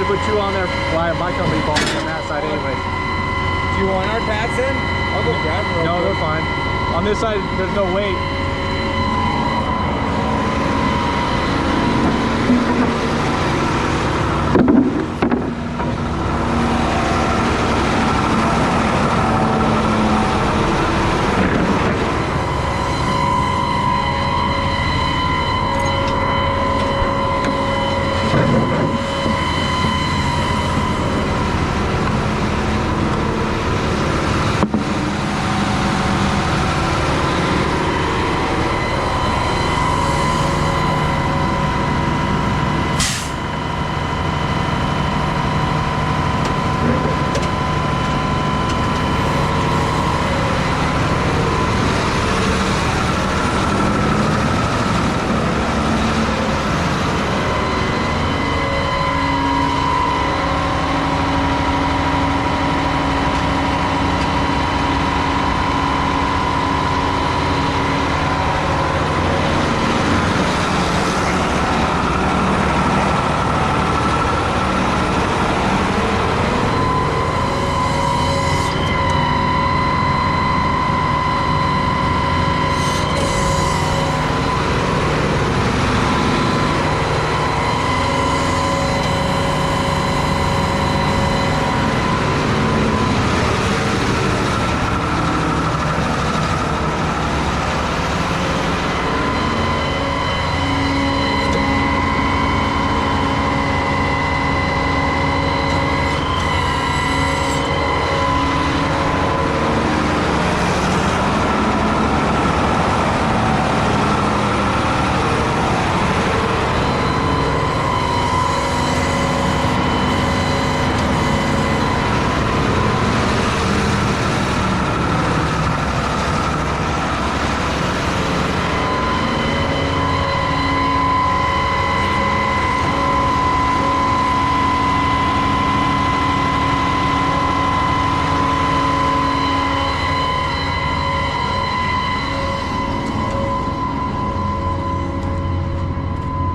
put two on there. Why my company bought me on that side anyway. Do you want our pads in? I'll go grab them. No, they're fine. On this side, there's no weight.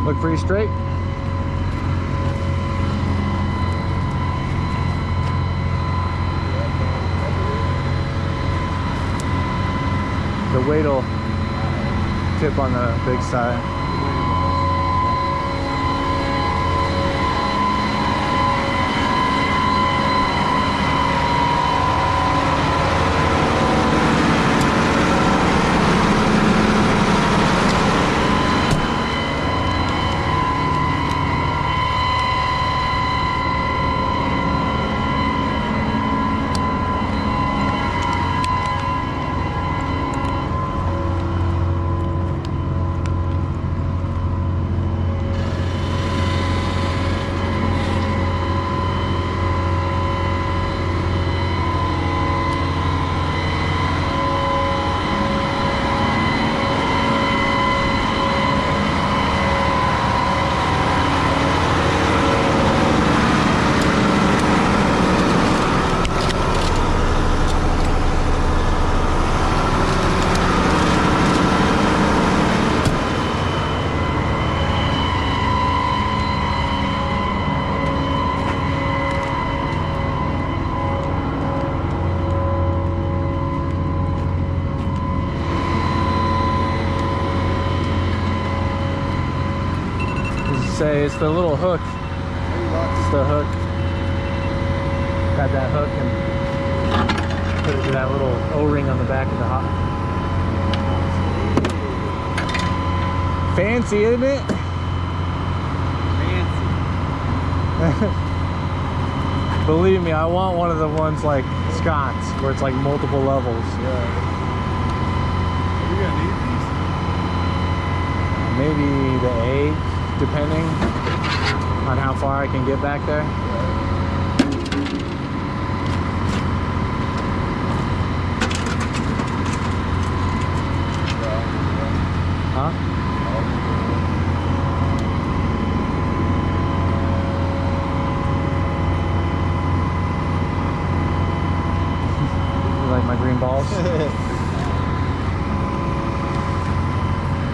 Look pretty straight. The weight will tip on the big side. Say it's the little hook. It's the hook. Got that hook and put it to that little O-ring on the back of the hot. Fancy, isn't it? Fancy. Believe me, I want one of the ones like Scott's where it's like multiple levels. Yeah. Are we gonna need these? Maybe the A. Depending on how far I can get back there. Huh? You like my green balls?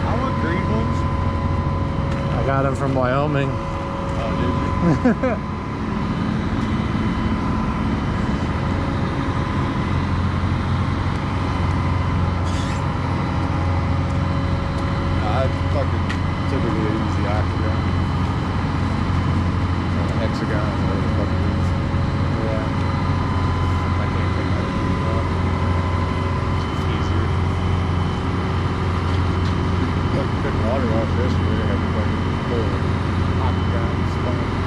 I want green ones. I got them from Wyoming. Oh, did you? octagon. Or a hexagon, whatever the fuck it is. Yeah. I can't take my review off. It's easier. Fucking took water off yesterday. I had to fucking pull an octagon sponge.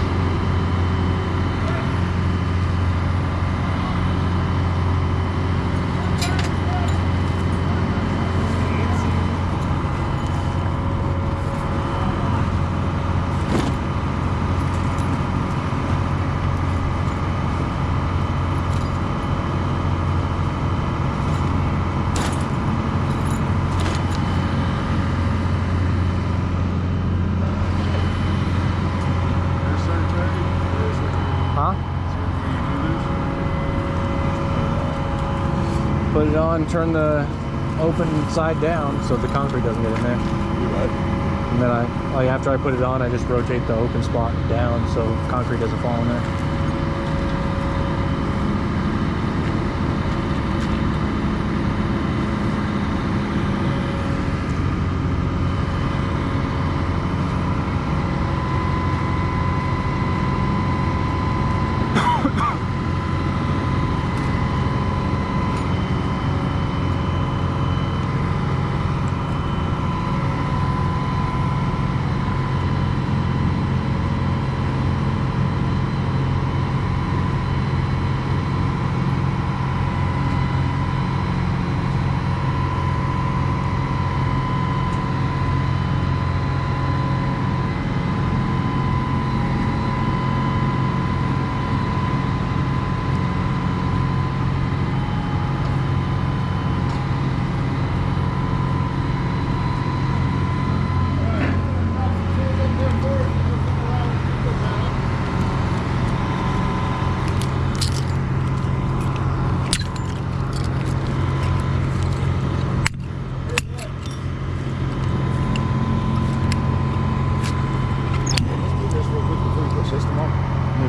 Huh? Put it on, turn the open side down so the concrete doesn't get in there. And then like after I put it on, I just rotate the open spot down so concrete doesn't fall in there.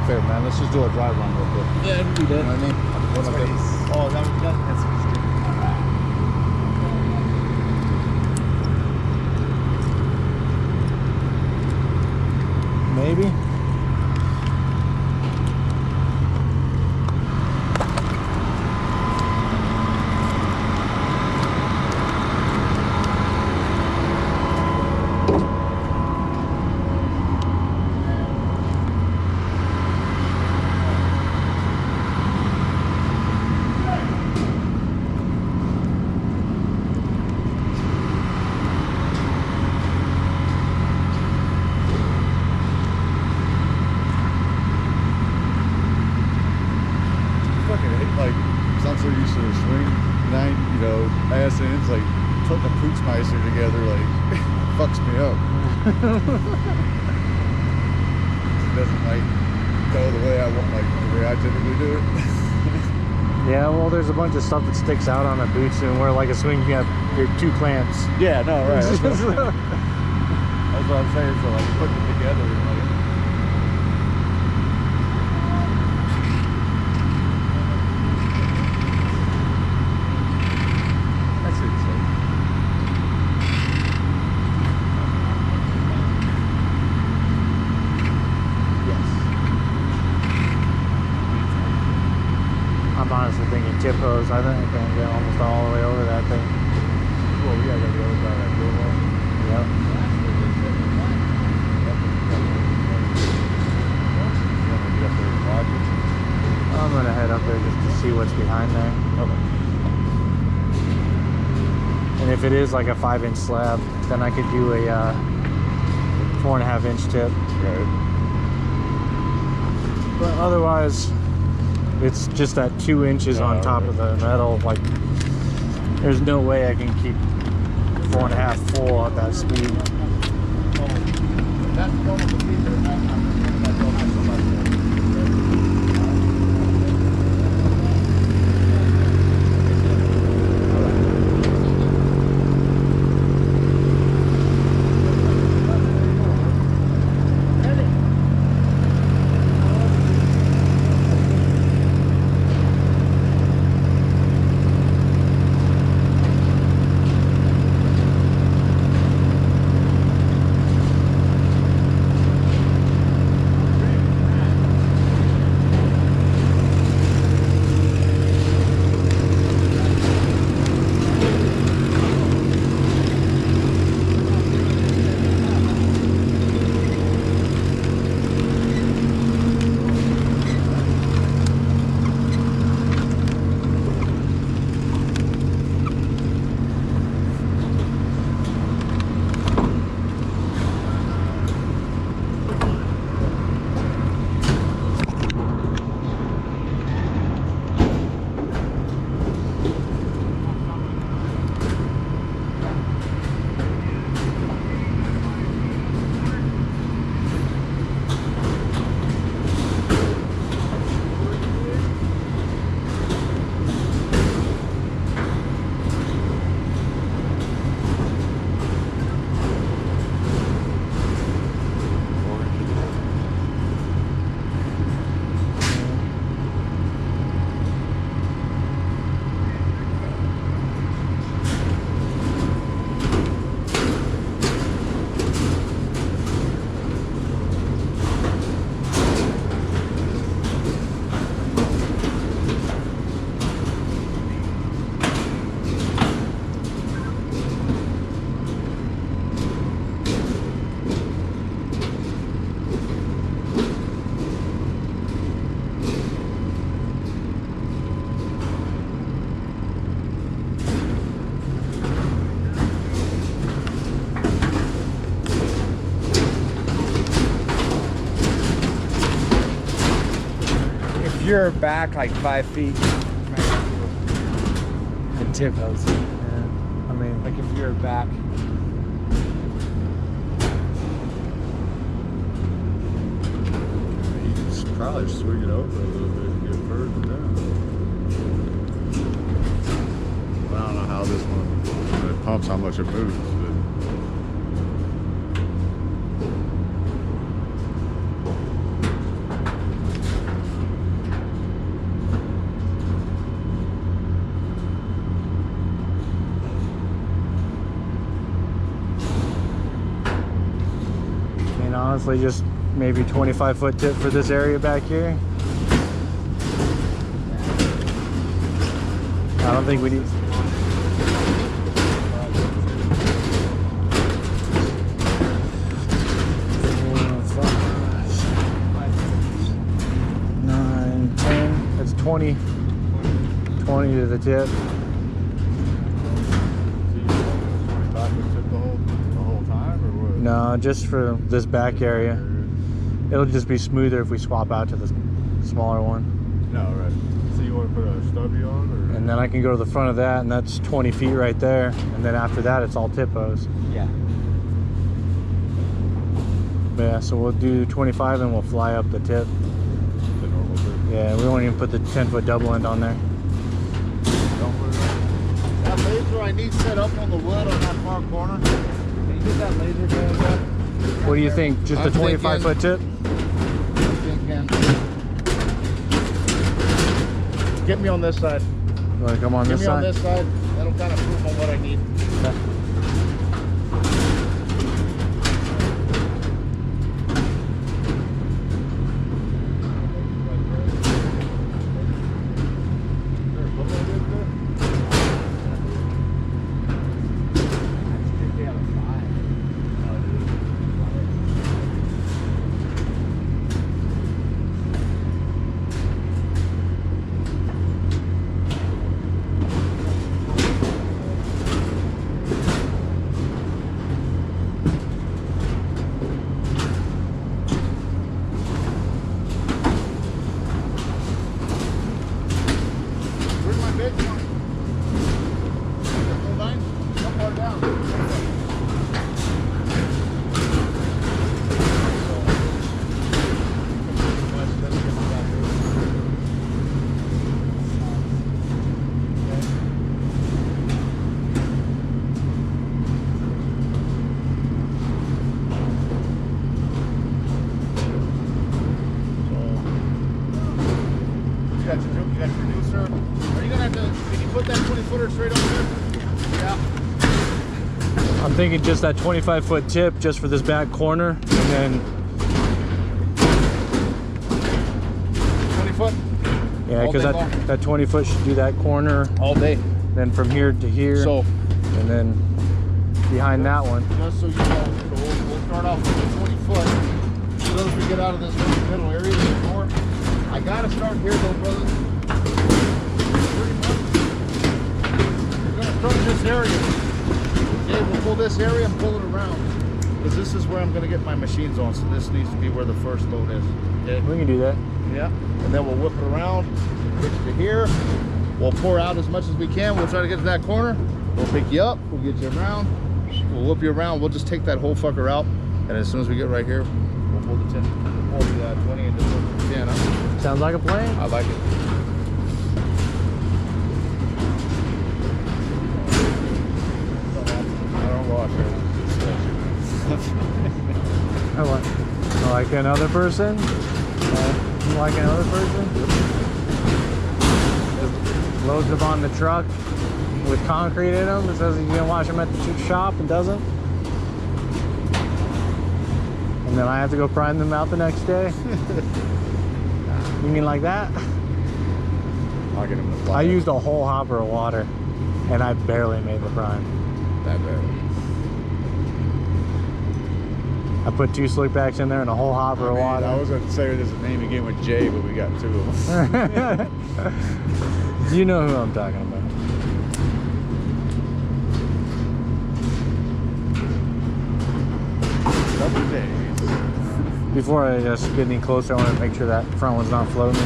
Fair, man. Let's just do a drive run real quick. Yeah, it'll be You know dead. what I mean? That's what he's. Oh, that's what he's doing. Maybe. Like, I'm so used to the swing 9, you know, ass ends, like putting a Pootsmeister together, like, fucks me up. It doesn't like go the way I want, like the way I typically do it. Yeah, well, there's a bunch of stuff that sticks out on a boots, and where like a swing, you have your 2 clamps. Yeah, no, right. That's what I'm saying. So like putting it together, like. I'm honestly thinking tip hose. I think I can get almost all the way over that thing. Well, yeah, I got the other side of that door wall. Yep. I'm gonna head up there just to see what's behind there. Okay. And if it is like a 5-inch slab, then I could do a 4.5-inch tip. Right. But otherwise, it's just that 2 inches on top of the metal. Like, there's no way I can keep 4.5 full at that speed. you're back like 5 feet, and tip hose. Yeah. I mean, Like if you're back. You can probably swing it over a little bit and get further down. But I don't know how this one, when it pumps, how much it moves. But I mean, honestly, just maybe 25-foot tip for this area back here. I don't think we need. Nine, 10. That's 20 to the tip. so you want 25 foot tip the whole time, or what? No, just for this back area. It'll just be smoother if we swap out to the smaller one. No, right. So you want to put a stubby on, or? And then I can go to the front of that, and that's 20 feet right there. And then after that, it's all tip hose. Yeah. But yeah, so we'll do 25 and we'll fly up the tip. The normal tip? Yeah, we won't even put the 10-foot double end on there. Don't put it on. That laser I need set up on the wood on that far corner. Can you get that laser going up? What do you think? Just a I'm 25-foot tip? Get me on this side. You want to come on Get this me on side? this side. That'll kind of prove on what I need. Okay. Where's my bed going? Hold on. How far down? You got your producer. Are you gonna have to? Can you put that 20-footer straight on there? Yeah. I'm thinking just that 25-foot tip just for this back corner. And then, 20 foot. yeah, All because day long. that 20-foot should do that corner. All day. Then from here to here. So and then behind that one. just so you know, we'll start off with the 20 foot. As soon as we get out of this middle area, the door, I gotta start here though, brother. Pretty much. We're gonna start in this area. Okay, we'll pull this area and pull it around. Because this is where I'm gonna get my machines on, so this needs to be where the first load is. Okay? We can do that. Yeah. And then we'll whip it around, get you to here. We'll pour out as much as we can. We'll try to get to that corner. We'll pick you up. We'll get you around. We'll whip you around. We'll just take that whole fucker out. And as soon as we get right here, we'll pull the 10, pull the 20 and just put the 10 up. Sounds like a plan. I like it. I don't wash it. I like another person. You like another person? Loads them on the truck with concrete in them. It says he's gonna wash them at the shop and doesn't. And then I have to go prime them out the next day. You mean like that? I'll get him to fly. I used a whole hopper of water and I barely made the prime. that bad. I put 2 slick backs in there and a whole hopper of water. I was going to say there's a name again with Jay, but we got 2 of them. You know who I'm talking about. Couple days. Before I just get any closer, I want to make sure that front one's not floating.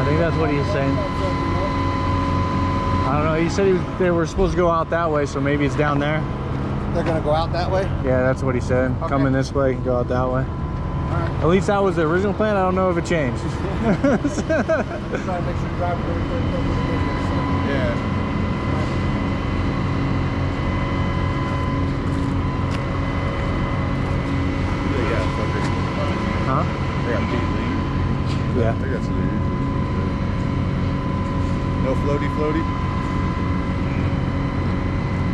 I think that's what he's saying. I don't know. He said they were supposed to go out that way, so maybe it's down there. They're gonna go out that way? Yeah, that's what he said. Okay. Coming this way, go out that way. Alright. At least that was the original plan. I don't know if it changed. Try to make sure you drive it really quick over the business. Yeah. They got fucking. Huh? They got deep lead. Yeah. They got some lead. No floaty.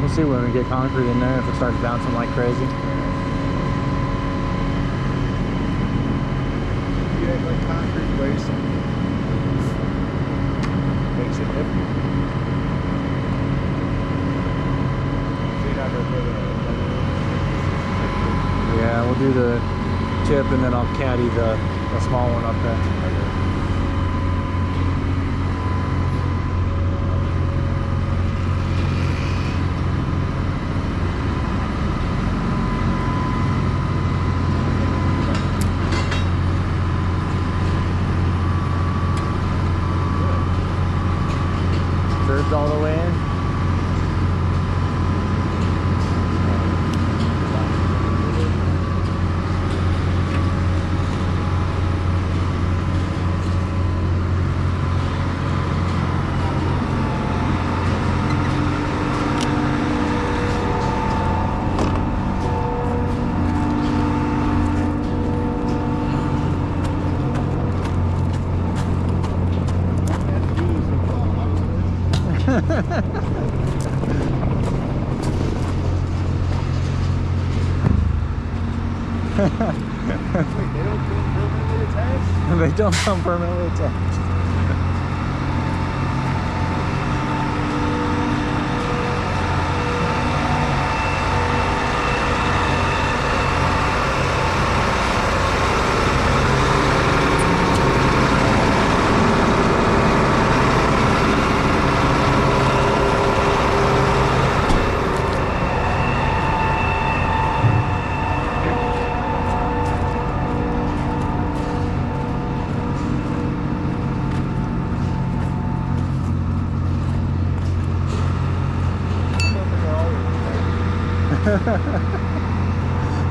We'll see when we get concrete in there if it starts bouncing like crazy. Yeah, like concrete waste makes it heavy. So you're not gonna put Yeah, we'll do the tip and then I'll caddy the small one up there. Curves all the way in. They don't come permanently attached.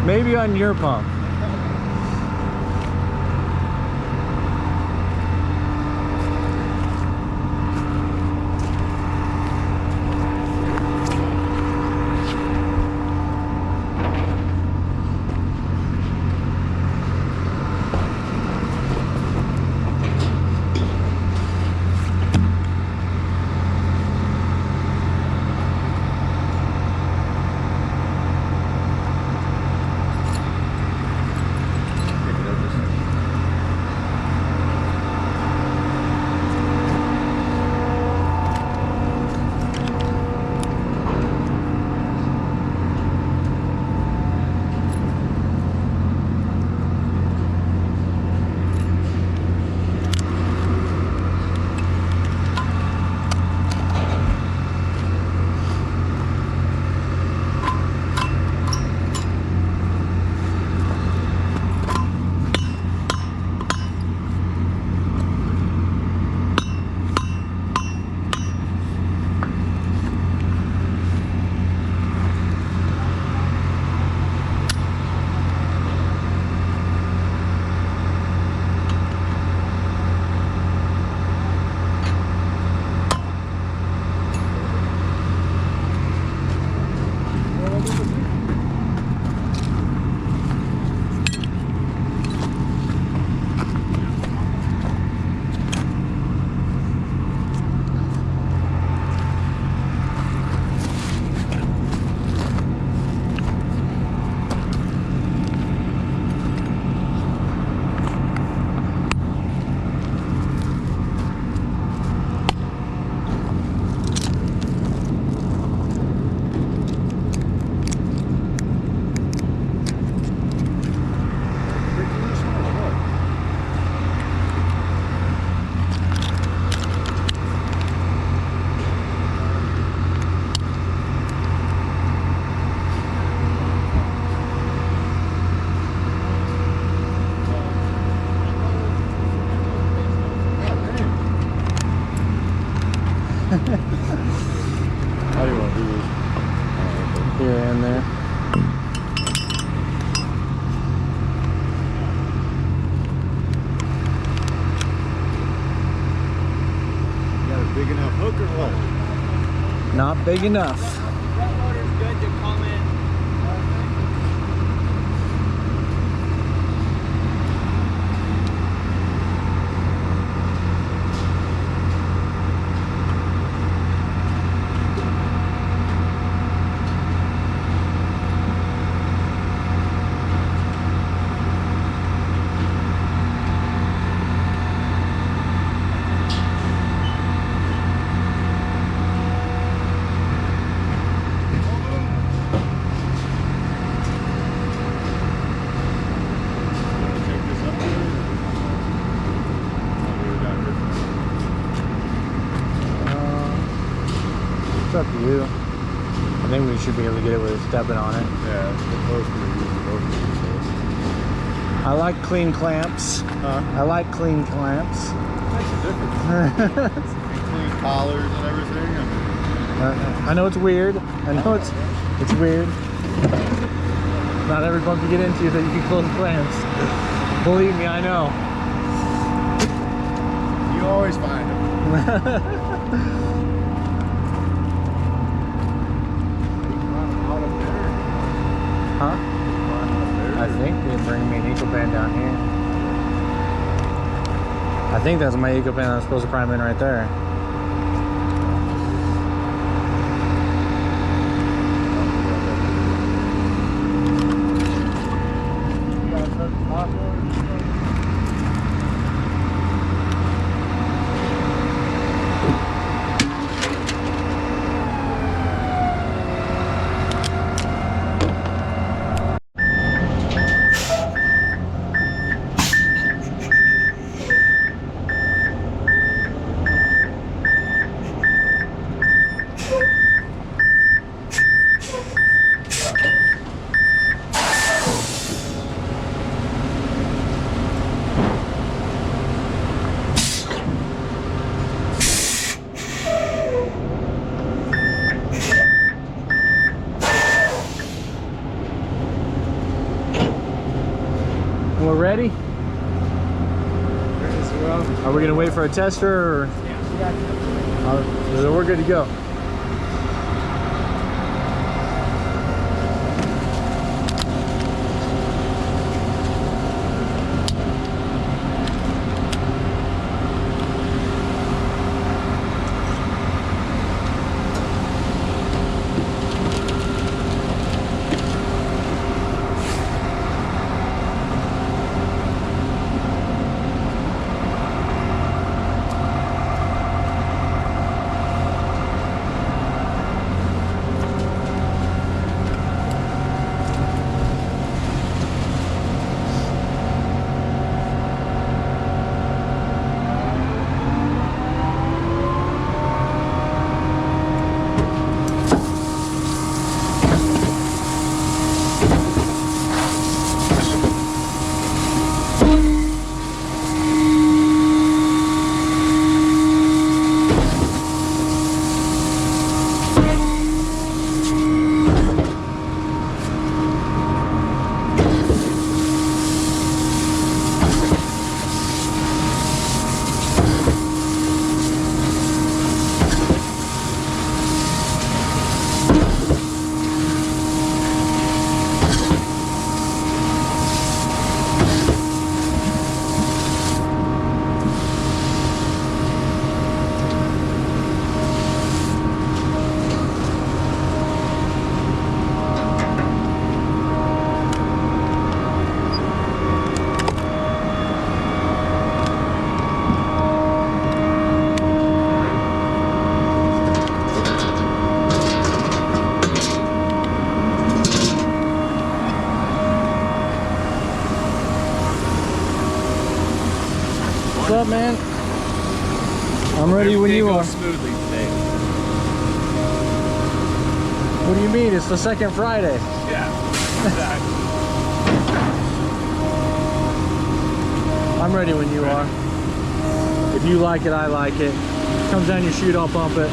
Maybe on your pump. How do you want to do this? Here and there. You got a big enough hook or what? Not big enough. That motor's good to come in. Take this up there? I'll leave it down here. It's up to you. I think we should be able to get it with stepping on it. Yeah, it's close to the both of these, so. I like clean clamps. Huh? I like clean clamps. Makes a difference. And clean collars and everything. I mean, I know it's weird. I know it's weird. Not every bump you get into that you can close clamps. Believe me, I know. you always find them. Huh? I think they bring me an eco pan down here. I think that's my eco pan I'm supposed to prime in right there. We're ready? Are we gonna wait for a tester, or? So we're good to go. What's up, man? I'm ready when you are. Smoothly today. What do you mean? It's the second Friday. Yeah, exactly. I'm ready when you are. If you like it, I like it. Comes down your chute, I'll pump it.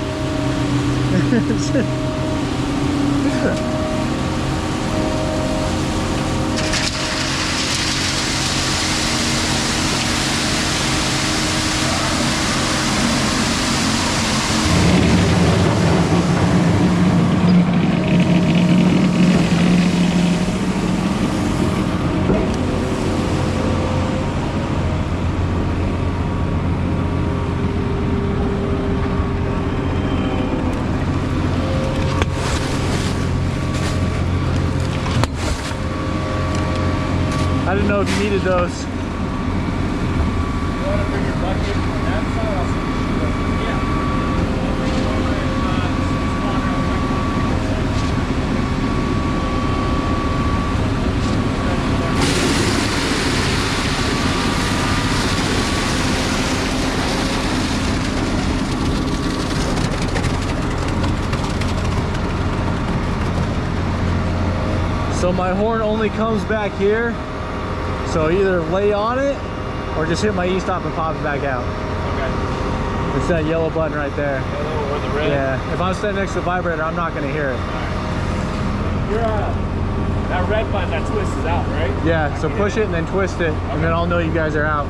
I didn't know if you needed those. You want to bring your bucket on that side? I'll send you the yeah. I'll bring it over and spawn around my So my horn only comes back here. So either lay on it or just hit my E-stop and pop it back out. Okay. It's that yellow button right there. Yellow or the red? Yeah, if I'm standing next to the vibrator, I'm not gonna hear it. You're that red button, that twist is out, right? Yeah, so push it and then twist it, and then I'll know you guys are out.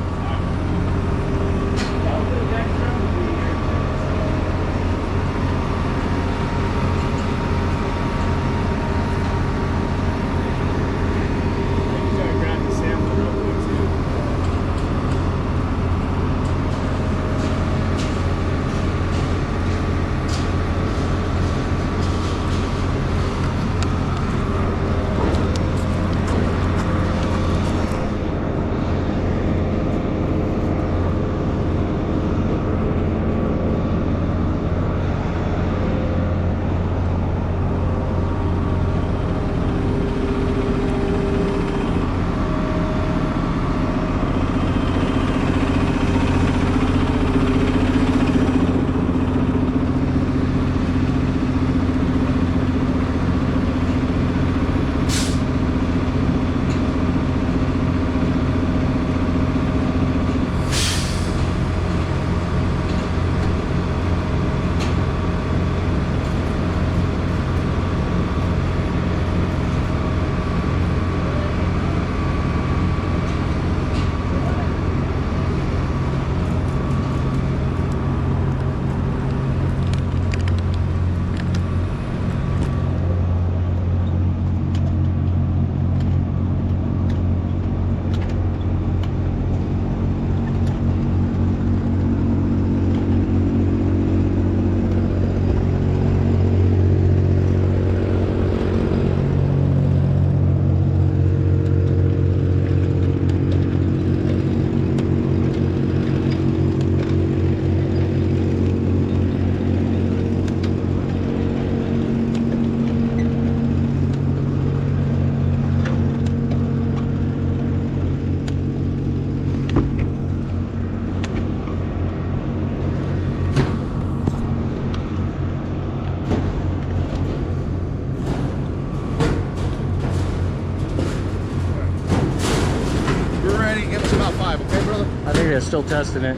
I think they're still testing it.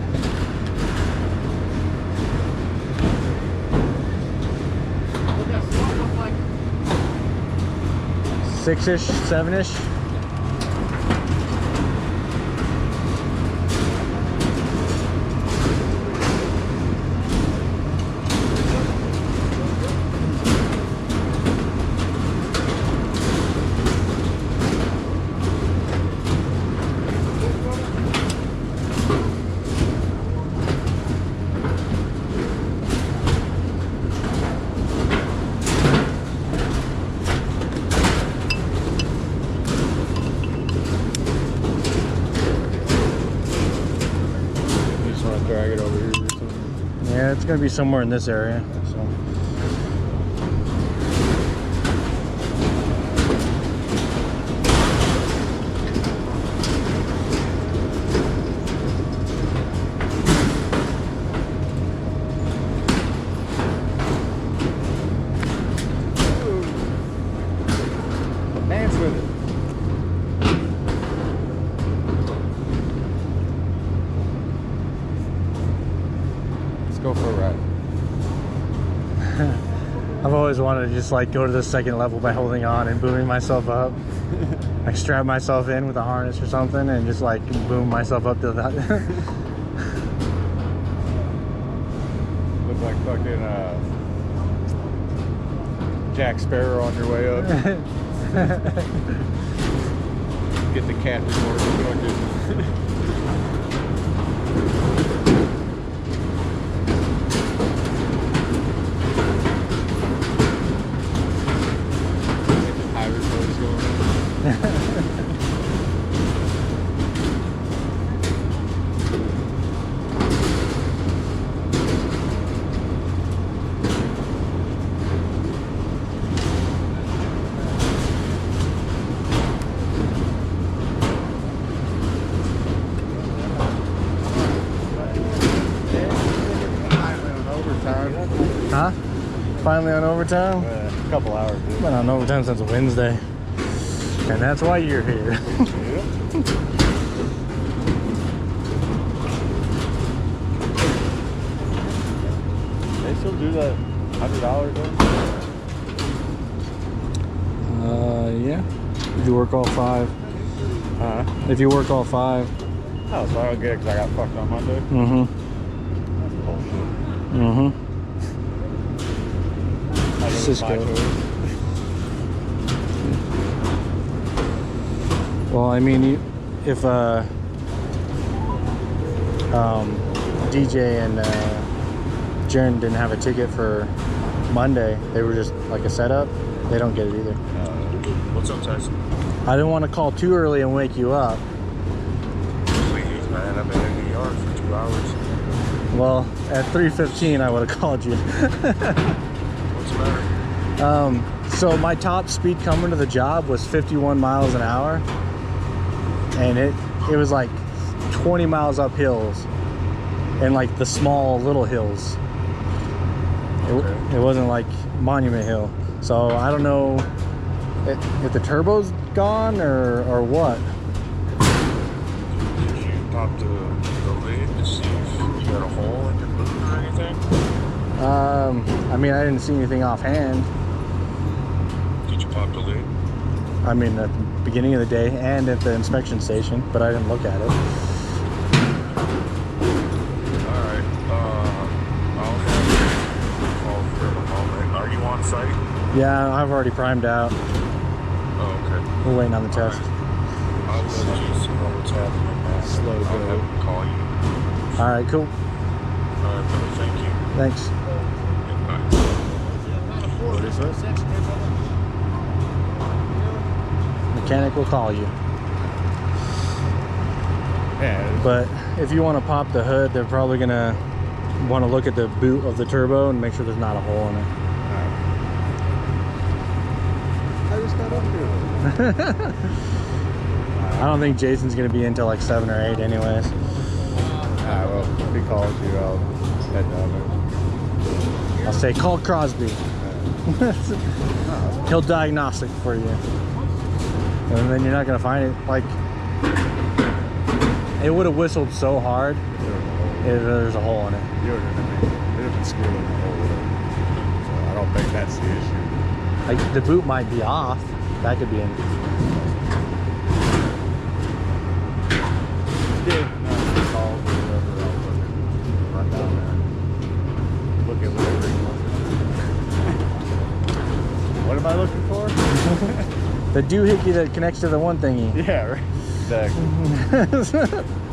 What does smoke look like? 6-ish, 7-ish. Drag it over here or something. Yeah, it's gonna be somewhere in this area. So. Dance with it. go for a ride. I've always wanted to just like go to the second level by holding on and booming myself up. Like strap myself in with a harness or something and just like boom myself up to that. Look like fucking Jack Sparrow on your way up. Get the cat remote. Huh? Finally on overtime? A couple hours, dude. Been on overtime since Wednesday. And that's why you're here. They still do that $100 though? Yeah. If you work all 5. If you work all 5. Oh, so I don't get it because I got fucked on Monday? Mm-hmm. That's bullshit. Mm-hmm. I know it's my Cisco. choice. Well, I mean, if DJ and Jaren didn't have a ticket for Monday, they were just like a setup, they don't get it either. What's up, Tyson? I didn't want to call too early and wake you up. Please, man. I've been in the yard for 2 hours. Well, at 3:15 I would have called you. What's the matter? So my top speed coming to the job was 51 miles an hour, and it was like 20 miles up hills and like the small little hills. It wasn't like Monument Hill. So I don't know if the turbo's gone or what. Did you pop the lid to see if you got a hole in your boot or anything? I mean, I didn't see anything offhand. Did you pop the lid? I mean, at the beginning of the day and at the inspection station, but I didn't look at it. Alright, I'll have you call for a moment. Are you on site? Yeah, I've already primed out. Oh, okay. We're waiting on the test. I'll let Jason know what's happening, man. Slow I'll go. have him call you. All right, cool. Alright, brother, thank you. Thanks. Bye. What is that? Mechanic will call you. Yeah. But if you want to pop the hood, they're probably gonna want to look at the boot of the turbo and make sure there's not a hole in it. I just got up here. I don't think Jason's gonna be until like 7 or 8 anyways. Well, if he calls you, I'll head down I'll say call Crosby. He'll diagnostic for you. And then you're not gonna find it. Like, it would have whistled so hard if there's a hole in it. You're gonna be, it doesn't screw in the hole. So I don't think that's the issue. Like, the boot might be off. That could be in. Yeah, no, calls or whatever, I'll fucking run down there and look at whatever he wants. What am I looking for? The doohickey that connects to the one thingy. Yeah, right. Exactly.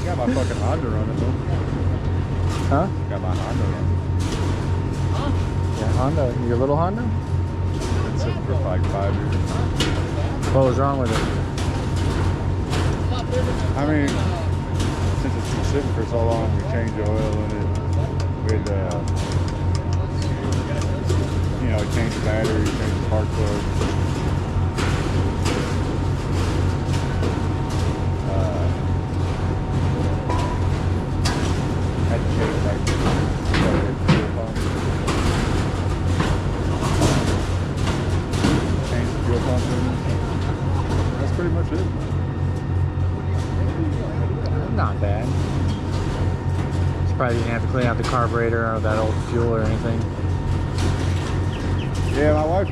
Got my fucking Honda running though. Huh? Got my Honda running. Yeah, Honda. Your little Honda? Been sitting for like 5 years. What was wrong with it? I mean, since it's been sitting for so long, we changed the oil in it. We'd, you know, change the battery, change the spark plug. Had to change like fuel pump. Change the fuel pump in it. That's pretty much it. Not bad. probably didn't have to clean out the carburetor or that old fuel or anything. Yeah, my wife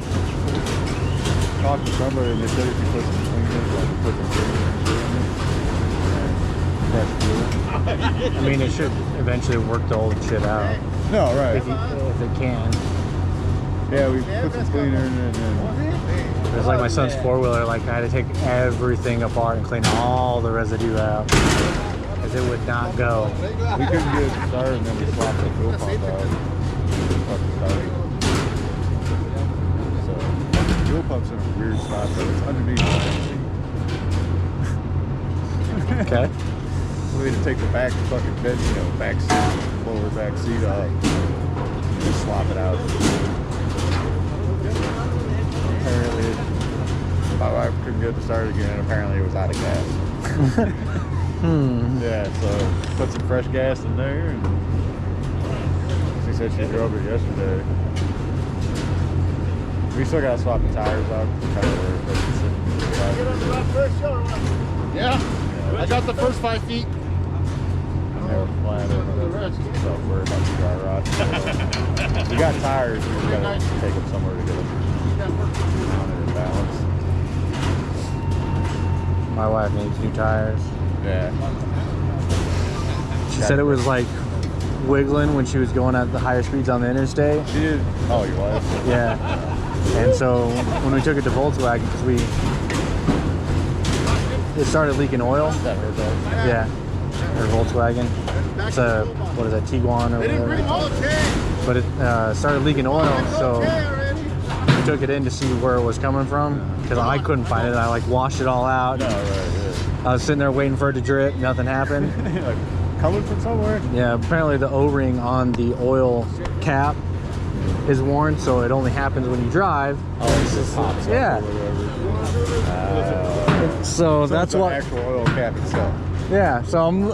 talked to somebody and they said if you put some cleaners, like you put some cleaners in it, I mean, it should eventually work the old shit out no, right. if it can. Yeah, we put some cleaner in it and then It's like my son's four-wheeler, like I had to take everything apart and clean all the residue out because it would not go. we couldn't get it started and then we swapped the fuel pump out. Fucking started. So, the fuel pump's in a weird spot, but it's underneath the back seat. Okay. We had to take the back fucking bed, back seat, lower back seat up, and just swap it out. Apparently, my wife couldn't get it to start again. Apparently, it was out of gas. Yeah, so put some fresh gas in there, and she said she drove it yesterday. We still gotta swap the tires out. Yeah. I got the first 5 feet. And they were flat over the rest. So we're about to dry rot. So, we got tires. We gotta take them somewhere to get them mounted and balanced. My wife needs new tires. Yeah. She said it was like wiggling when she was going at the higher speeds on the interstate. She did. Oh, your wife? Yeah. And so when we took it to Volkswagen, because it started leaking oil. That hurt that. Yeah. Or Volkswagen. It's a, what is that, Tiguan or whatever. But it started leaking oil, so we took it in to see where it was coming from because I couldn't find it. I like washed it all out. No, right, I was sitting there waiting for it to drip. Nothing happened. yeah. Like, coming from somewhere? Yeah, apparently the O-ring on the oil cap is worn, so it only happens when you drive. Oh, it's just pops up Yeah. or whatever. So that's it's an what. actual oil cap itself. Yeah. So I'm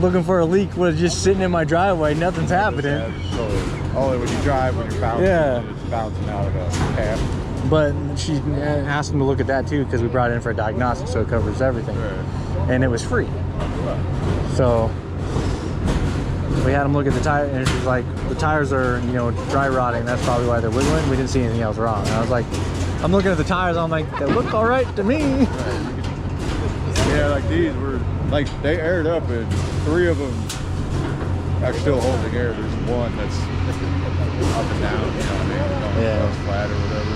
looking for a leak. Was just sitting in my driveway. Nothing's happening. Yeah, so only when you drive, when you're bouncing, Yeah. it's bouncing out of a cap. But she asked him to look at that too because we brought it in for a diagnostic, so it covers everything, and it was free. So we had him look at the tire, and she's like, the tires are, dry rotting. That's probably why they're wiggling. We didn't see anything else wrong. And I was like, I'm looking at the tires. I'm like, they look all right to me. Yeah, like these were, like they aired up, and 3 of them are still holding air. There's one that's up and down, you know what I mean? Yeah. It's flat or whatever.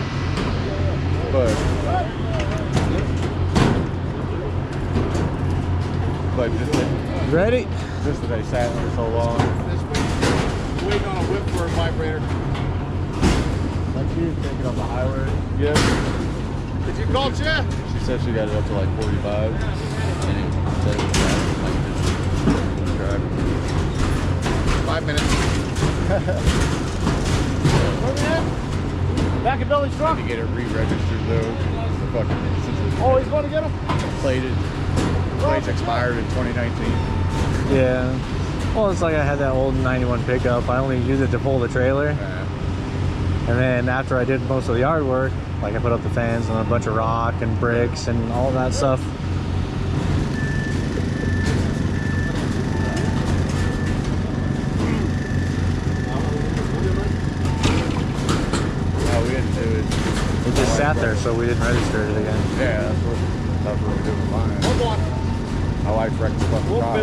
But Ready? just that they sat there so long. Waiting on a whip for a vibrator. Like she was taking on the highway. Yeah. Did you call Chad? She said she got it up to like 45. And it said it was driving. 5 minutes. Back in Billy's truck. To get it re-registered though. The fucking, since Oh, he's going to get him? plates expired in 2019. Yeah. Well, it's like I had that old 91 pickup. I only used it to pull the trailer. And then after I did most of the yard work, like I put up the fence and a bunch of rock and bricks and all that stuff. No, we didn't do it. It just sat there, so we didn't register it again. Yeah, that's what we did with mine. Hold on. My wife wrecked the fucking car.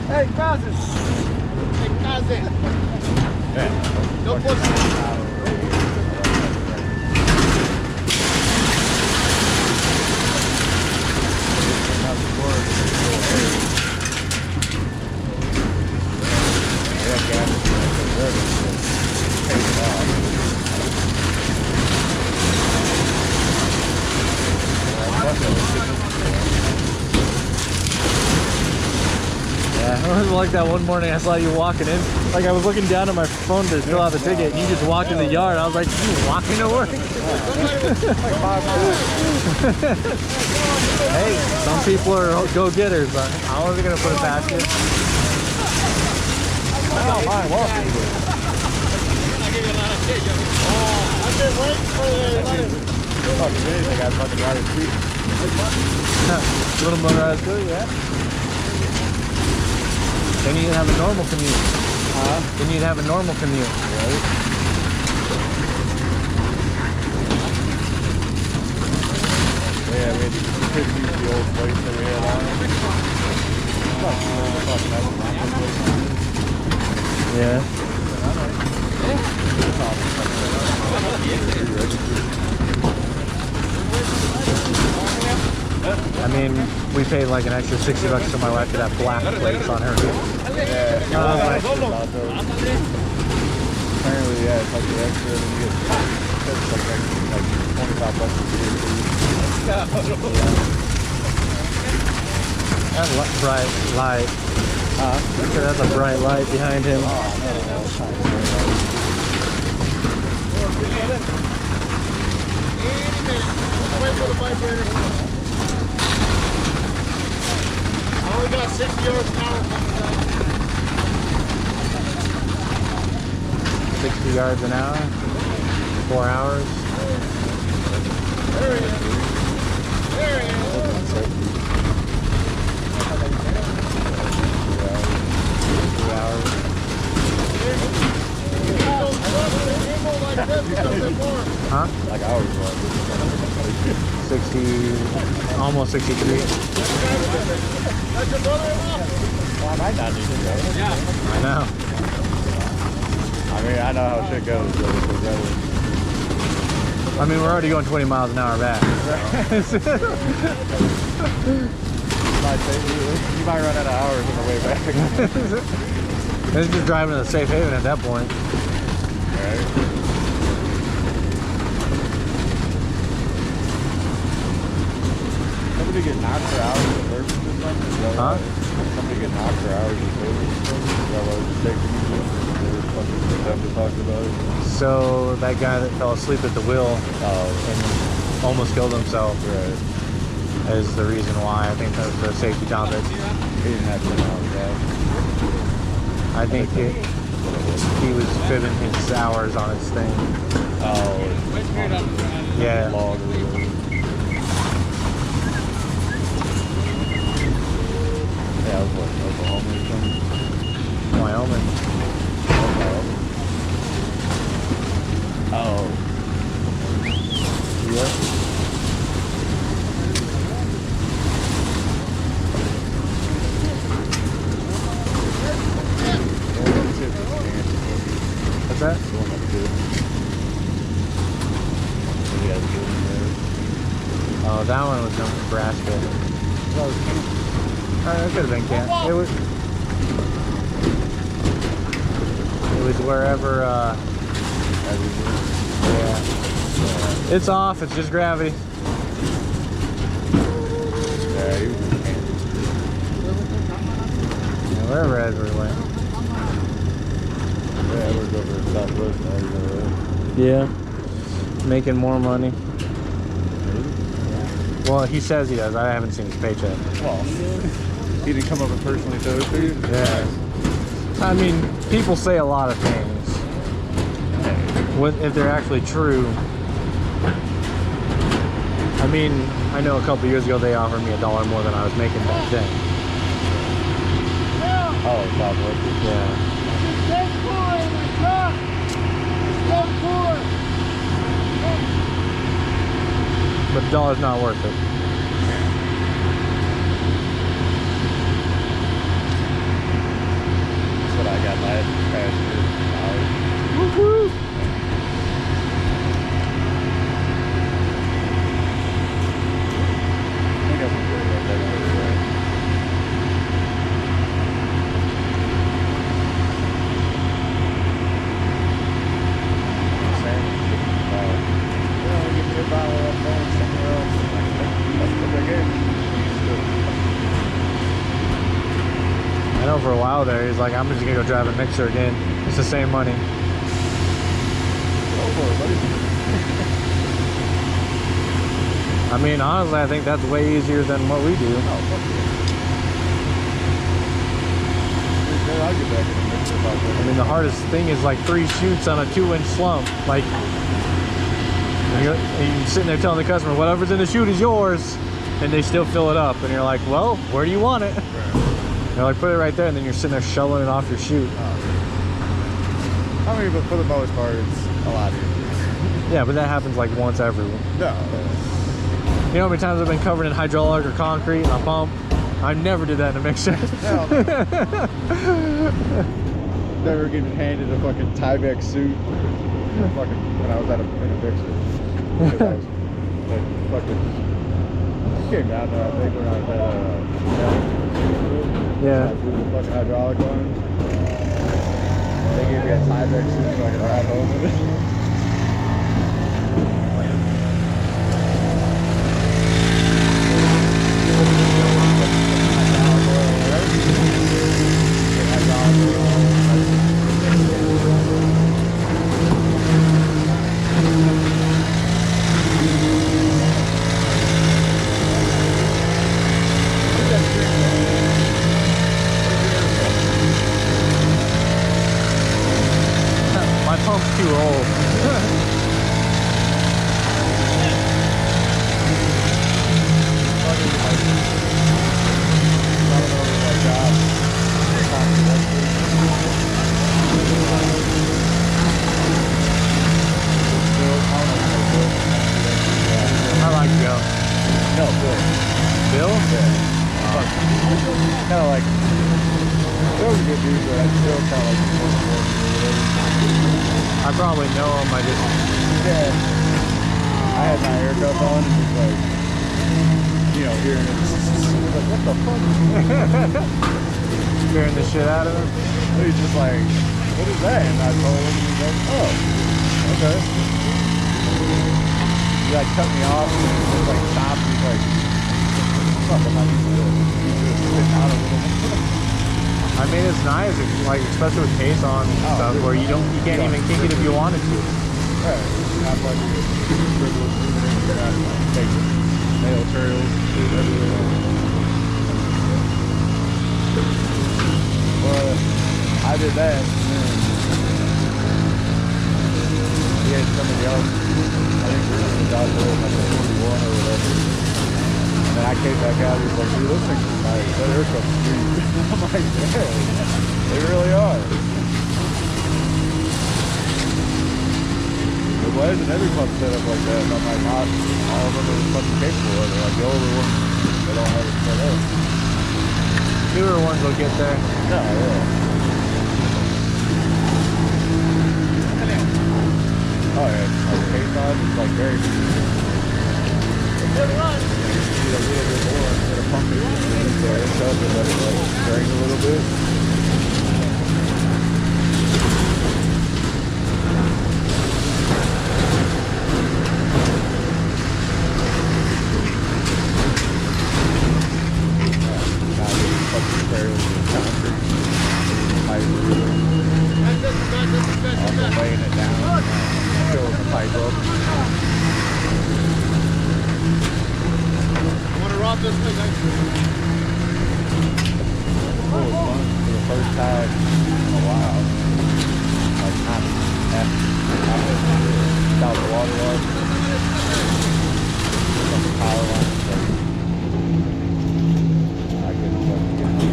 Hey, cousin. Hey, cousin. Yeah. No pussy. Yeah, it was like that one morning I saw you walking in. Like I was looking down at my phone to fill out the ticket, and you just walked in the yard. I was like, you walking to work? Hey, some people are go-getters, but I wasn't gonna put it past you. I don't mind walking. I've been waiting for the Fucking anything, I fucking ride a street. Little motorized too, yeah. Then you'd have a normal commute. Then you'd have a normal commute. Right? Yeah, we couldn't use the old place that we had on it. Yeah. I mean, we paid like an extra $60 so my wife could have black plates on her. Yeah. Apparently, yeah, it's like the extra, and you get like $25 a year. That's a bright light. That's a bright light behind him. Wait for the vibrator. I only got 60 yards an hour coming down. 60 yards an hour, 4 hours. There he is. There he is. 3 hours. Huh? Like ours was. 60, almost 63. That's your brother-in-law? Well, I might not need to go. I know. I mean, I know how shit goes. I mean, we're already going 20 miles an hour back. You might run out of hours on the way back. It's just driving to the safe haven at that point. Right. Somebody get knocked for hours of service or something? Huh? Somebody get knocked for hours of service or something? Is that what was taking you to? They were fucking talking about it. So that guy that fell asleep at the wheel and almost killed himself Right. is the reason why. I think that's the safety topic. He didn't have 10 hours out. I think he was fibbing his hours on his thing. Oh, Yeah. log or whatever. Yeah, I was what, Oklahoma or something? Wyoming. Oh. Yeah. What's that? Oh, that one was in Nebraska. It could have been Kent. It was wherever. Yeah. It's off. It's just gravity. Yeah, he was in Kansas. Yeah, wherever Edward went. Yeah, we're over in Southwest now, you know that. Yeah. Making more money. Well, he says he does. I haven't seen his paycheck. Well, he didn't come up and personally show it to you? Yeah. I mean, people say a lot of things. If they're actually true. I mean, I know a couple years ago they offered me $1 more than I was making back then. Oh, Southwest. Yeah. But $1's not worth it. That's what I got last year. Woo-hoo! I think I'm good about that. I know for a while there, he's like, I'm just gonna go drive a mixer again. It's the same money. I mean, honestly, I think that's way easier than what we do. I'll get back in the mixer about I that. mean, the hardest thing is like 3 chutes on a 2-inch slump. Like, and you're sitting there telling the customer, whatever's in the chute is yours. and they still fill it up, and you're like, well, where do you want it? They're like, put it right there, and then you're sitting there shoveling it off your chute. I mean, but for the most part, it's a lot easier. Yeah, but that happens like once every. No. You know how many times I've been covered in hydraulic or concrete and a pump? I never did that in a mixer. Hell no. Never getting handed a fucking Tyvek suit. Fucking when I was in a mixer. I was like fucking came down there, I think, when I was at Yeah. I threw the fucking hydraulic on. They gave me a Tyvek suit so I could ride home with it. My pump's too old. I like Joe. No, Bill. Bill? Kind of like, Bill was a good dude, but I still kind of like I probably know him. I just. yeah. I had my air cuff on and just like, you know, hearing it. Like, what the fuck? Scaring the shit out of him. He's just like, what is that? And I told him, and he's like, oh, okay. He like cut me off and just like stopped. He's like, fuck, I'm not used to this. He's just sitting out a little. I mean, it's nice, like especially with case on and stuff, where you can't even kick it if you wanted to. Right. Not like privilege moving in. You're not like taking nail trails everywhere. Well, I did that, and then he had somebody else, I think we was out there in like 41 or whatever. And then I came back out, he was like, dude, those things are nice. That aircraft's sweet. I'm like, yeah, they really are. Why isn't every pump set up like that? And I'm like, not all of them are fucking capable of it. Like the older ones, they don't have it set up. Newer ones will get there. No, yeah. Oh yeah, like case on, it's like very good run. You need a little bit more instead of pumping it into the itself and let it like drain a little bit. Laying it down, filling the pipe up. Want to rob this thing? It was fun for the first time in a while. Like not without the water line. From the power line. I couldn't fucking get it.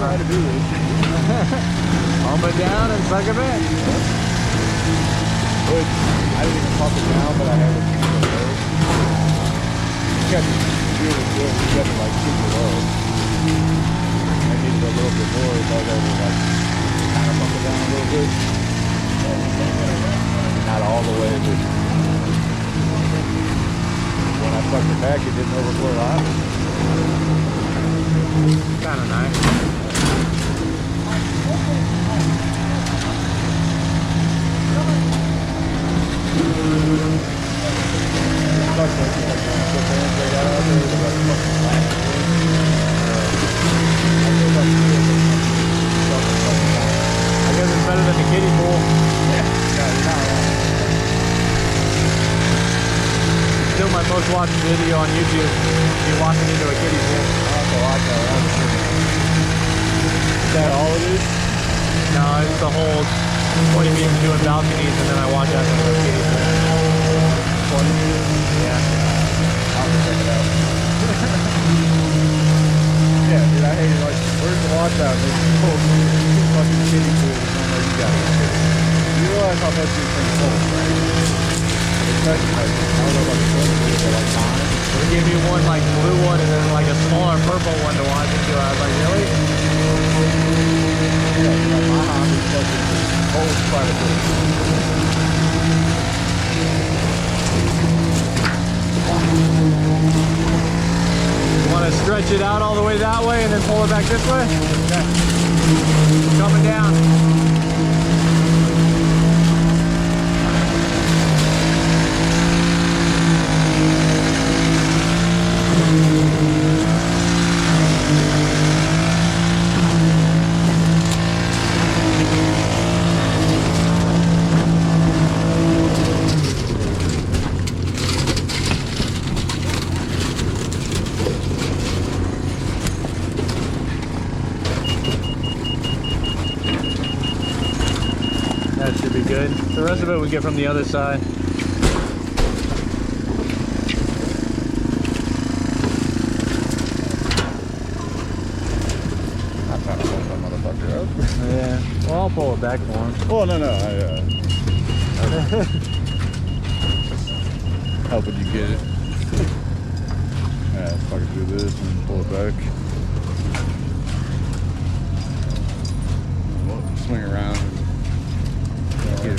How to do this. Calm it down and suck it in. Which I didn't even pump it down, but I had it super low. You got to really good. You got to like super low. I needed a little bit more, so I got to like kind of pump it down a little bit. Not all the way, but when I sucked it back, it didn't overflow out. Kind of nice. I guess it's better than the kiddie pool. Still my most watched video on YouTube. You walking into a kiddie pool. Is that all it is? No, it's the whole 20 beams doing balconies, and then I watch out the kitties. 20? Yeah. I'll have to check it out. Yeah, dude, I hate it. Like, where's the washout? They pull fucking kitty food and I'm like, you got it. You realize how much these things hold, right? Especially, like, I don't know about the other videos, but like mine. They gave me one like blue one and then like a smaller purple one to watch into. I was like, really? Yeah, like my hobby fucking holds quite a bit. You want to stretch it out all the way that way and then pull it back this way? Okay. Coming down. That should be good. The rest of it we get from the other side. I'm trying to hold that motherfucker up. Yeah. Well, I'll pull it back for him. Oh, no, helping you get it. Yeah, let's fucking do this and pull it back. Swing around.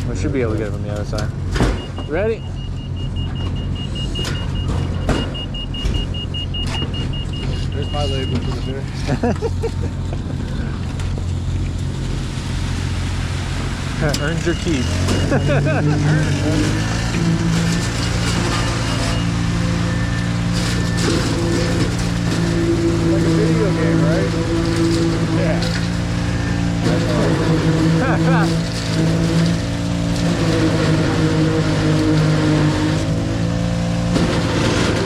We should be able to get it from the other side. Ready? There's my label for the beer. Earned your keep. Like a video game, right? Yeah.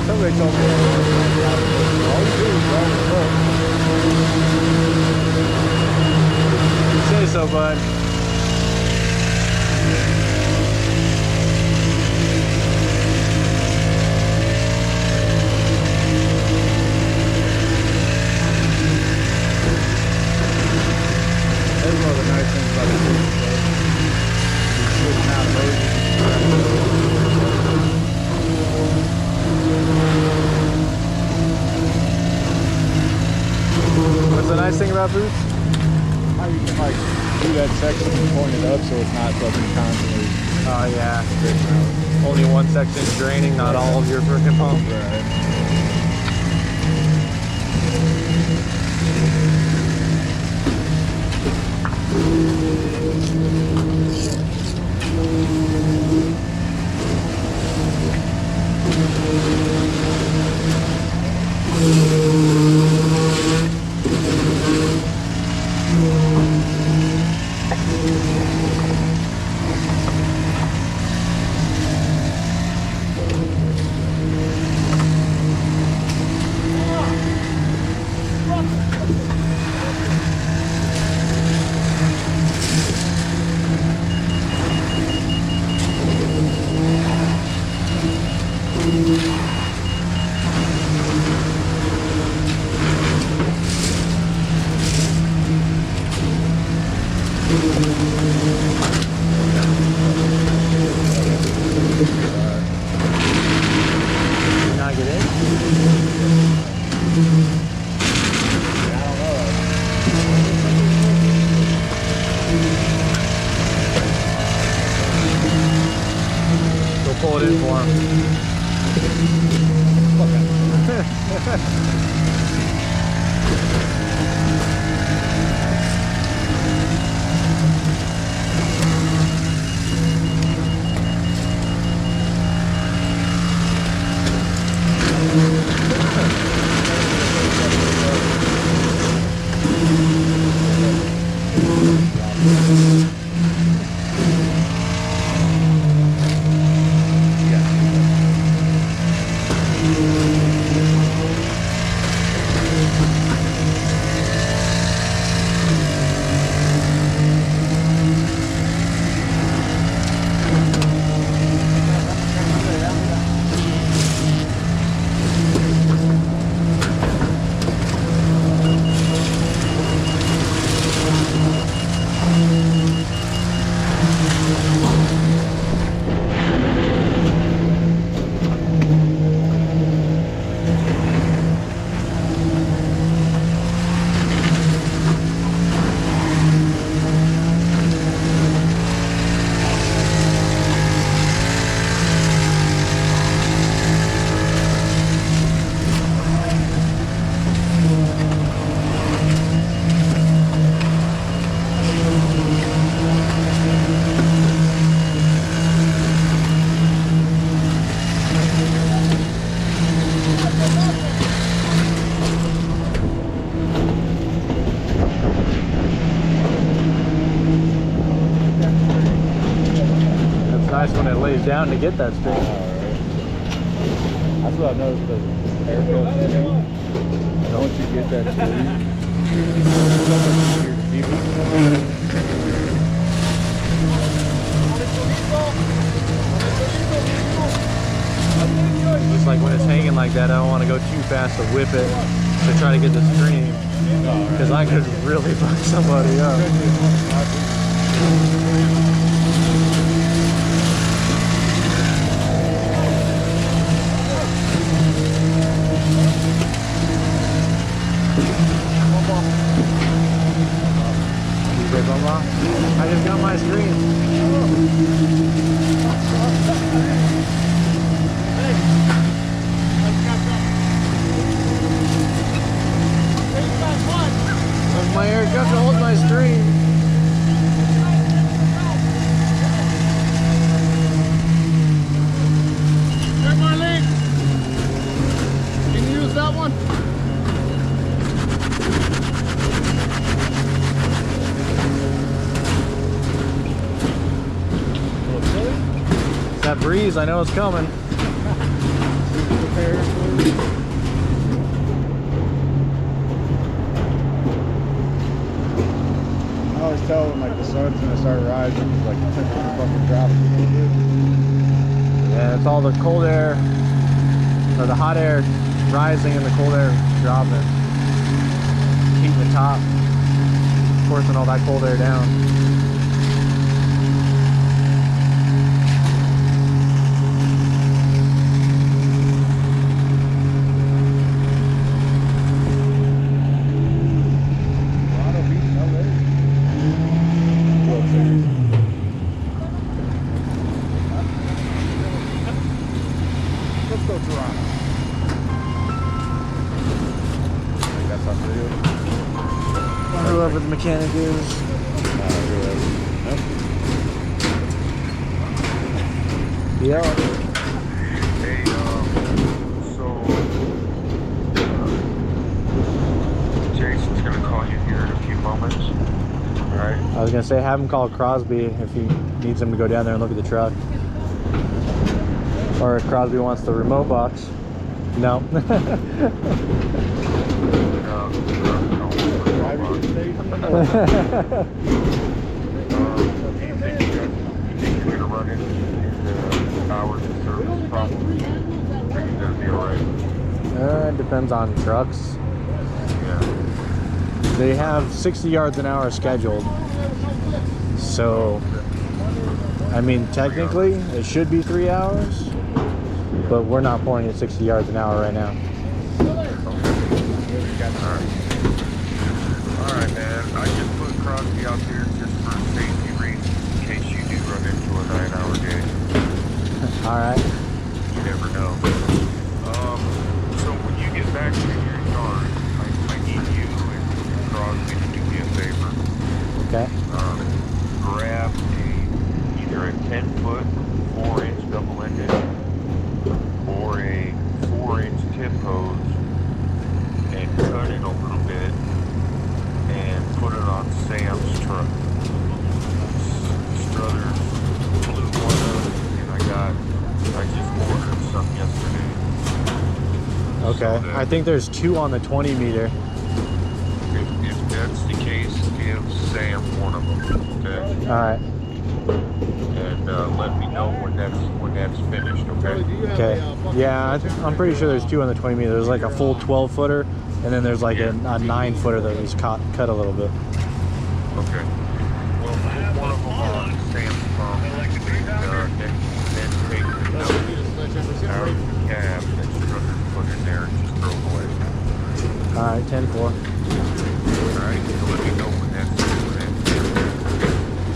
Somebody told me all you do is ride the boat. You say so, bud. That's one of the nice things about the boat. You're switching out modes. What's the nice thing about boots? How you can like do that section and point it up so it's not fucking constantly Oh yeah. spitting out. Only one section draining, not all of your freaking pump. Right. Did not get in? I don't know. Go pull it in for him. nice when it lays down to get that stream. That's what I noticed the haircut stream. And once you get that stream, Just like when it's hanging like that, I don't want to go too fast to whip it to try to get the stream, because I could really fuck somebody up. I just got my stream. My air got to hold my stream. Check my link. Can you use that one? That breeze, I know it's coming. I always tell when like the sun's gonna start rising, it's like the temperature fucking drops a little bit. Yeah, it's all the cold air, or the hot air rising and the cold air dropping. Heating the top, forcing all that cold air down. Whoever the mechanic is. Yeah. Hey, so Jason's gonna call you here in a few moments. All right. I was gonna say have him call Crosby if he needs him to go down there and look at the truck. Or if Crosby wants the remote box. No. You think you're gonna run into hours of service problems? Think you're gonna be alright? It depends on trucks. Yeah. They have 60 yards an hour scheduled. So, I mean, technically, it should be 3 hours. But we're not pouring at 60 yards an hour right now. Alright, man. I just put Crosby out there just for safety reasons in case you do run into a 9-hour day. Alright. You never know. So when you get back to your yard, I need you and Crosby to do me a favor. Okay. Grab either a 10-foot, 4-inch double-ended, or a 4-inch tip hose, and cut it a little bit, and put it on Sam's truck. Struthers blew one up, and I just ordered some yesterday. Okay. So I think there's 2 on the 20 meter. if that's the case, give Sam one of them, okay? Alright. And let me know when that's finished, okay? Okay. Yeah, I'm pretty sure there's 2 on the 20 meter. There's like a full 12-footer, and then there's like a 9-footer that was cut a little bit. Okay. Well, put one of them on Sam's pump, and then take the nose out of the cab that Struthers put in there and just throw it away. Alright, 10-4. Alright, so let me know when that's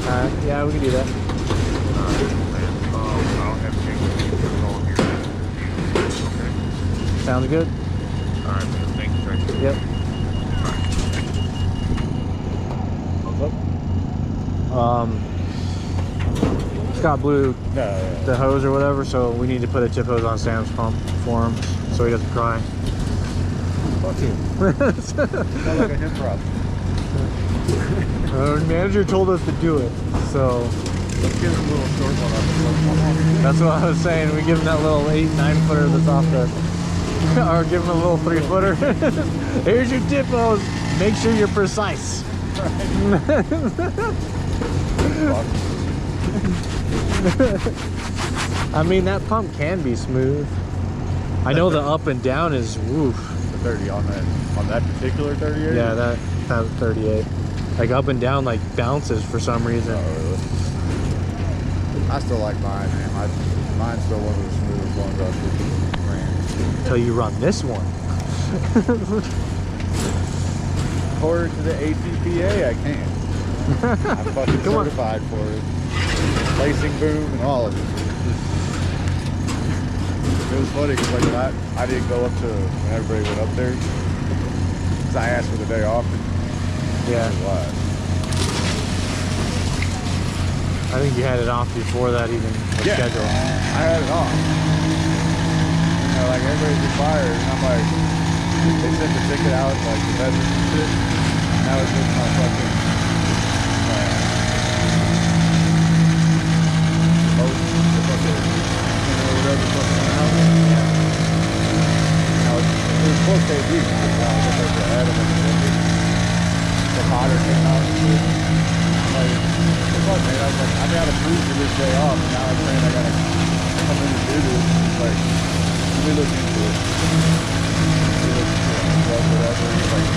Alright, yeah, we can do that. I'll have Jason call here in a few, okay? Sounds good? Alright, man. Thanks, Jason. Yep. Scott blew the hose or whatever, so we need to put a tip hose on Sam's pump for him so he doesn't cry. Fuck you. Sound like a hip problem. Our manager told us to do it, so Let's give him a little short one up. That's what I was saying. We give him that little 8-9 footer that's off the, or give him a little 3 footer. Here's your tip hose. Make sure you're precise. I mean, that pump can be smooth. I know the up and down is woof. The 30 on that particular 38. Yeah, that 38. Like up and down, like bounces for some reason. Oh, really? I still like mine, man. Mine's still one of the smoothest ones I've ran. Until you run this one. According to the ATPA, I can. I'm fucking Come on. certified for it. Lacing boom and all of it. It was funny because like I didn't go up to when everybody went up there. Because I asked for the day off. Yeah. Why? I think you had it off before that even was Yeah. scheduled. I had it off. You know, like everybody's expired, and I'm like, they sent the ticket out, like the veterans and shit. Now it's just my fucking post, the fucking, whatever fucking out. You know, it was supposed to be, the head of the hotter came out and shit. I'm like, what the fuck, man? I was like, I got approved for this day off, and now I'm saying I gotta come in and do this. It's like, let me look into it. Whatever, he's like,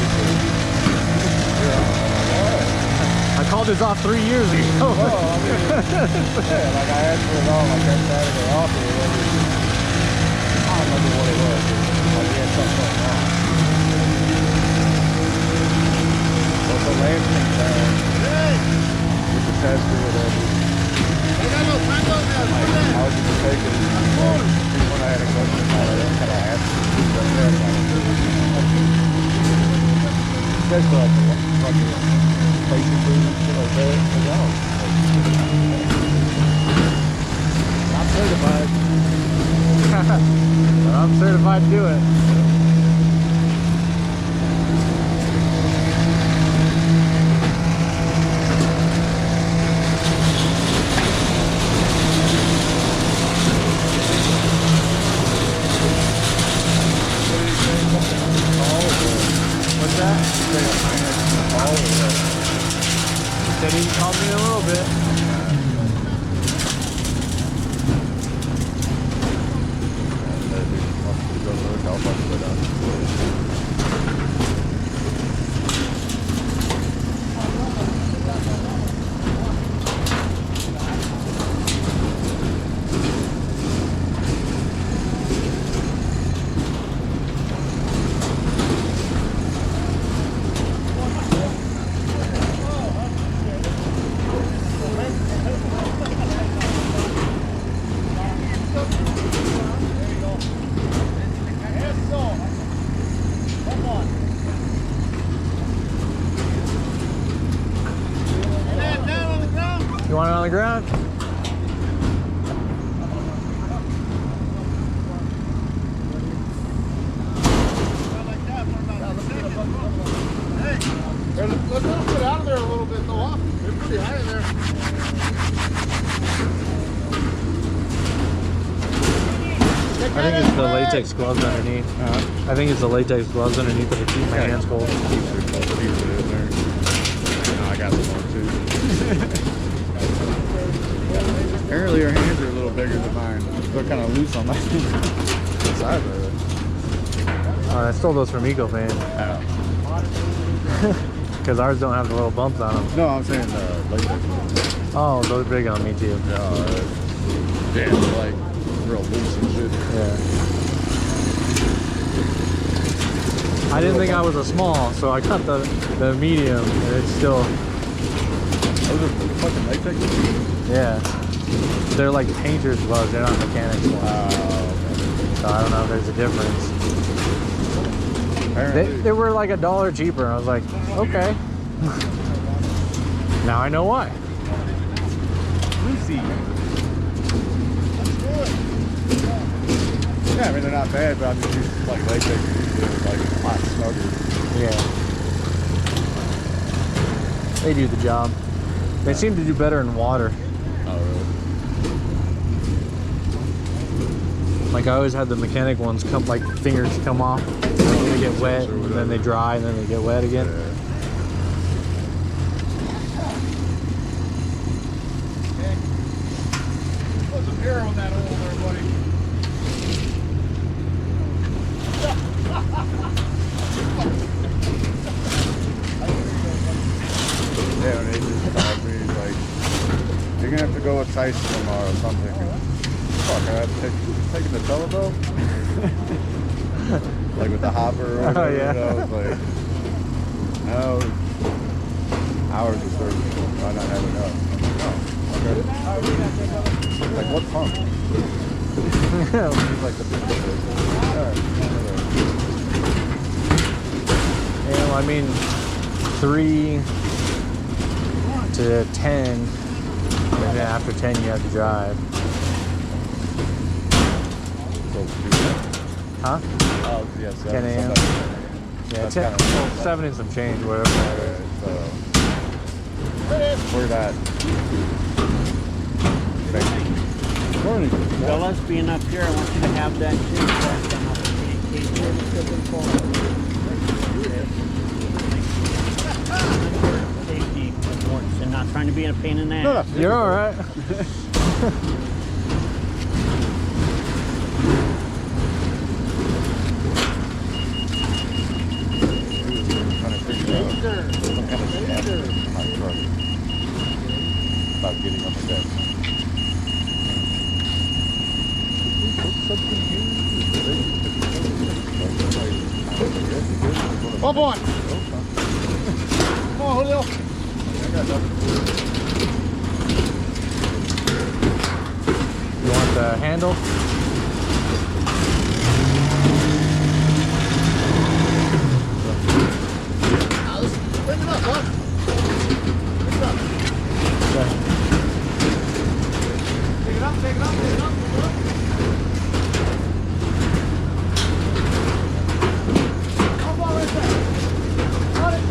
I called this off 3 years ago. well, I mean, yeah, like I asked for it all, like that Saturday off or whatever. I don't remember what it was. Like, he had something going on. But the last thing down with the test or whatever. Like, how was it taken? When I had a question about it, I kind of asked especially like the fucking basic food and shit like that. Like, oh, I'm certified. I'm certified to do it. What's that? Said he called me in a little bit. You want it on the ground? Let's get out of there a little bit though. They're pretty high in there. I think it's the latex gloves underneath. I think it's the latex gloves underneath that keep my hands cold. I got some more too. Apparently your hands are a little bigger than mine. They're kind of loose on my side of it. I stole those from EcoFan because ours don't have the little bumps on them. No, I'm saying latex. Oh, those are big on me too. Yeah, they're like real loose and shit. Yeah. I didn't think I was a small, so I got the medium, and it's still. Those are fucking latex. Yeah. They're like painter's gloves, they're not mechanics ones. So I don't know if there's a difference. They were like $1 cheaper, and I was like, okay. Now I know why. Lucy. Yeah, I mean they're not bad, but I'm just used to like latex, like a lot snugger. Yeah. They do the job. They seem to do better in water. Oh, really? Like I always had the mechanic ones come, like fingers come off, like they get wet, and then they dry, and then they get wet again. Yeah. Put some air on that oil there, buddy. Yeah, and he just called me, he's like, you're gonna have to go with Tyson tomorrow. So I'm thinking, fuck, I have to taking the telephone? Like with the hopper or whatever, Oh, yeah. I was like, no, hours of service, why not have enough? I'm like, oh, okay. Like, what pump? He's like, the big one. Yeah, well, I mean, 3 to 10, and then after 10 you have to drive. Huh? Oh, yeah, 10 a.m. Yeah, That's 10, kinda- well, 7 and some change, whatever. So, we're that. Morning. Fellas, being up here, I want you to have that shit back down off the case here because it's full. Safety importance and not trying to be a pain in the ass. You're all right. Trying to figure out some kind of step in my truck about getting on the deck. Oh boy! Come on, Julio. I got nothing to do. You want the handle? Bring it up, bud. Bring it up. Take it up, take it up, take it up, take it up. Come on, right there. Got it.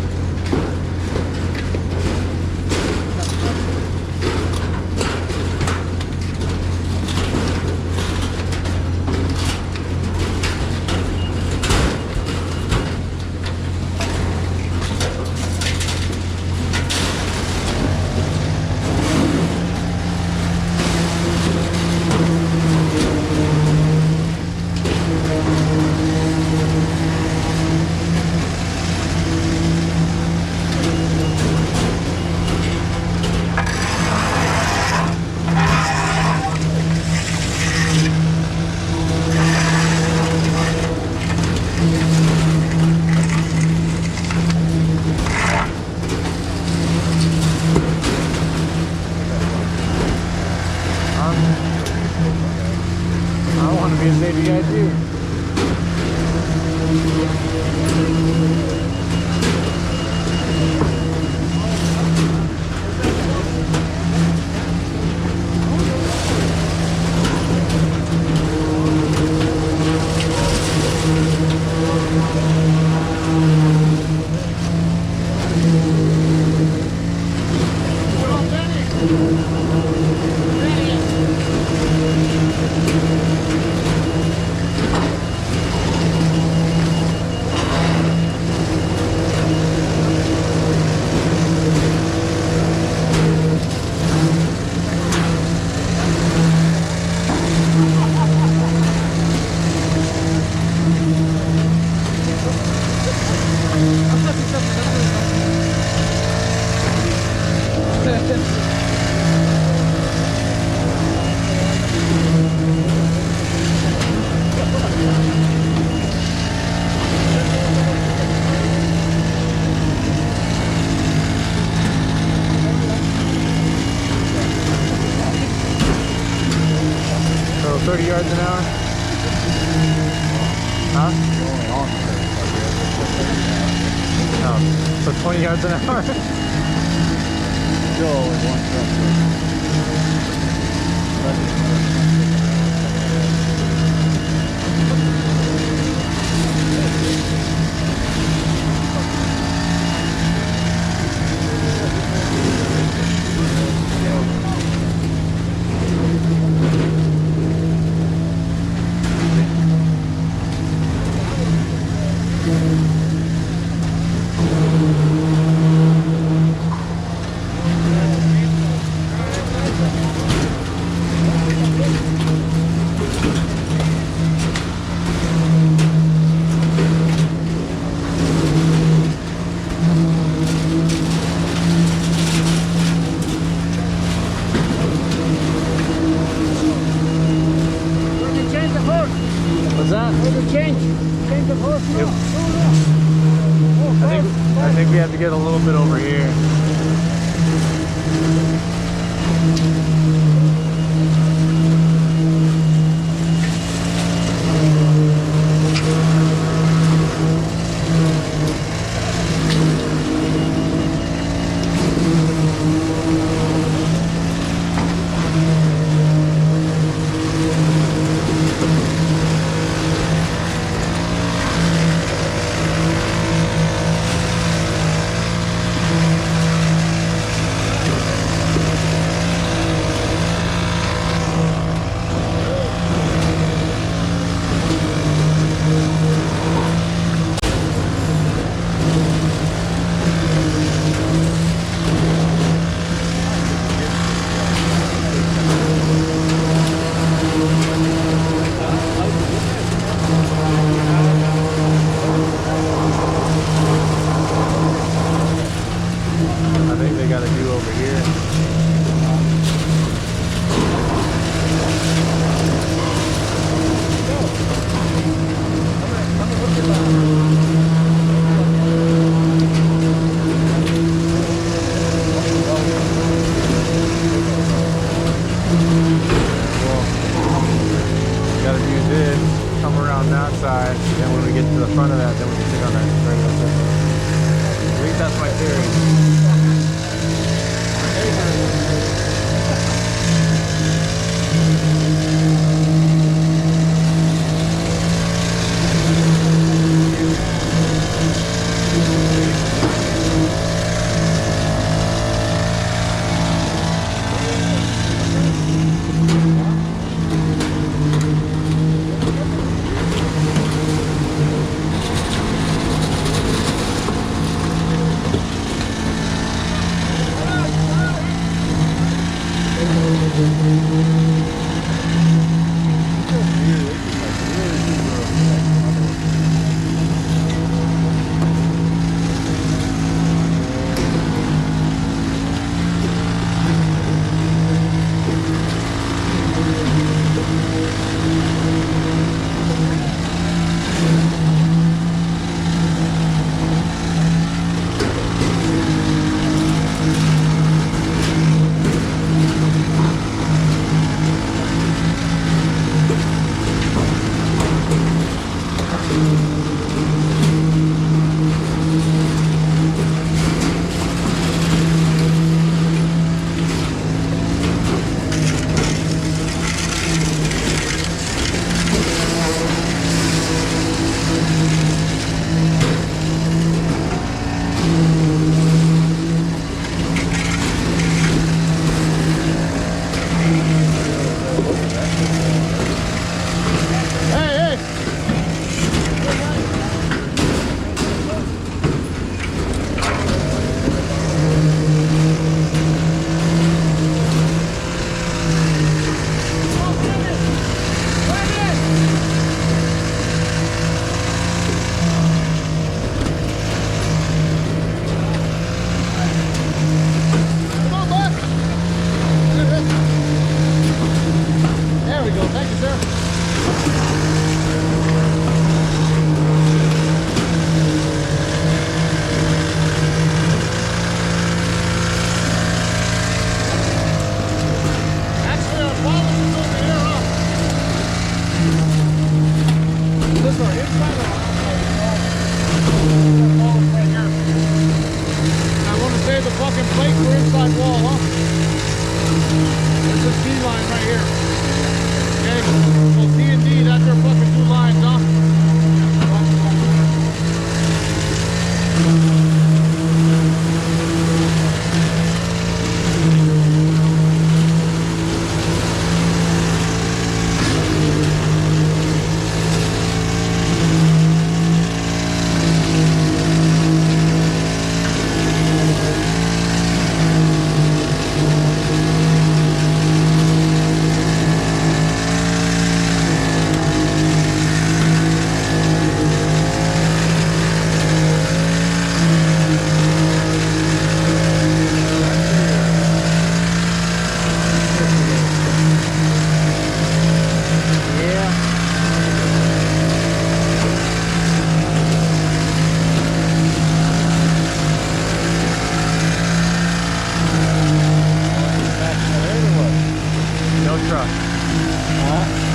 I don't want to be a safety guy too. So 30 yards an hour? Huh? No. So 20 yards an hour? Still only one truck. What's that? Change the horse. Yep. I think we have to get a little bit over here. I think they got to do over here. Got to do this, come around that side, and when we get to the front of that, then we can stick on that regular system. At least that's my theory.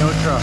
No truck.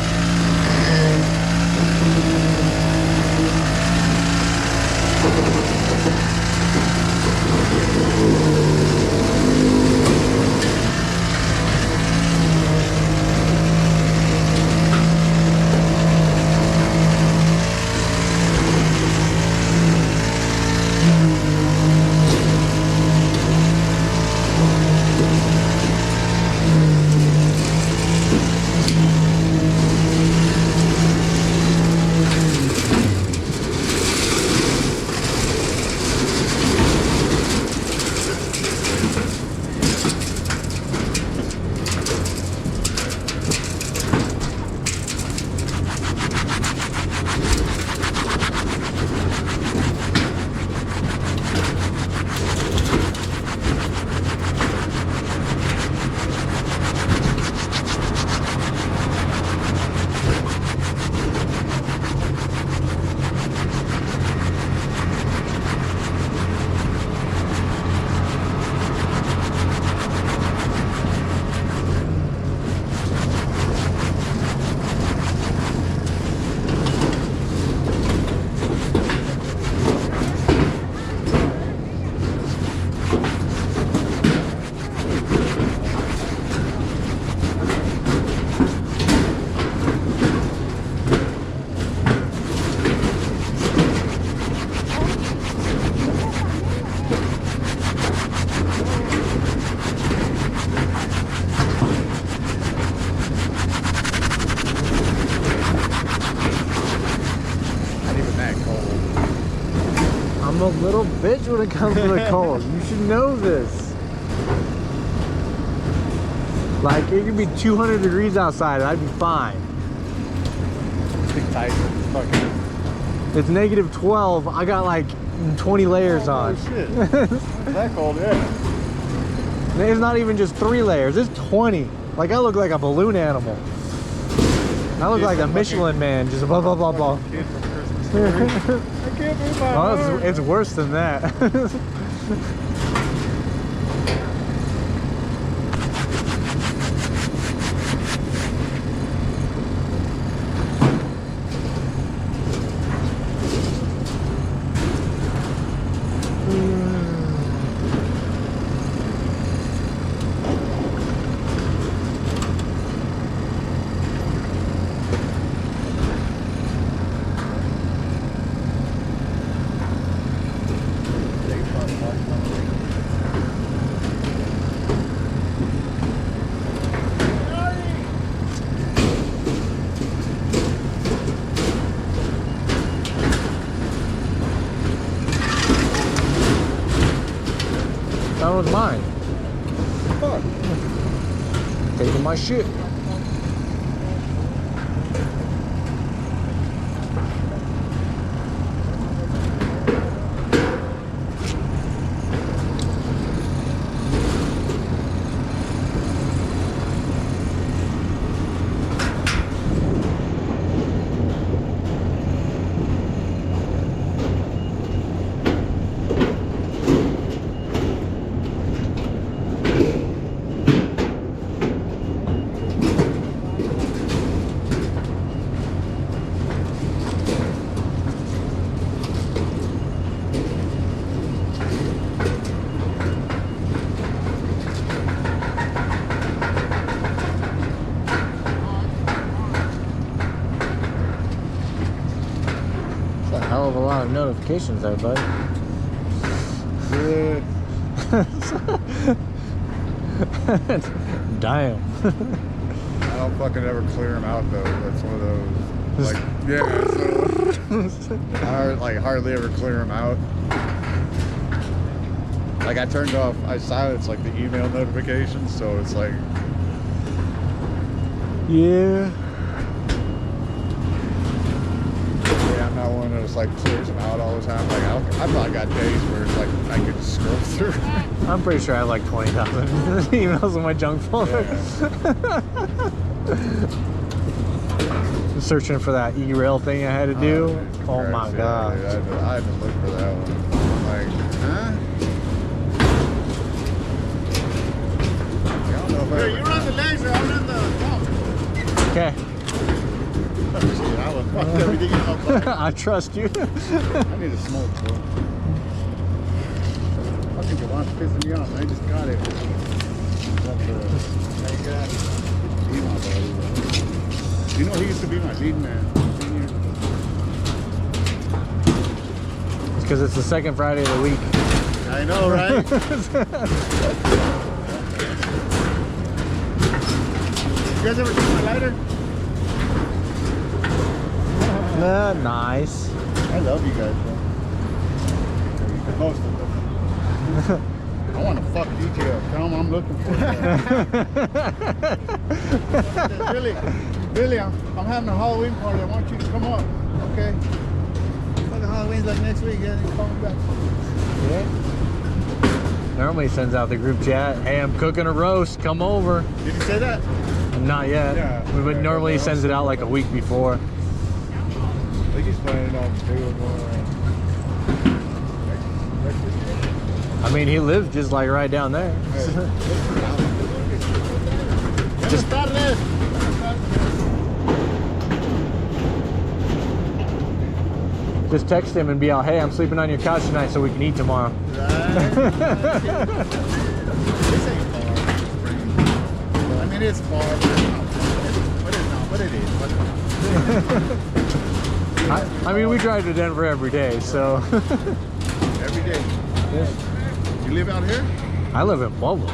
I'm a little bitch when it comes to the cold. You should know this. Like, it could be 200 degrees outside and I'd be fine. Big Tyson. Fucking. It's negative 12. I got like 20 layers on. Oh shit. It's that cold, yeah. It's not even just 3 layers. It's 20. Like, I look like a balloon animal. I look like a Michelin man. Just blah, blah, blah, blah. Kid from Christmas Story. I can't move my arm. Oh, it's worse than that. That was mine. Fuck. Taking my shit. Hell of a lot of notifications there, bud. Yeah. Damn. I don't fucking ever clear them out though. That's one of those. Like, yeah. So I like hardly ever clear them out. Like I turned off, I silenced like the email notifications, so it's like. Yeah. Yeah, I'm not one of those like clears them out all the time. Like I've probably got days where it's like I could scroll through. I'm pretty sure I have like 20,000 emails in my junk folder. Yeah. Searching for that e-rail thing I had to do. Oh my god. Yeah, I had to look for that one. I'm like, huh? I don't know if I Here, ever- you run the laser, I'll run the top. Okay. Shit, I would fuck everything in my car. I trust you. I need a smoke, bro. Fucking Javon's pissing me off. I just got it. He's my buddy, bro. You know, he used to be my lead man. It's because it's the second Friday of the week. I know, right? You guys ever see my lighter? Nice. I love you guys, bro. Most of them. I want to fuck DJ up. Tell him I'm looking for you. Billy, I'm having a Halloween party. I want you to come up. Okay. Fucking Halloween's like next week. Yeah, you call me back. Yeah. Normally sends out the group chat. Hey, I'm cooking a roast. Come over. Did you say that? Not yet. Yeah. But normally he sends it out like a week before. I think he's planning on doing one. I mean, he lives just like right down there. Just start this. Just text him and be out, hey, I'm sleeping on your couch tonight so we can eat tomorrow. This ain't far. I mean, it's far, but it's not. But it is. But I mean, we drive to Denver every day, so. every day. You live out here? I live in Pueblo.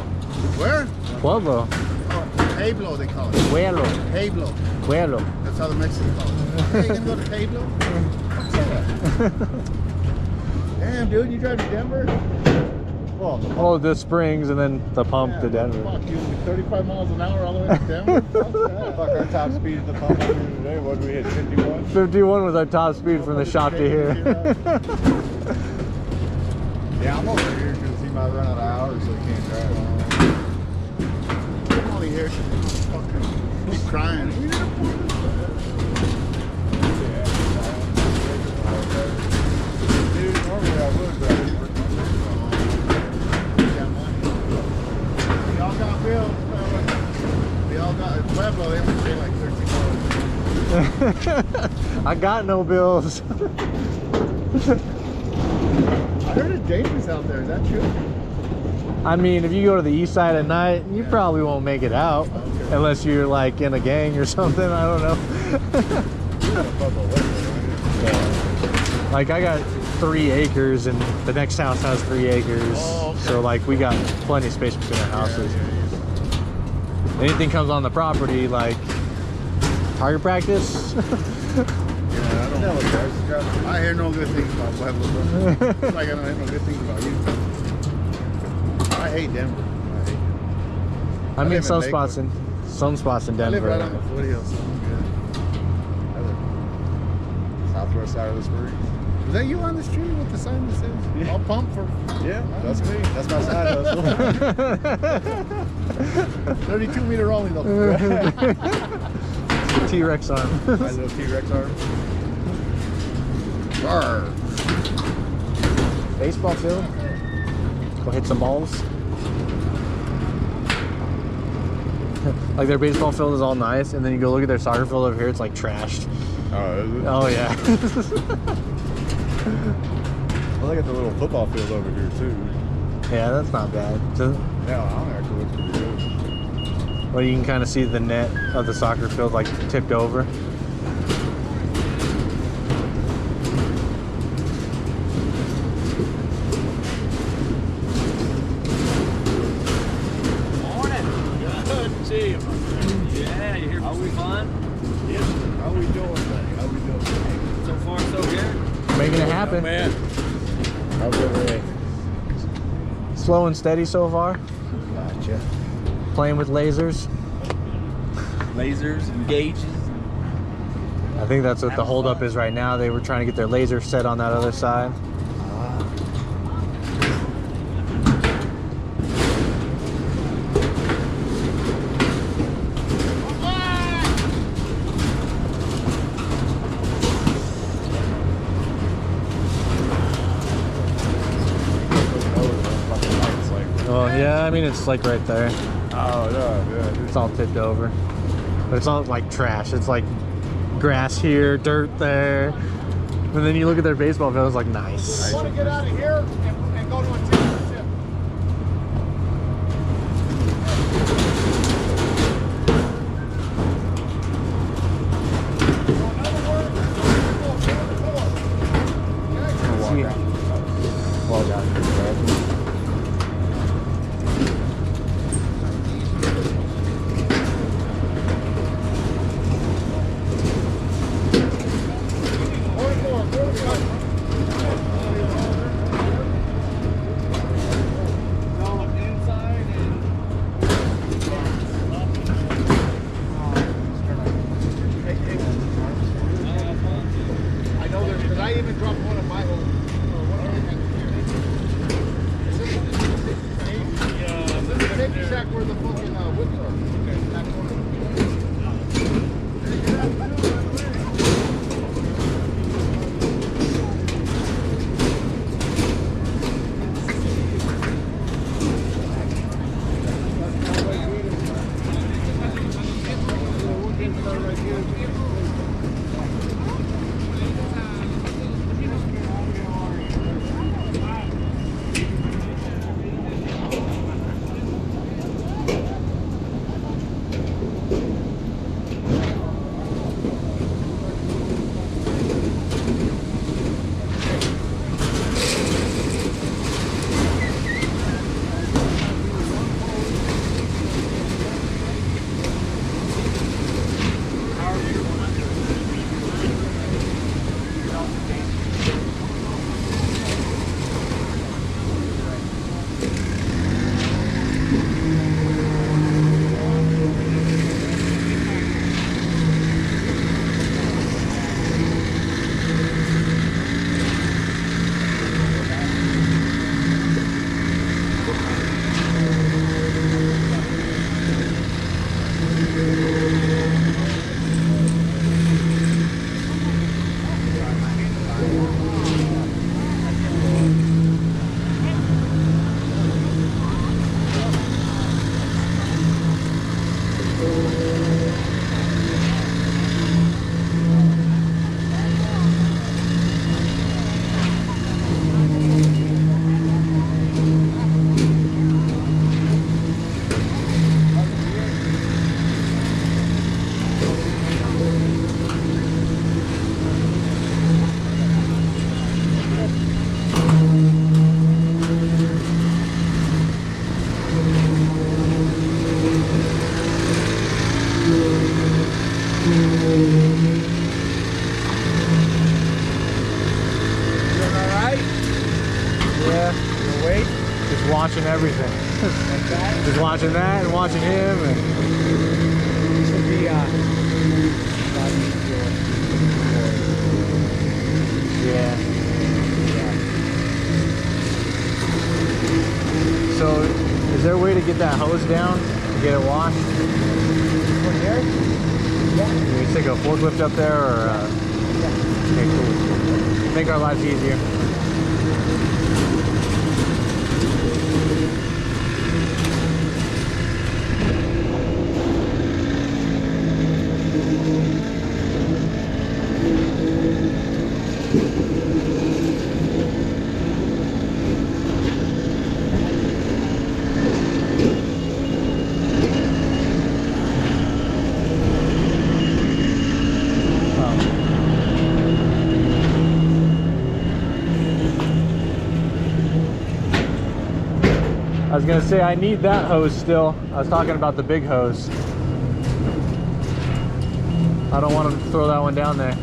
Where? Pueblo. Oh, Pueblo, they call it. Pueblo. Pueblo. Pueblo. That's how the Mexicans call it. Hey, you gonna go to Pueblo? What's that? Damn, dude, you drive to Denver? Well, Oh, the Springs and then the pump to Denver. Fuck you, 35 miles an hour all the way to Denver? Fuck that. Fuck, our top speed at the pump here today. What did we hit? 51? 51 was our top speed from the shop to here. Yeah, I'm over here because he might run out of hours, so he can't drive. I'm only here because I'm fucking keep crying. You need a Dude, normally I would, but I didn't work We all got bills, fellas. We all got in Pueblo, they only pay like $13. I got no bills. I heard it's dangerous out there, is that true? I mean, if you go to the east side at night, you probably won't make it out. Okay. Unless you're like in a gang or something, I don't know. Like I got 3 acres and the next house has 3 acres. Oh, okay. So like we got plenty of space between our houses. Anything comes on the property, like target practice. I don't know. I hear no good things about Pueblo, bro. It's like I don't hear no good things about you. I hate Denver. I mean, live in some spots in I live right on Denver. the foothills, so I'm good. I live Southwest side of the Springs. Was that you on the street with the sign that says, I'll pump for Yeah, that's me. That's my side hustle. 32 meter only though? T-Rex arm. My little T-Rex arm. Arr. Baseball field. Go hit some balls. Like their baseball field is all nice, and then you go look at their soccer field over here, it's like trashed. Oh, is it? Oh yeah. Well, they got the little football field over here, too. Yeah, that's not bad. So, Yeah, I don't actually look pretty good. well, you can kind of see the net of the soccer field like tipped over. Morning. Good to see you. Yeah, you here for some fun? Yes, sir. How we doing, buddy? How we doing? So far, so good. Making it happen. Man. How's everything? Slow and steady so far. Gotcha. Playing with lasers. Lasers and gauges. I think that's what the holdup is right now. They were trying to get their laser set on that other side. Well, yeah, I mean, it's like right there. Oh, no, yeah. It's all tipped over. But it's not like trash. It's like grass here, dirt there. And then you look at their baseball field, it's like, nice. I want to get out of here and go to a championship. So in other words, we'll go 4-4. Okay? Well done. I know there's, because I even dropped one of my own. This is the safety shack where the fucking whips are. Okay. That corner. Just watching everything. Just watching that and watching him. And This would be yeah. So, is there a way to get that hose down and get it washed? one here? Can we take a forklift up there, or? Okay, cool. Make our lives easier. I was gonna say I need that hose still. I was talking about the big hose. I don't want him to throw that one down there.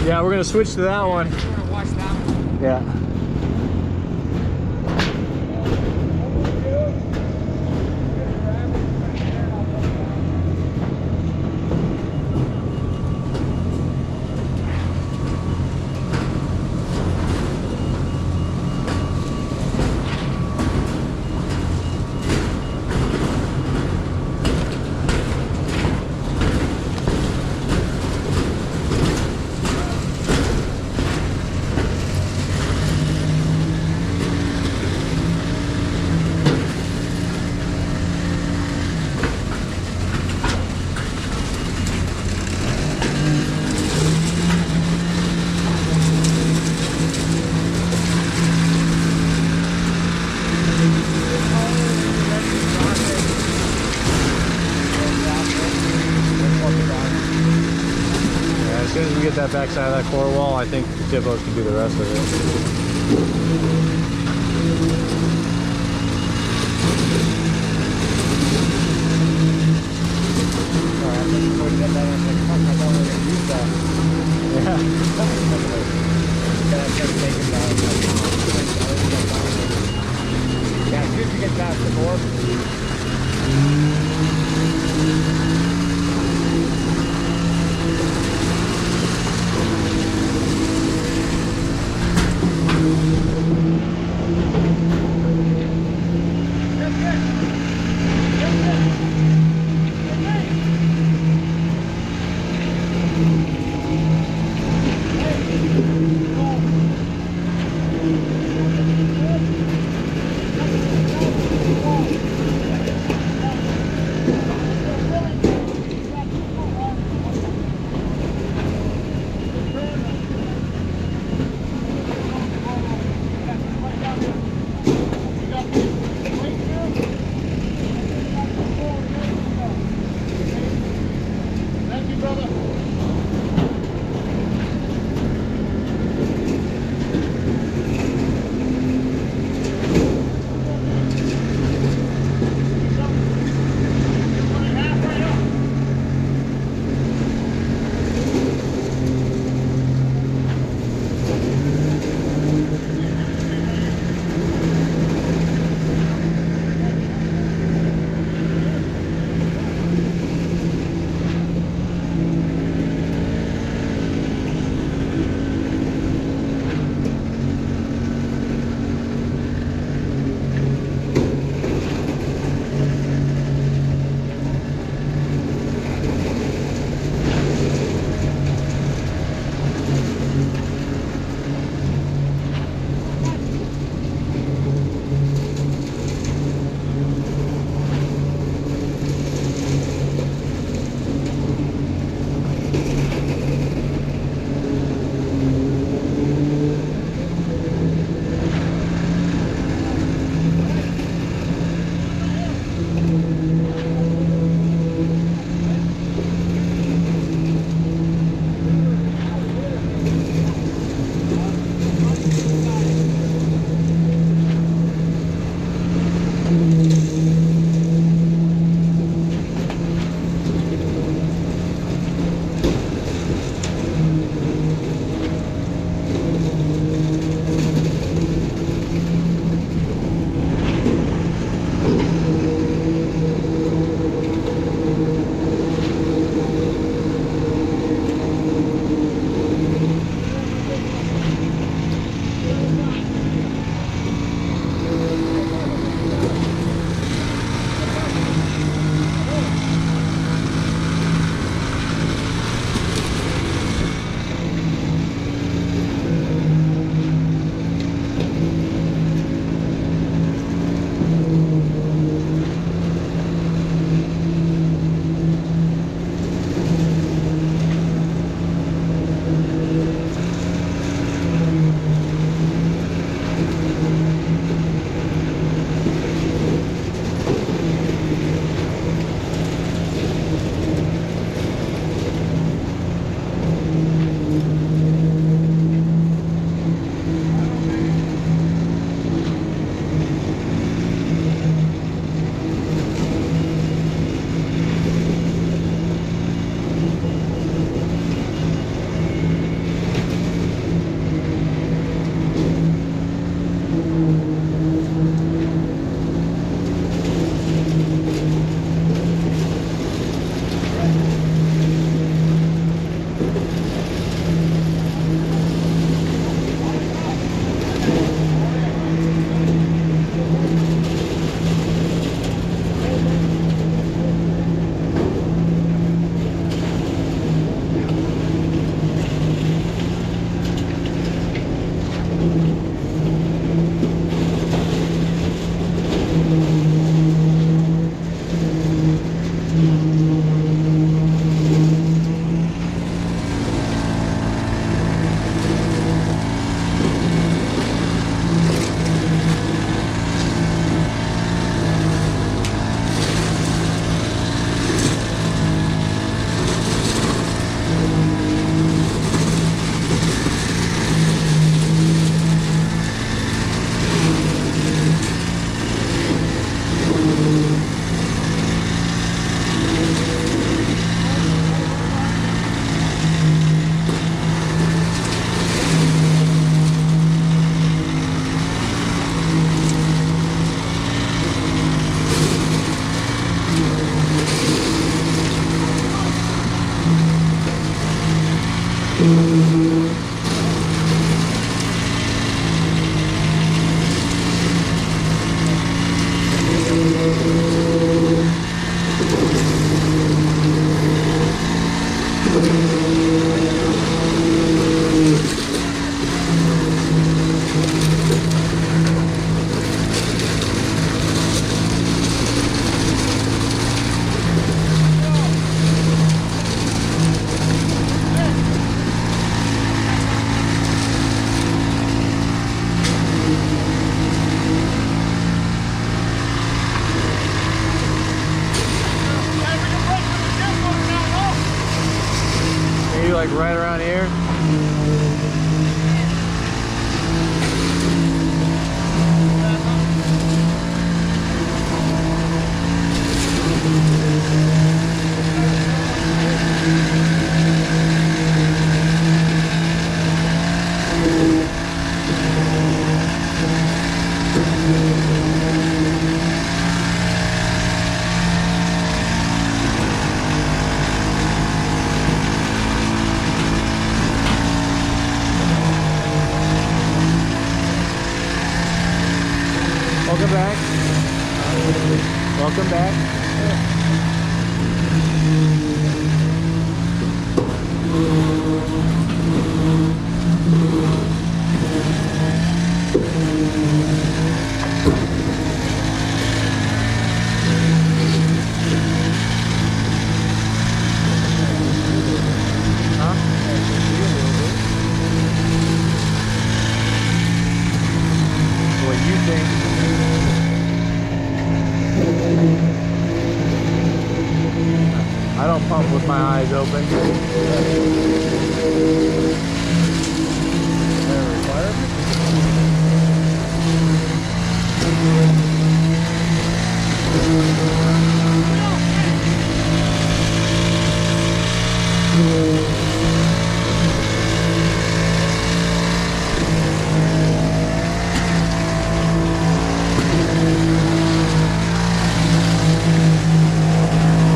Yeah, we're gonna switch to that one. We're gonna watch that one. Yeah. soon as we get that backside of that core wall, I think the Tippos can do the rest of it. Alright, I'm looking forward to that. I'm like, fuck, I thought we were going to use that. Yeah. Yeah, as soon as you get past the board. like right around here. Welcome back. Welcome back. What you think? I don't pump with my eyes open.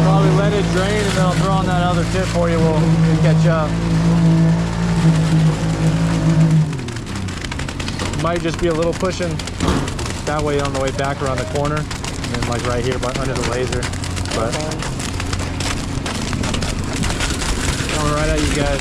Probably let it drain and then I'll throw on that other tip for you. We'll catch up. Might just be a little pushing that way on the way back around the corner, and then like right here under the laser. But coming right at you guys.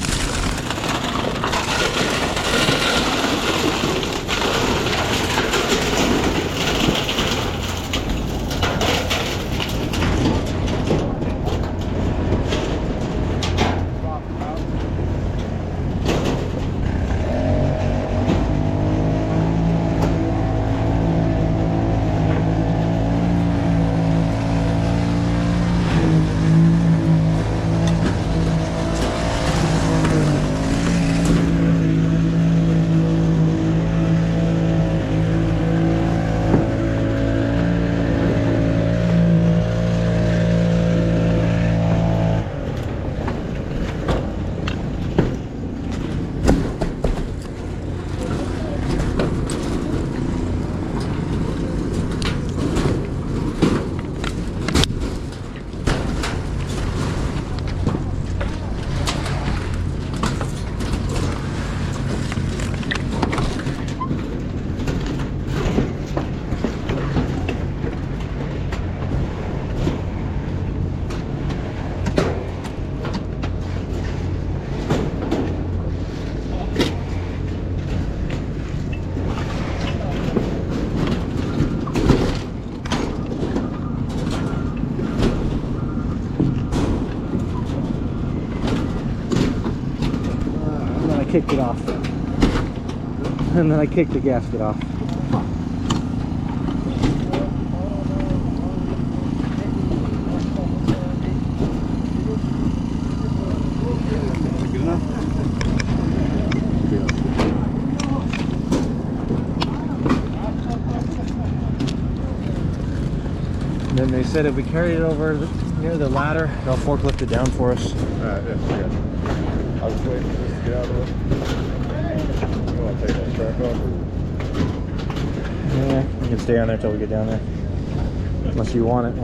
Kicked it off, and then I kicked the gasket off. Good enough? And then they said if we carried it over near the ladder, they'll forklift it down for us. Alright, yeah, good. I was waiting for this to get out of it. You want to take that track off? Yeah, you can stay on there till we get down there. Unless you want it.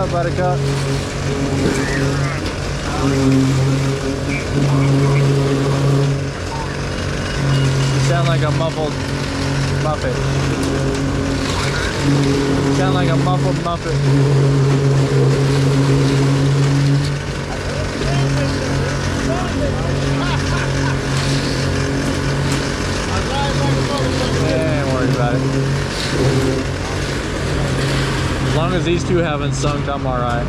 up, Buttercup? You sound like a muffled Muppet. You sound like a muffled Muppet. Ain't worried about it. As long as these two haven't sunk, I'm alright.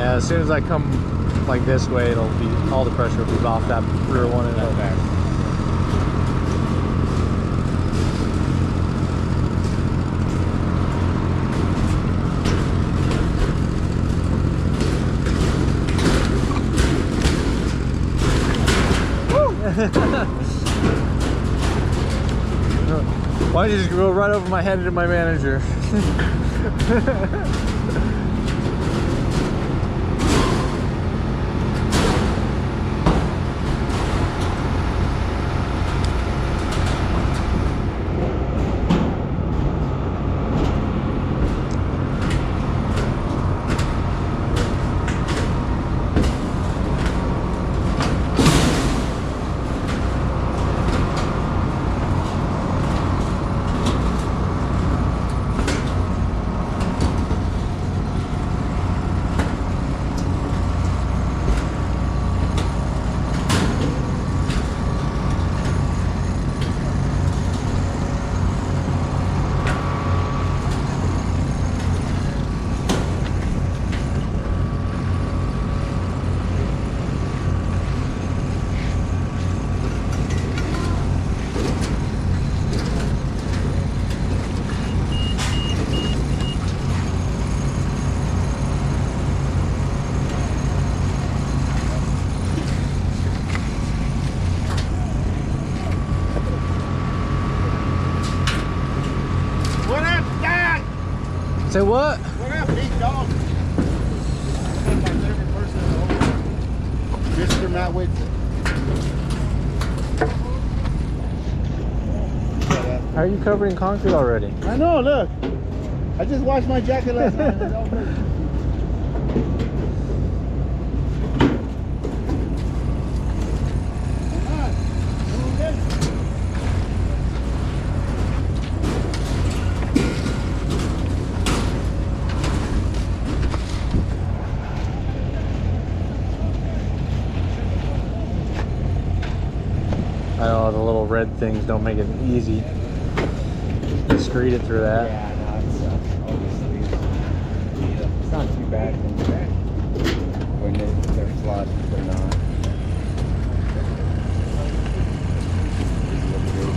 As soon as I come like this way, it'll be all the pressure will be off that rear one and that back. Why did you just go right over my head into my manager? What up, Dad? Say what? What up, Matt waits it. How are you covering concrete already? I know, look. I just washed my jacket last night. And it's all dirty. Come on. Doing good. I know the little red things don't make it easy to screed it through that. Yeah, no, it's obviously it's not too bad when they're flush, but they're not. Is what it is.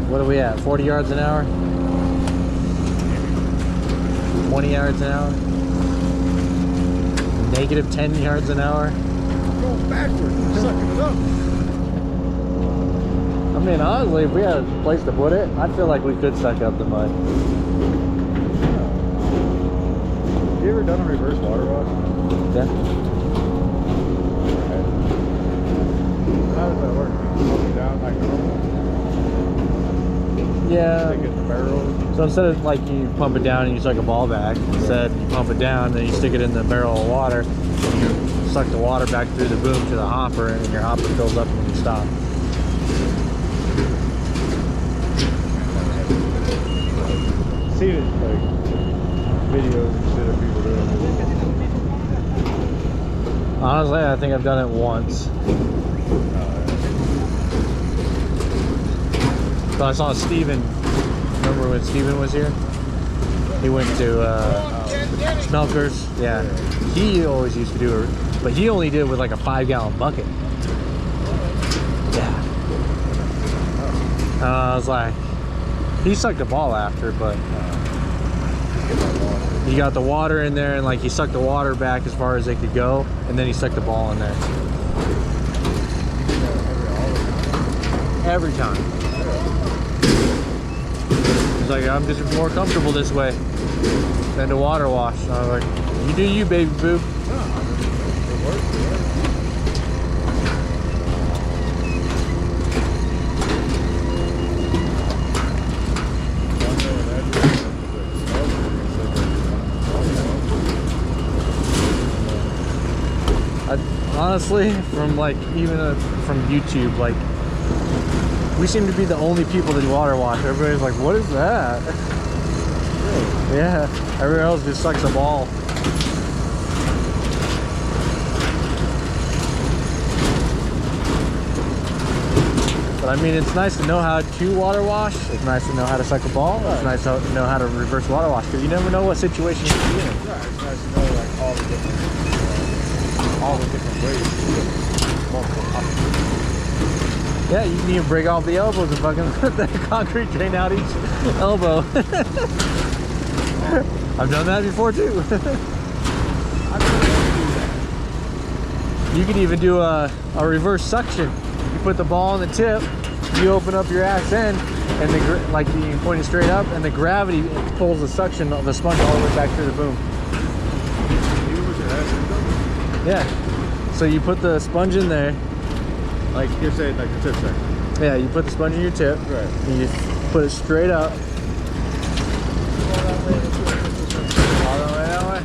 What are we at? 40 yards an hour? 20 yards an hour? Negative 10 yards an hour? Going backwards, sucking it up. I mean, honestly, if we had a place to put it, I feel like we could suck up the mud. Have you ever done a reverse water wash? Yeah. How does that work? You pump it down like normal? Yeah. Stick it in the barrel? So instead of like you pump it down and you suck a ball back, instead you pump it down, then you stick it in the barrel of water, and you suck the water back through the boom to the hopper, and your hopper fills up when you stop. Seen it like videos and shit of people doing it. Honestly, I think I've done it once. So I saw Steven. Remember when Steven was here? He went to Smelkers. Yeah. He always used to do it, but he only did it with like a 5-gallon bucket. Yeah. I was like, he sucked the ball after, but he got the water in there and like he sucked the water back as far as it could go, and then he stuck the ball in there. Every time. He's like, I'm just more comfortable this way than to water wash. And I was like, you do you, baby boo. It works. Honestly, from like even from YouTube, like we seem to be the only people that water wash. Everybody's like, what is that? Really? Yeah, everyone else just sucks the ball. But I mean, it's nice to know how to water wash. It's nice to know how to suck a ball. It's nice to know how to reverse water wash, because you never know what situation you can be in. Yeah, it's nice to know like all the different ways. Multiple options. Yeah, you can even break off the elbows and fucking put that concrete drain out each elbow. I've done that before too. You can even do a reverse suction. You put the ball on the tip, you open up your ass end, and like you point it straight up, and the gravity pulls the suction of the sponge all the way back through the boom. Even with your ass end though? Yeah. So you put the sponge in there. Like you're saying, like the tip section. Yeah, you put the sponge in your tip. Right. And you put it straight up. All the way that way.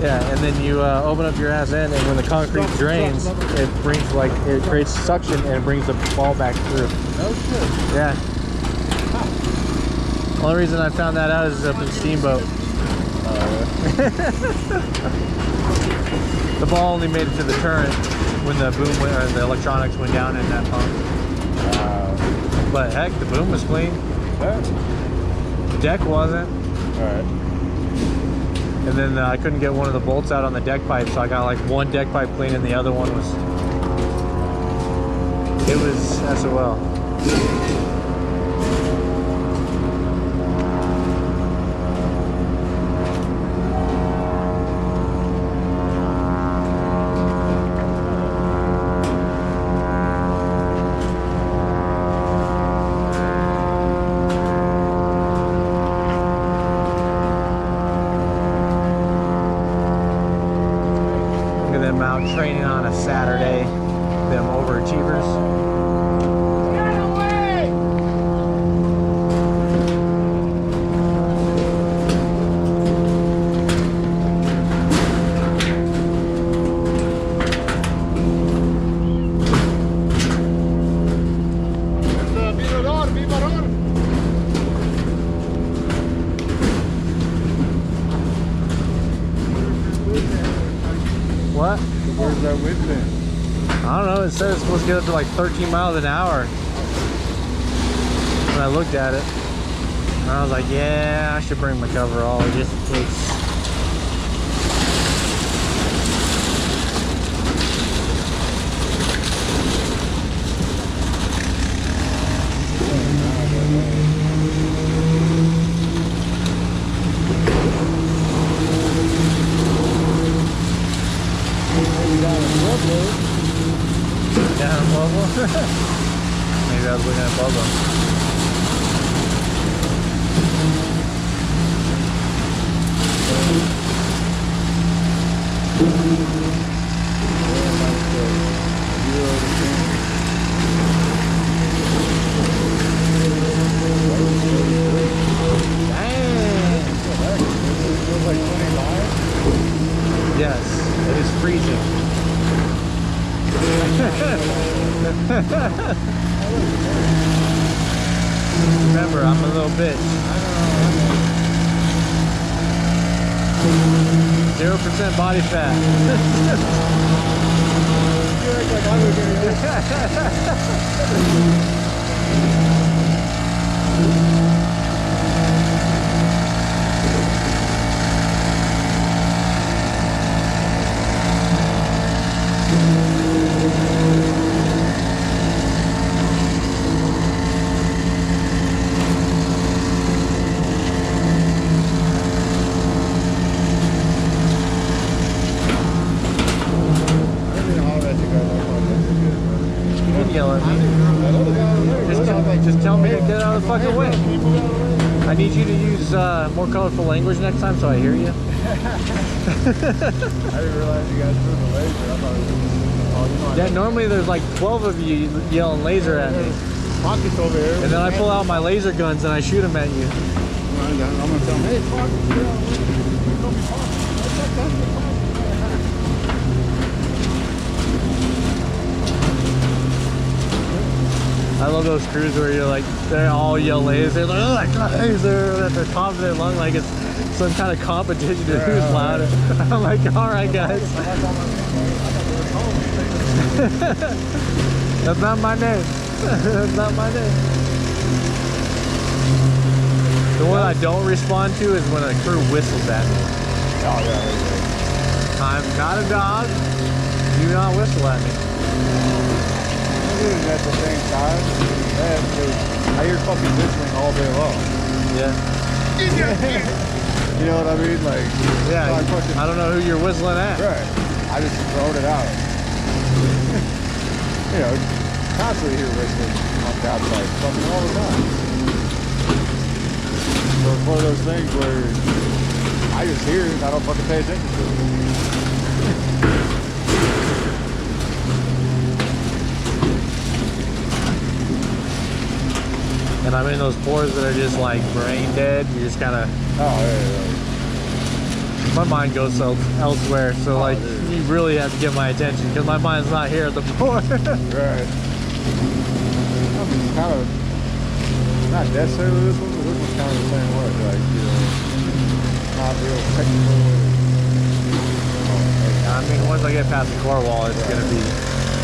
Yeah, and then you open up your ass end, and when the concrete drains, it brings it creates suction and it brings the ball back through. Oh shit. Yeah. Only reason I found that out is up in Steamboat. The ball only made it to the turret when the boom went, or the electronics went down in that pump. But heck, the boom was clean. The deck wasn't. Alright. And then I couldn't get one of the bolts out on the deck pipe, so I got like one deck pipe clean and the other one was, it was SOL. Training on a Saturday, them overachievers. Get away! What? Where's that wind been? I don't know. It said it's supposed to get up to like 13 miles an hour. When I looked at it, and I was like, yeah, I should bring my coverall just in case. Remember, I'm a little bitch. 0% body fat. You act like I would get You can yell at me. Just tell me to get out of the fucking way. I need you to use more colorful language next time so I hear you. I didn't realize you guys threw the laser. I thought it was Yeah, normally there's like 12 of you yelling laser at me. pockets over here. And then I pull out my laser guns and I shoot them at you. I'm gonna tell them, hey, fuck, I love those crews where you're like, they all yell laser, like, oh, I got laser at the top of their lung, like it's some kind of competition to who's louder. I'm like, all right, guys. That's not my name. That's not my name. The one I don't respond to is when a crew whistles at me. Oh, yeah. I'm not a dog. Do not whistle at me. At the same time, man, I hear fucking whistling all day long. Yeah. You know what I mean? Like, Yeah. I fucking, I don't know who you're whistling at. right. I just thrown it out. You know, constantly hear whistling on the outside, fucking all the time. So it's one of those things where I just hear it and I don't fucking pay attention to it. And I'm in those floors that are just like brain dead. You just kind of, Oh, yeah. my mind goes elsewhere. So like, dude. you really have to get my attention because my mind's not here at the floor. Right. I'm kind of, not necessarily this one, but this one's kind of the same way. Like, you know, not real technical. I mean, once I get past the core wall, it's going to be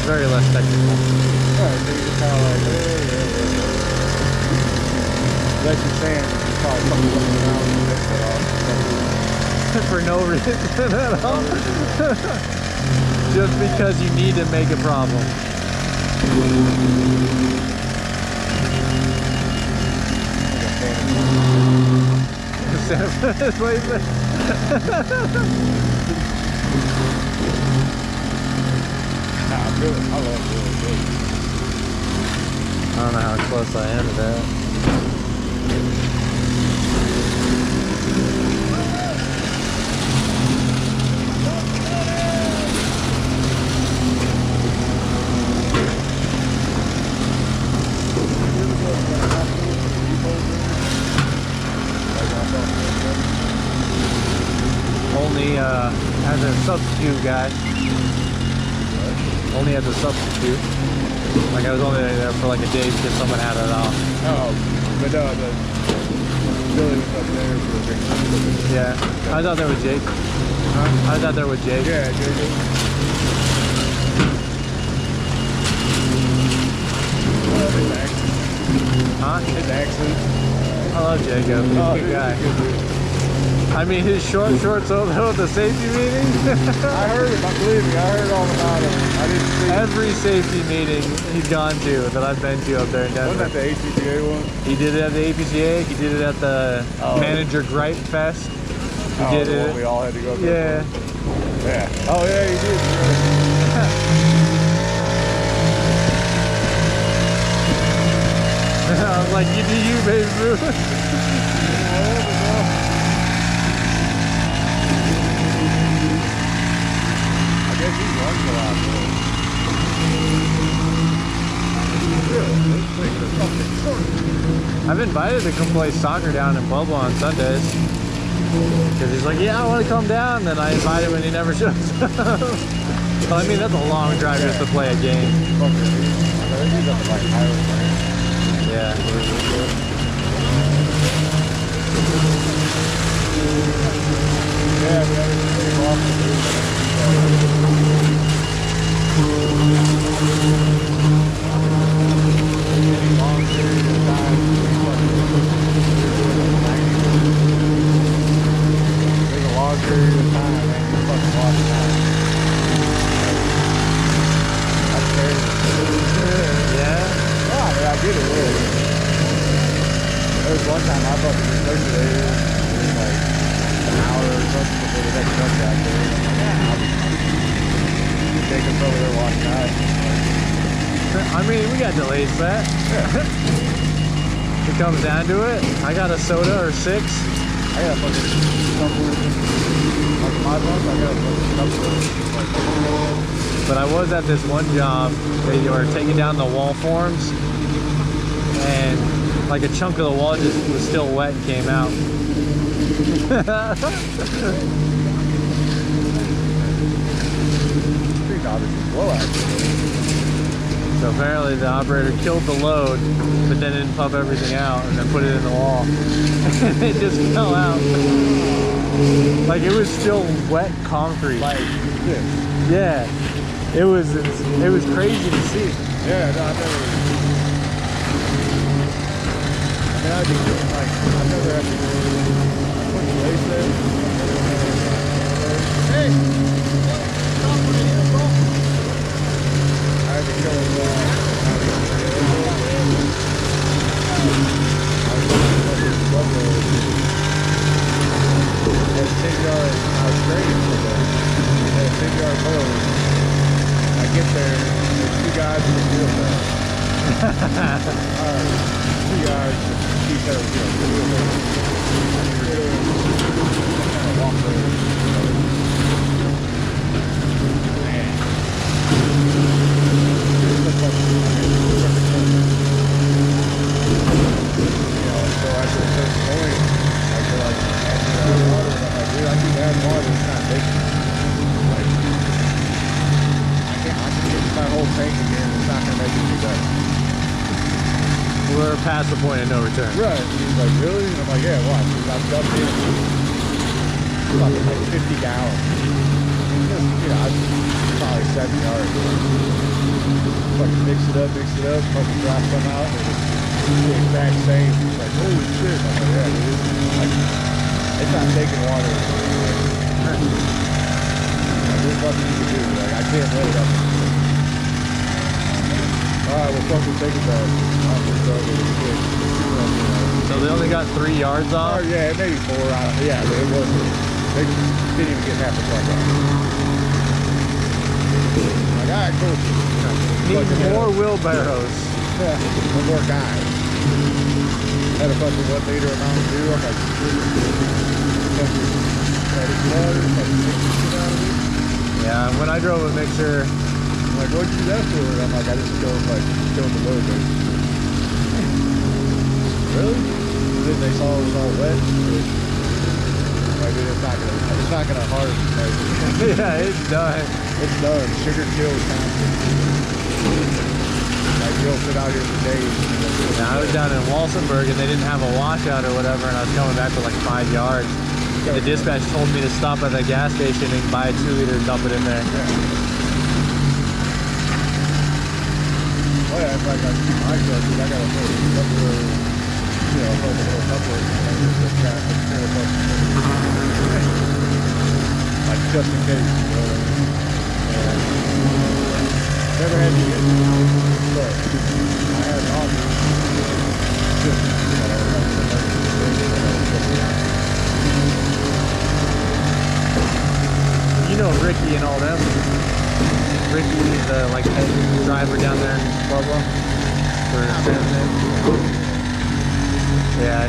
very less technical. Right, so you're just kind of like, like you're saying, you probably fucking looking around and fix it off. For no reason at all. Just because you need to make a problem. That's what he said. Nah, I'm good. I love really good. I don't know how close I am to that. Only as a substitute guy. Only as a substitute. Like I was only there for like a day because someone had it off. Oh, but no, the Billy was up there for a drink. Yeah. I thought there was Jake. Huh? I thought there was Jake. Yeah, Jacob. Huh? His accent. I love Jacob. He's a good dude, guy. he's a good dude. I mean, his short shorts over at the safety meeting. I heard him. Believe me, I heard all about him. I didn't see him. Every safety meeting he's gone to that I've been to up there in Denver. Wasn't that the ACPA one? He did it at the APCA. He did it at the Oh. Manager Gripe Fest. He Oh, did the one it. we all had to go to. Yeah. Yeah. Oh, yeah, he did. I was like, you do you, baby boo. I guess he runs a lot more. I've invited to come play soccer down in Pueblo on Sundays. Because he's like, yeah, I want to come down. And then I invite him and he never shows up. Well, I mean, that's a long drive just to play a game. He's up at like Highland Ranch. Yeah. one time I fucking replaced it. It was like an hour or something before the next truck got there. I'm like, yeah, I'll take them over there watching out. I mean, we got delays for that. It comes down to it. I got a soda or 6. I got a fucking tumbler. Like my bus, I got a fucking tumbler. But I was at this one job. They were taking down the wall forms, and like a chunk of the wall just was still wet and came out. Street obviously blowout. So apparently the operator killed the load, but then didn't pump everything out and then put it in the wall. And it just fell out. Like it was still wet concrete. Like this. Yeah. It was crazy to see. Yeah, no, I've never. I mean, I do like I've never had to put the lace there. Hey, stop putting it in, bro. I had to kill him. That 10-yard, I was grading for that 10-yard hose. I get there, there's 2 guys in the wheel belt. Alright, 2 guys, keep that wheel belt. I kind of walked over. Man. It looks like, you know, so after a certain point, after like, adding water, I'm like, dude, I keep adding water, it's not making it. Like, I can get my whole tank again, it's not going to make it any better. We're past the point of no return. Right. He's like, really? And I'm like, yeah, watch. I've dumped in fucking like 50 gallons. Just, you know, I'm probably 7 yards. Fucking mix it up, fucking drop some out, and it's the exact same. He's like, holy shit. I'm like, yeah, dude. Like, it's not taking water. Like, there's nothing you can do. Like, I can't let it up. Alright, well, fucking take it back. So they only got 3 yards off? Oh, yeah, maybe 4. Yeah, but it wasn't. They didn't even get half the truck off. Like, alright, cool. Need more wheelbarrows. Yeah, one more guys. Had a fucking 1 liter of Mountain Dew. I'm like, had his water, fucking mixed the shit out of it. Yeah, when I drove a mixer, I'm like, what'd you do that for? And I'm like, I just killed the load, basically. Really? And then they saw it was all wet. Like, dude, it's not gonna harden. Like, yeah, it's done. it's done. Sugar kills constantly. Like, you'll sit out here for days. Now, I was down in Walsenburg and they didn't have a washout or whatever, and I was coming back with like 5 yards. The dispatch told me to stop at the gas station and buy a 2 liter and dump it in there. Yeah. Oh yeah, it's like my truck, dude, I got a couple of, you know, a couple of like just in case, you know what I mean? And never had to get it, but I had an option. Just, You know Ricky and all them. Ricky, the like head driver down there in Pueblo for Saturday. Yeah,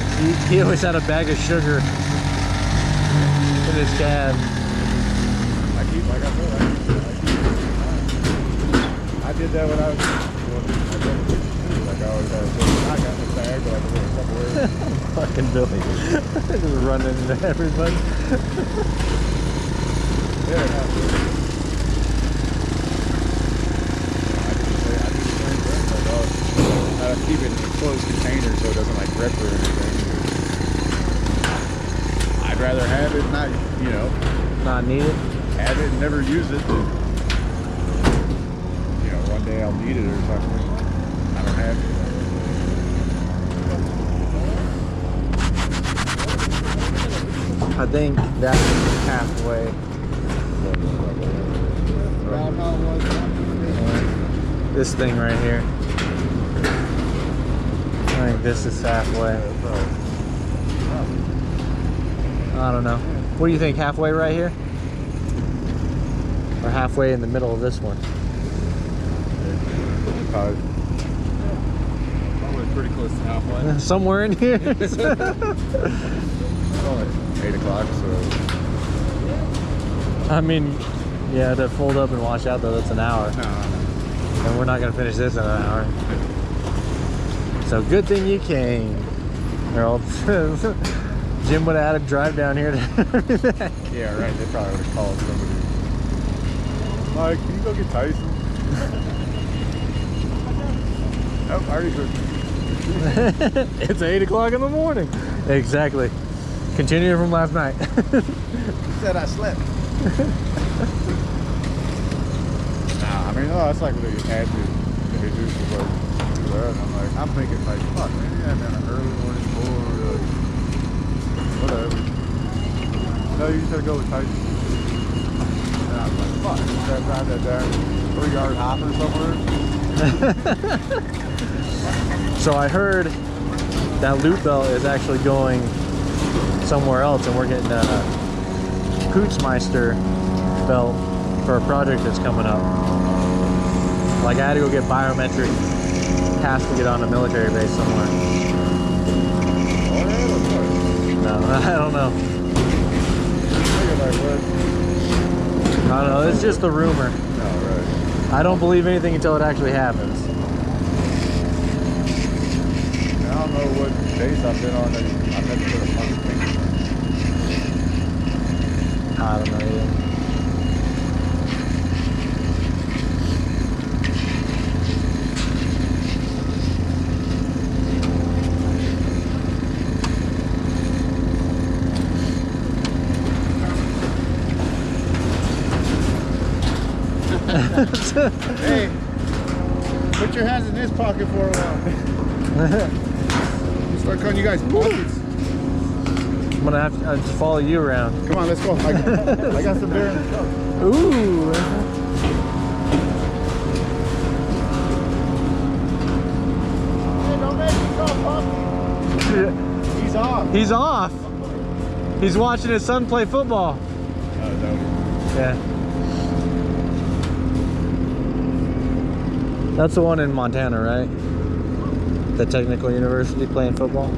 he always had a bag of sugar in his cab. I keep, like I said, I did that when I was doing, like I always had a I got in the bag, but I could a couple of Fucking Billy. Just running into everybody. yeah, no. Keep it in a closed container so it doesn't like rip or anything. I'd rather have it not, you know, Not needed. have it and never use it than, you know, one day I'll need it or something. I don't have it. I think that's halfway. This thing right here. I think this is halfway. I don't know. What do you think? Halfway right here? Or halfway in the middle of this one? Probably pretty close to halfway. Somewhere in here. It's only 8 o'clock, so. I mean, yeah, to fold up and wash out though, that's an hour. And we're not gonna finish this in an hour. So good thing you came. Or else Jim would have had to drive down here to Yeah, right. They probably would have called somebody. Mike, can you go get Tyson? Nope, I already cooked. It's 8 o'clock in the morning. Exactly. Continuing from last night. He said I slept. Nah, I mean, no, that's like what you had to do for work. And I'm thinking like, fuck, man, you had an early morning or like, whatever. No, you just gotta go with Tyson. And I was like, fuck, you gotta drive that down 3-yard hopper somewhere. So I heard that loop belt is actually going somewhere else, and we're getting a Hootsmeister belt for a project that's coming up. Like I had to go get biometric pass to get on a military base somewhere. No, I don't know. I don't know. It's just a rumor. No, right. I don't believe anything until it actually happens. I don't know what base I've been on. I've never put a fucking thing on. I don't know either. Hey, put your hands in this pocket for a while. Start calling you guys pockets. I'm gonna have to follow you around. Come on, let's go. I got some beer in the cup. Ooh. Hey, don't make me call Poppy. He's off. He's off. He's watching his son play football. Yeah. That's the one in Montana, right? The technical university playing football?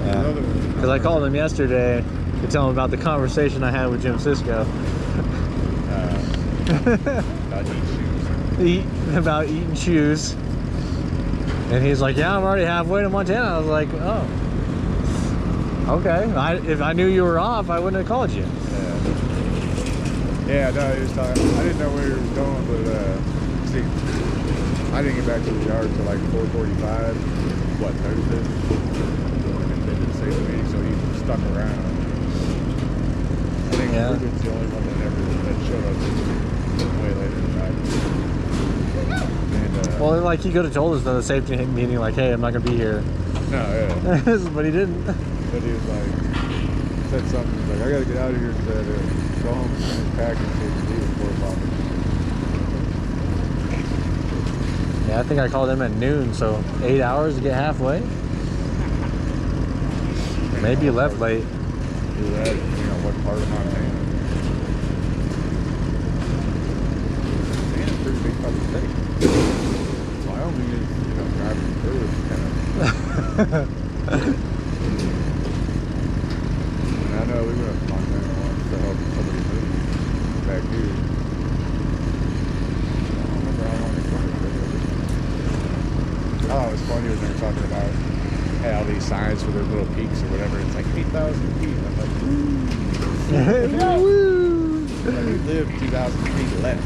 Yeah. Because I called him yesterday to tell him about the conversation I had with Jim Sisko. About eating shoes. And he's like, yeah, I'm already halfway to Montana. I was like, oh. Okay. If I knew you were off, I wouldn't have called you. Yeah, no, he was talking. I didn't know where he was going, but see, I didn't get back to the yard until like 4:45. What, Thursday? And they did the safety meeting, so he stuck around. I think Ruben's the only one that showed up way later than I did. And, well, like he could have told us though, the safety meeting, like, hey, I'm not gonna be here. no, yeah. But he didn't. But he was like, said something. He's like, I gotta get out of here because I had to go home and finish packing so we can leave at 4 o'clock. Yeah, I think I called him at noon, so 8 hours to get halfway. Maybe you left late. Do that, depending on what part of Montana. Montana's a pretty big fucking state. Wyoming is, driving through it kind of. And I know we went up to Montana once to help somebody move back here. I don't remember how long it took. Oh, it was funny when they were talking about all these signs for their little peaks or whatever. It's like 8,000 feet. I'm like, woo! Like, we live 2,000 feet less.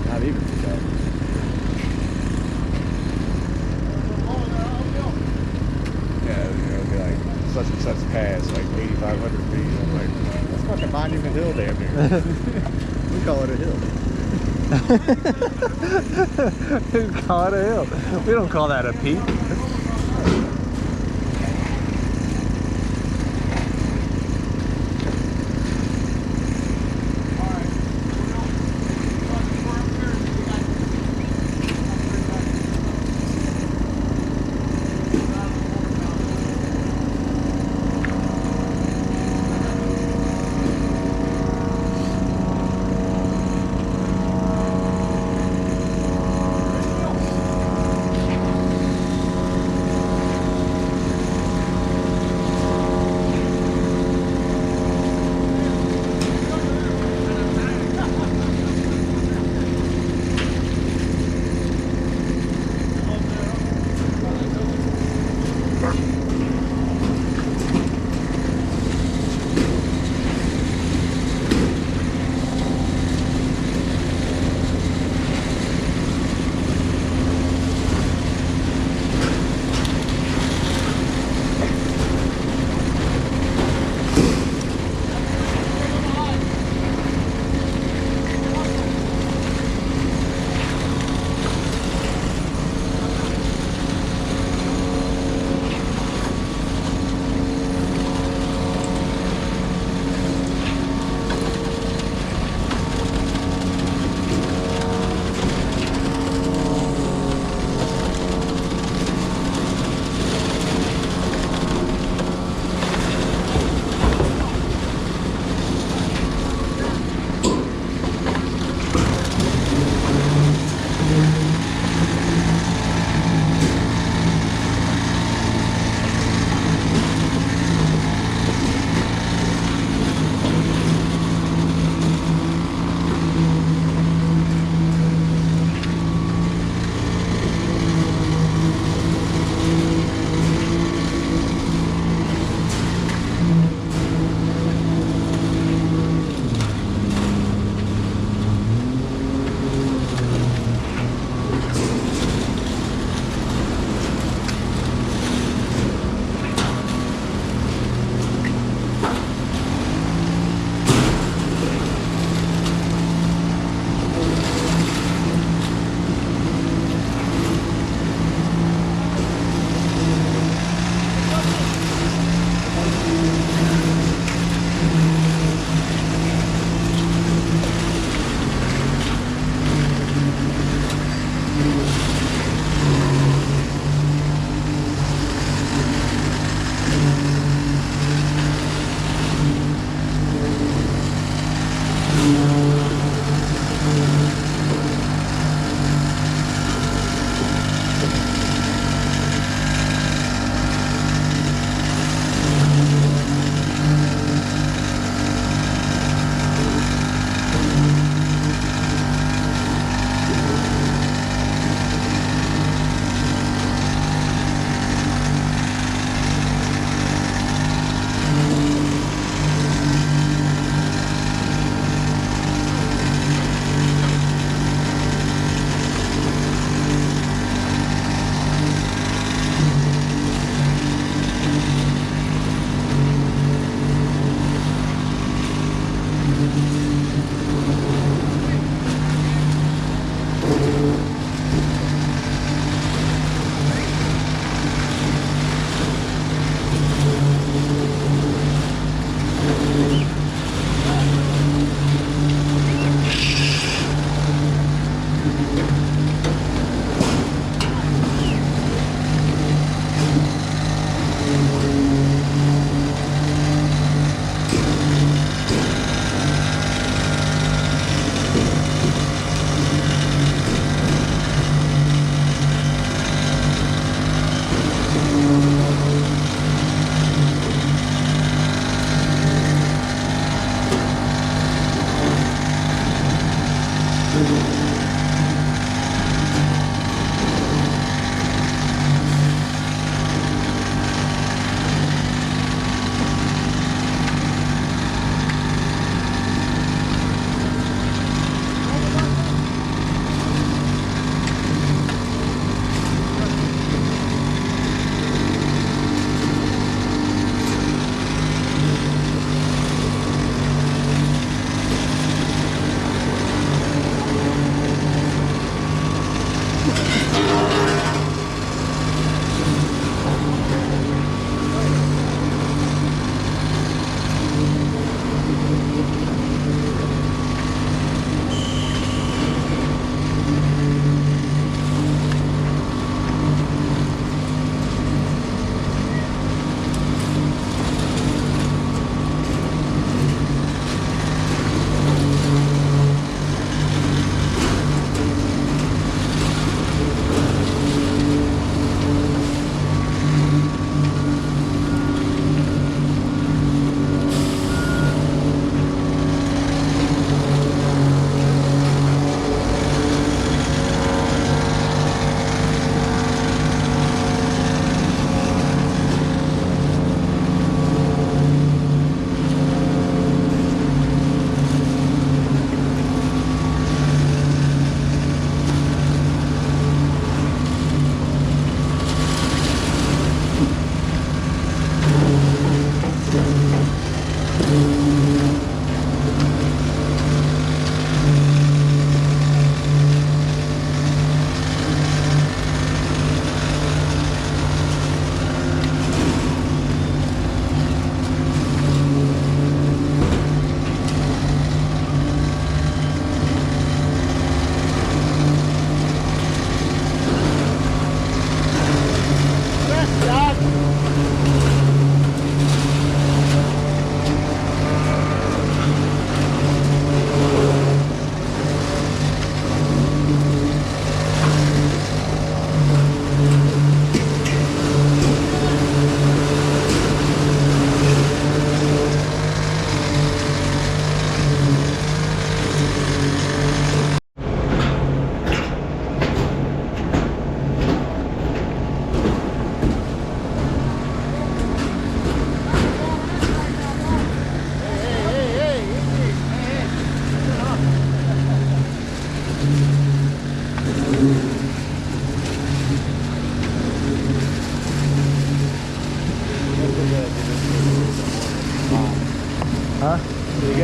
Not even 2,000. Yeah, it'd be like such and such pass, like 8,500 feet. I'm like, that's fucking Monument Hill damn near. We call it a hill. We call it a hill. We don't call that a peak.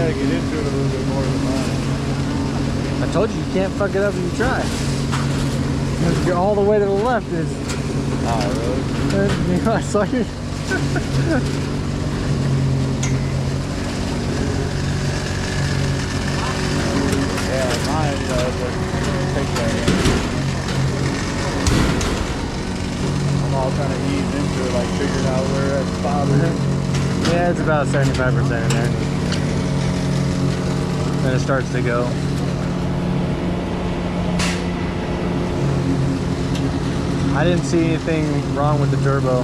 gotta get into it a little bit more than mine. I told you you can't fuck it up if you try. You're all the way to the left is. Oh, really? You know, I saw you. Yeah, mine, you know, it's like, take that in. I'm all kind of easing into it, like figuring out where that spot is. Yeah, it's about 75% in there. Then it starts to go. I didn't see anything wrong with the turbo.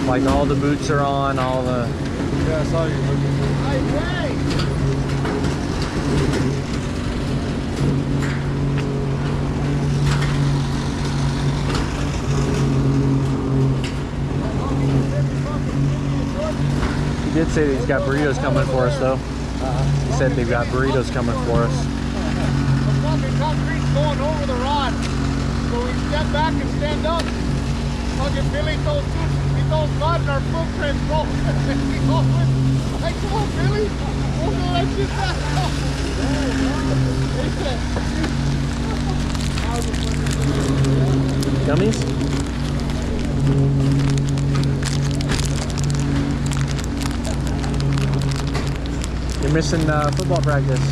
Like all the boots are on, all the... Yeah, I saw you looking. Hey, Ray! He did say that he's got burritos coming for us though. He said they've got burritos coming for us. The fucking concrete's going over the rod. So we step back and stand up. Fucking Billy throws mud and our footprints roll. He goes, like, come on, Billy. We'll go that shit back up. Gummies? You're missing football practice.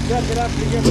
Check it up to get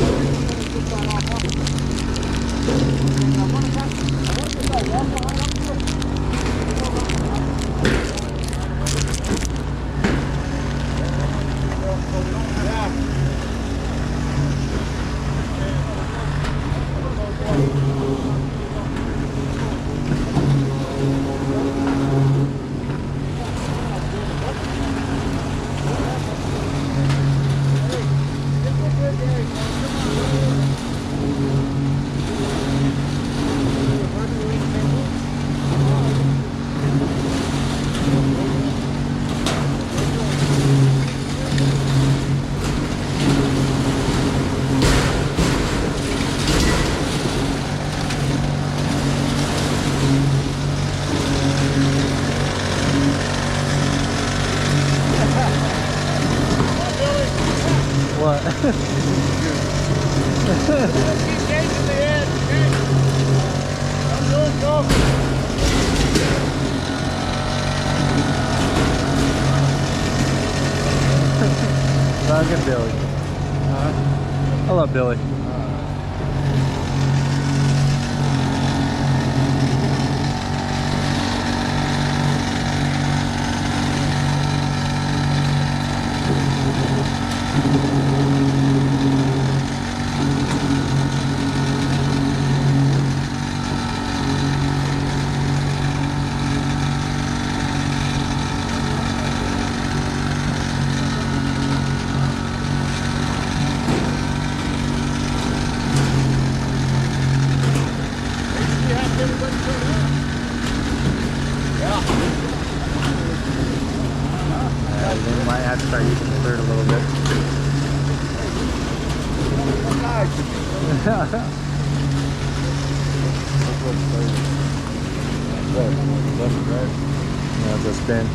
What? Doug and Billy. I love Billy. We might have to start using the third a little bit. Yeah, just spin.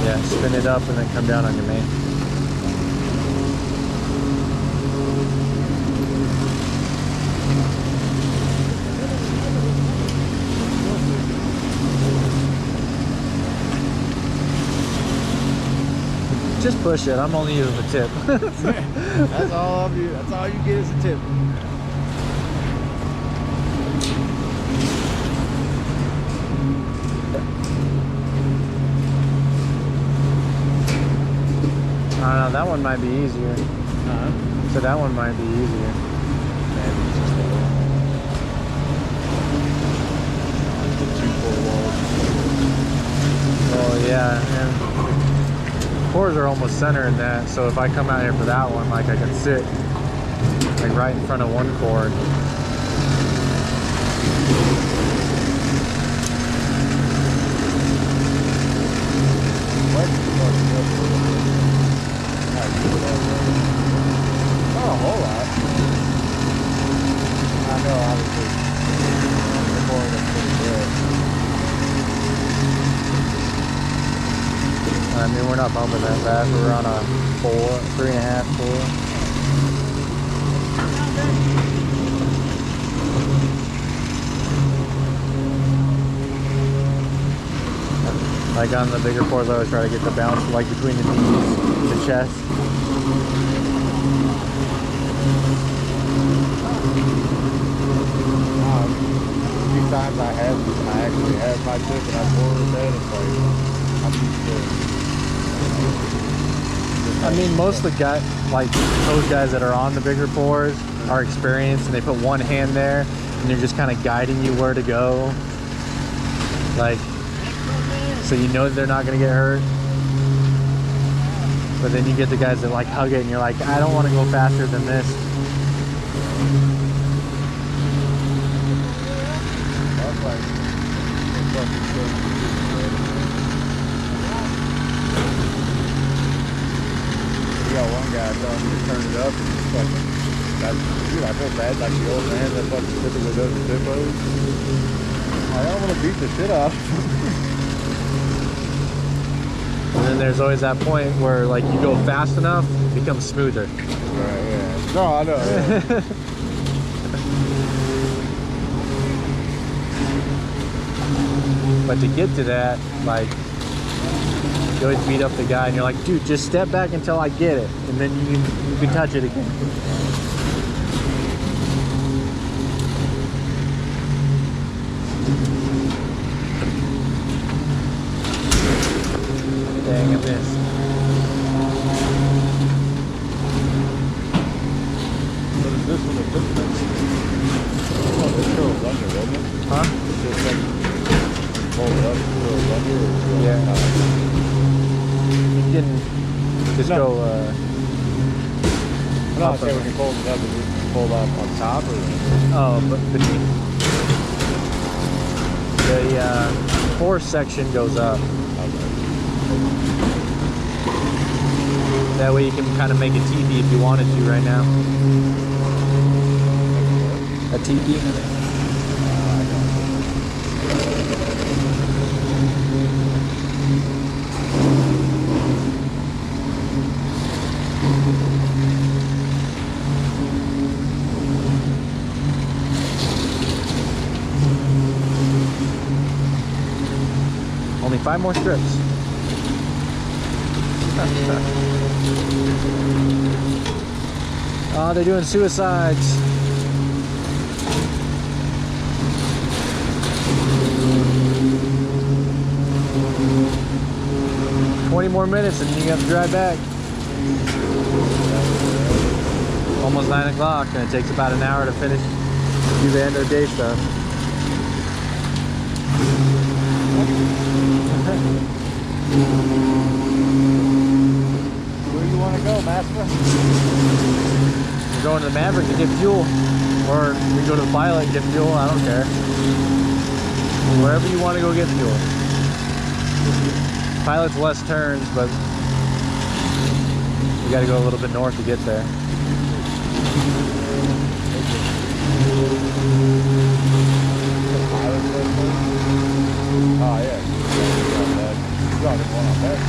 Yeah, spin it up and then come down on your main. Just push it. I'm only using the tip. That's all of you. That's all you get is a tip. don't know, that one might be easier. So that one might be easier. Maybe it's just the 2 4 walls. Well, yeah, and cores are almost center in that, so if I come out here for that one, like I can sit like right in front of one core. Not a whole lot. I know, obviously. The more that's pretty good. I mean, we're not bumping that fast. We're on a 4, 3.5, 4. Like on the bigger cores, I always try to get the bounce like between the knees, the chest. A few times I actually had my tip and I forwarded that. It's like, I'm used to it. I mean, most of the guys, like those guys that are on the bigger fours, are experienced, and they put one hand there, and they're just kind of guiding you where to go. Like, so you know that they're not going to get hurt. But then you get the guys that like hug it, and you're like, I don't want to go faster than this. That's like, it's fucking so you got one guy telling me to turn it up, and it's fucking, dude, I feel bad, like the old man that fucking typically does the dippos. I don't want to beat the shit out of him. And then there's always that point where like you go fast enough, it becomes smoother. Right, yeah. No, I know, yeah. But to get to that, like, you always beat up the guy and you're like, dude, just step back until I get it, and then you can touch it again. Dang, I missed. What is this one? Oh, this curls under, doesn't it? Huh? It's just like fold it up, curls under, or Yeah. You can just No. go, I'm not up saying a- we can fold it up, but we can fold off on top, or oh, but between the force section goes up. That way you can kind of make a teepee if you wanted to right now. A teepee? Only 5 more strips. Oh, they're doing suicides. $20 more minutes and you have to drive back. Almost 9 o'clock, and it takes about an hour to finish, do the end of the day stuff. where do you want to go, Master? We're going to the Maverick to get fuel, or we can go to the Pilot and get fuel. I don't care. Wherever you want to go get fuel. Pilot's less turns, but you got to go a little bit north to get there. Oh, yeah. You got it one on that.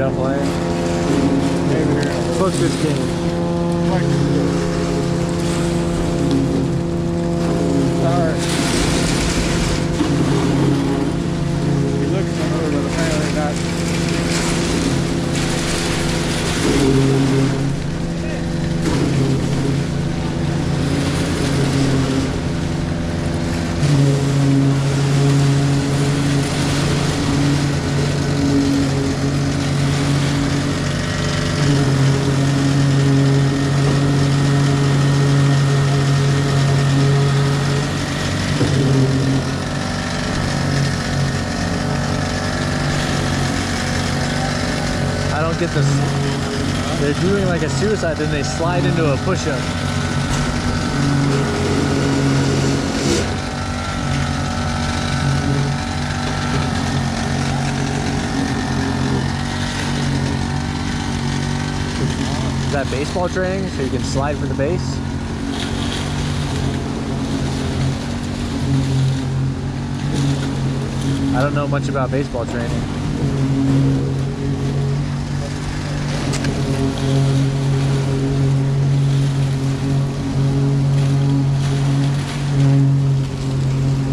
don't play? Fuck this game. Alright. He looks similar, but apparently not. I don't get this. They're doing like a suicide, then they slide into a push-up. Is that baseball training so you can slide for the base? I don't know much about baseball training.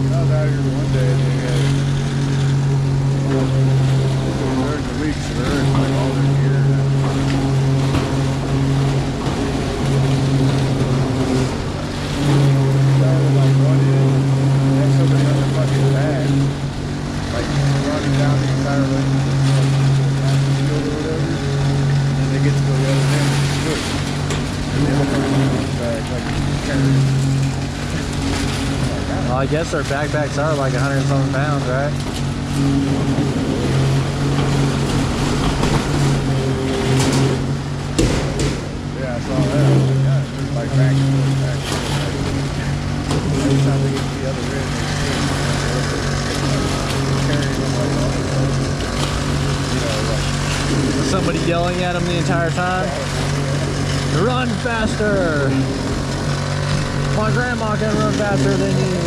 I was out here one day and they had during the week, so they're in like all their gear. Started like running and then somebody on the fucking bag, like running down the entire length of the field or whatever. And then they get to the other end and switch. And they look over the bag like carrying. Well, I guess our backpacks are like 100 and something pounds, right? Yeah, I saw that. I was like, yeah, it's like back and forth, back and forth. Every time they get to the other end, they carrying them like all the time. You know, like. Somebody yelling at them the entire time. Run faster! My grandma can run faster than you.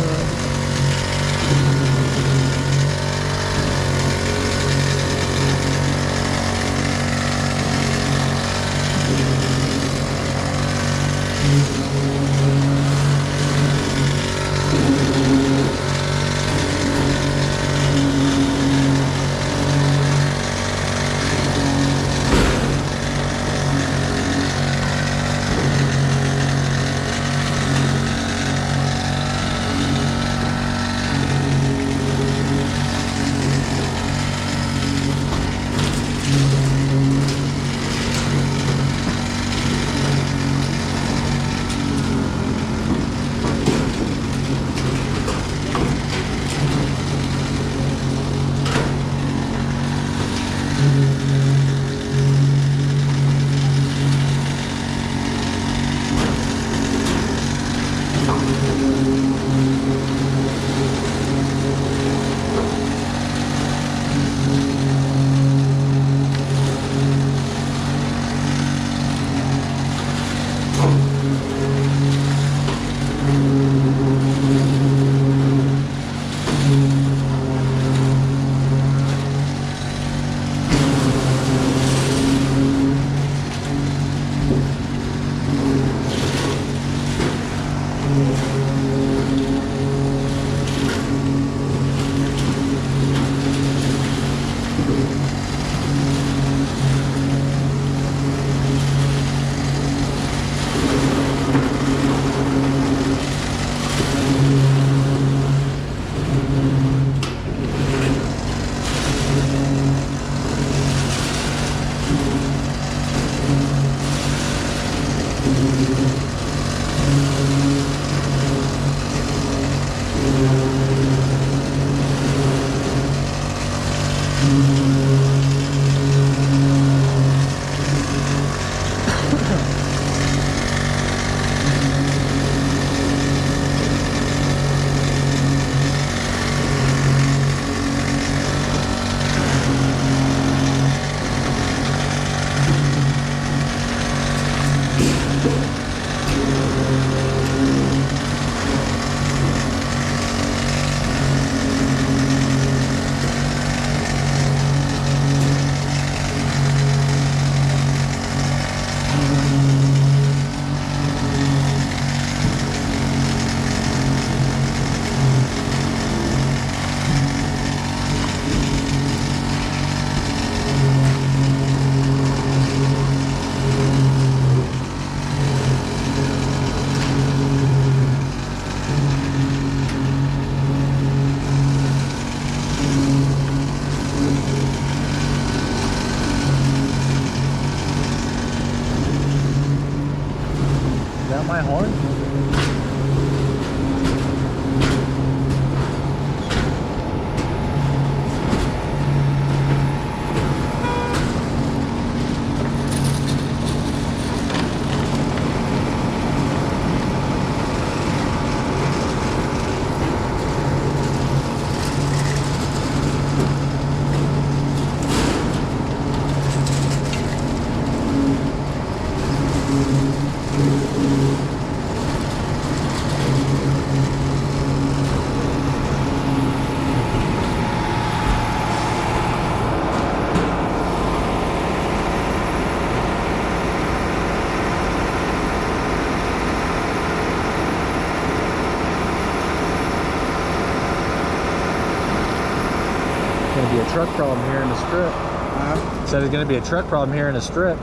truck problem here in the strip. Said there's gonna be a truck problem here in the strip.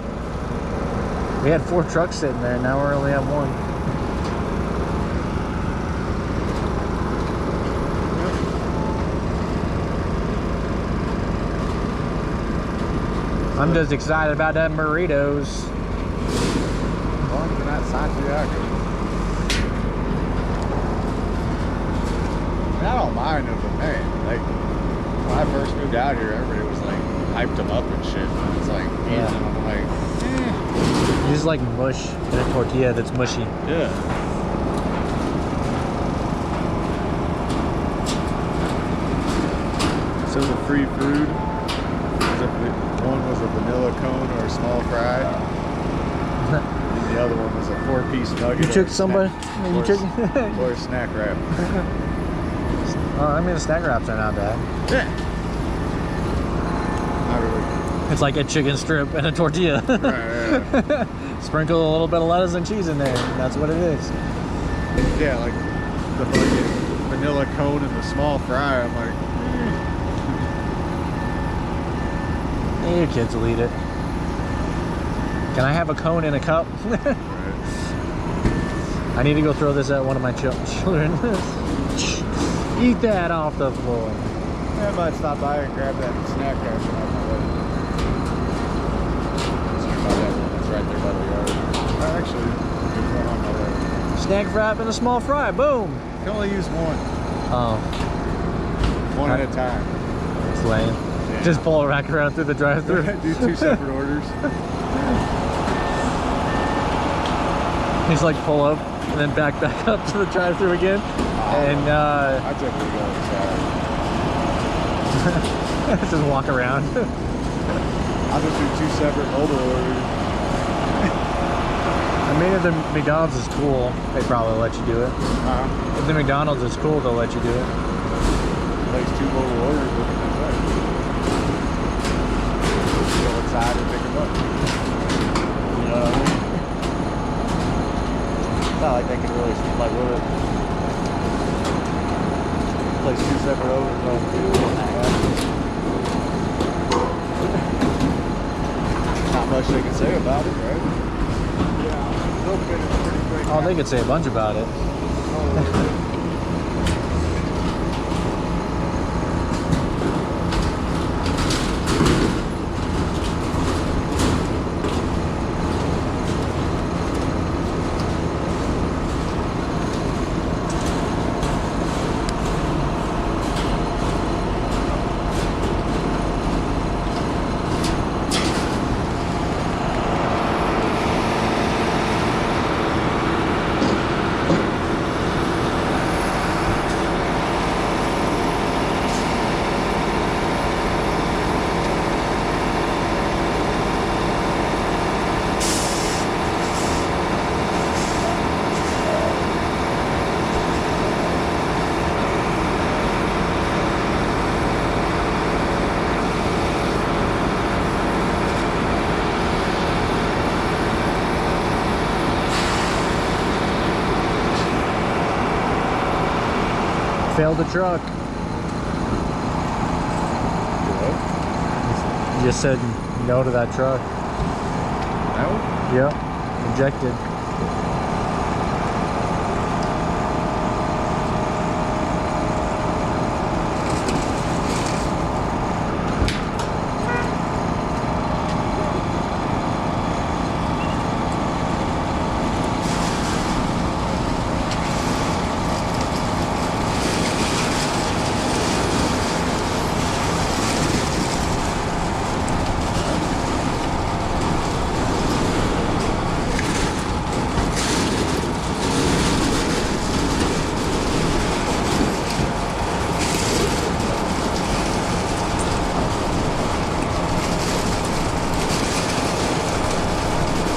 We had 4 trucks sitting there, now we only have 1. I'm just excited about that burritos. Well, you're not Santiago. I don't mind them, but man, like when I first moved out here, everybody was like hyped them up and shit. But it's like, Yeah. and I'm like, It's just like mush in a tortilla that's mushy. yeah. So the free food, one was a vanilla cone or a small fry, and the other one was a 4-piece nugget. You or took a somebody? snack- You or, took? or a snack wrap. Oh, I mean, the snack wraps are not bad. Yeah. Not really. It's like a chicken strip and a tortilla. Right. Sprinkle a little bit of lettuce and cheese in there. And that's what it is. Yeah, like the fucking vanilla cone and the small fry. I'm like, Yeah, your kids will eat it. Can I have a cone in a cup? I need to go throw this at one of my children. Eat that off the floor. I might stop by and grab that snack wrap when I'm on my way. That's right there by the yard. Actually, there's one on my way. Snack wrap and a small fry. Boom. You can only use one. Oh, One at a time. it's lame. Yeah. Just pull it back around through the drive-thru. Do 2 separate orders. He's like pull up and then back up to the drive-thru again. And I typically go inside. just walk around. I'll just do 2 separate mobile orders. I mean, if the McDonald's is cool, they probably let you do it. If the McDonald's is cool, they'll let you do it. Place 2 mobile orders with them inside. Go inside and pick them up. You know what I mean? It's not like they can really, like, really place 2 separate orders on 2. Not much they can say about it, right? Yeah, they'll finish pretty quick. Oh, they could say a bunch about it. Failed the truck. You just said no to that truck. No? Yep. Ejected.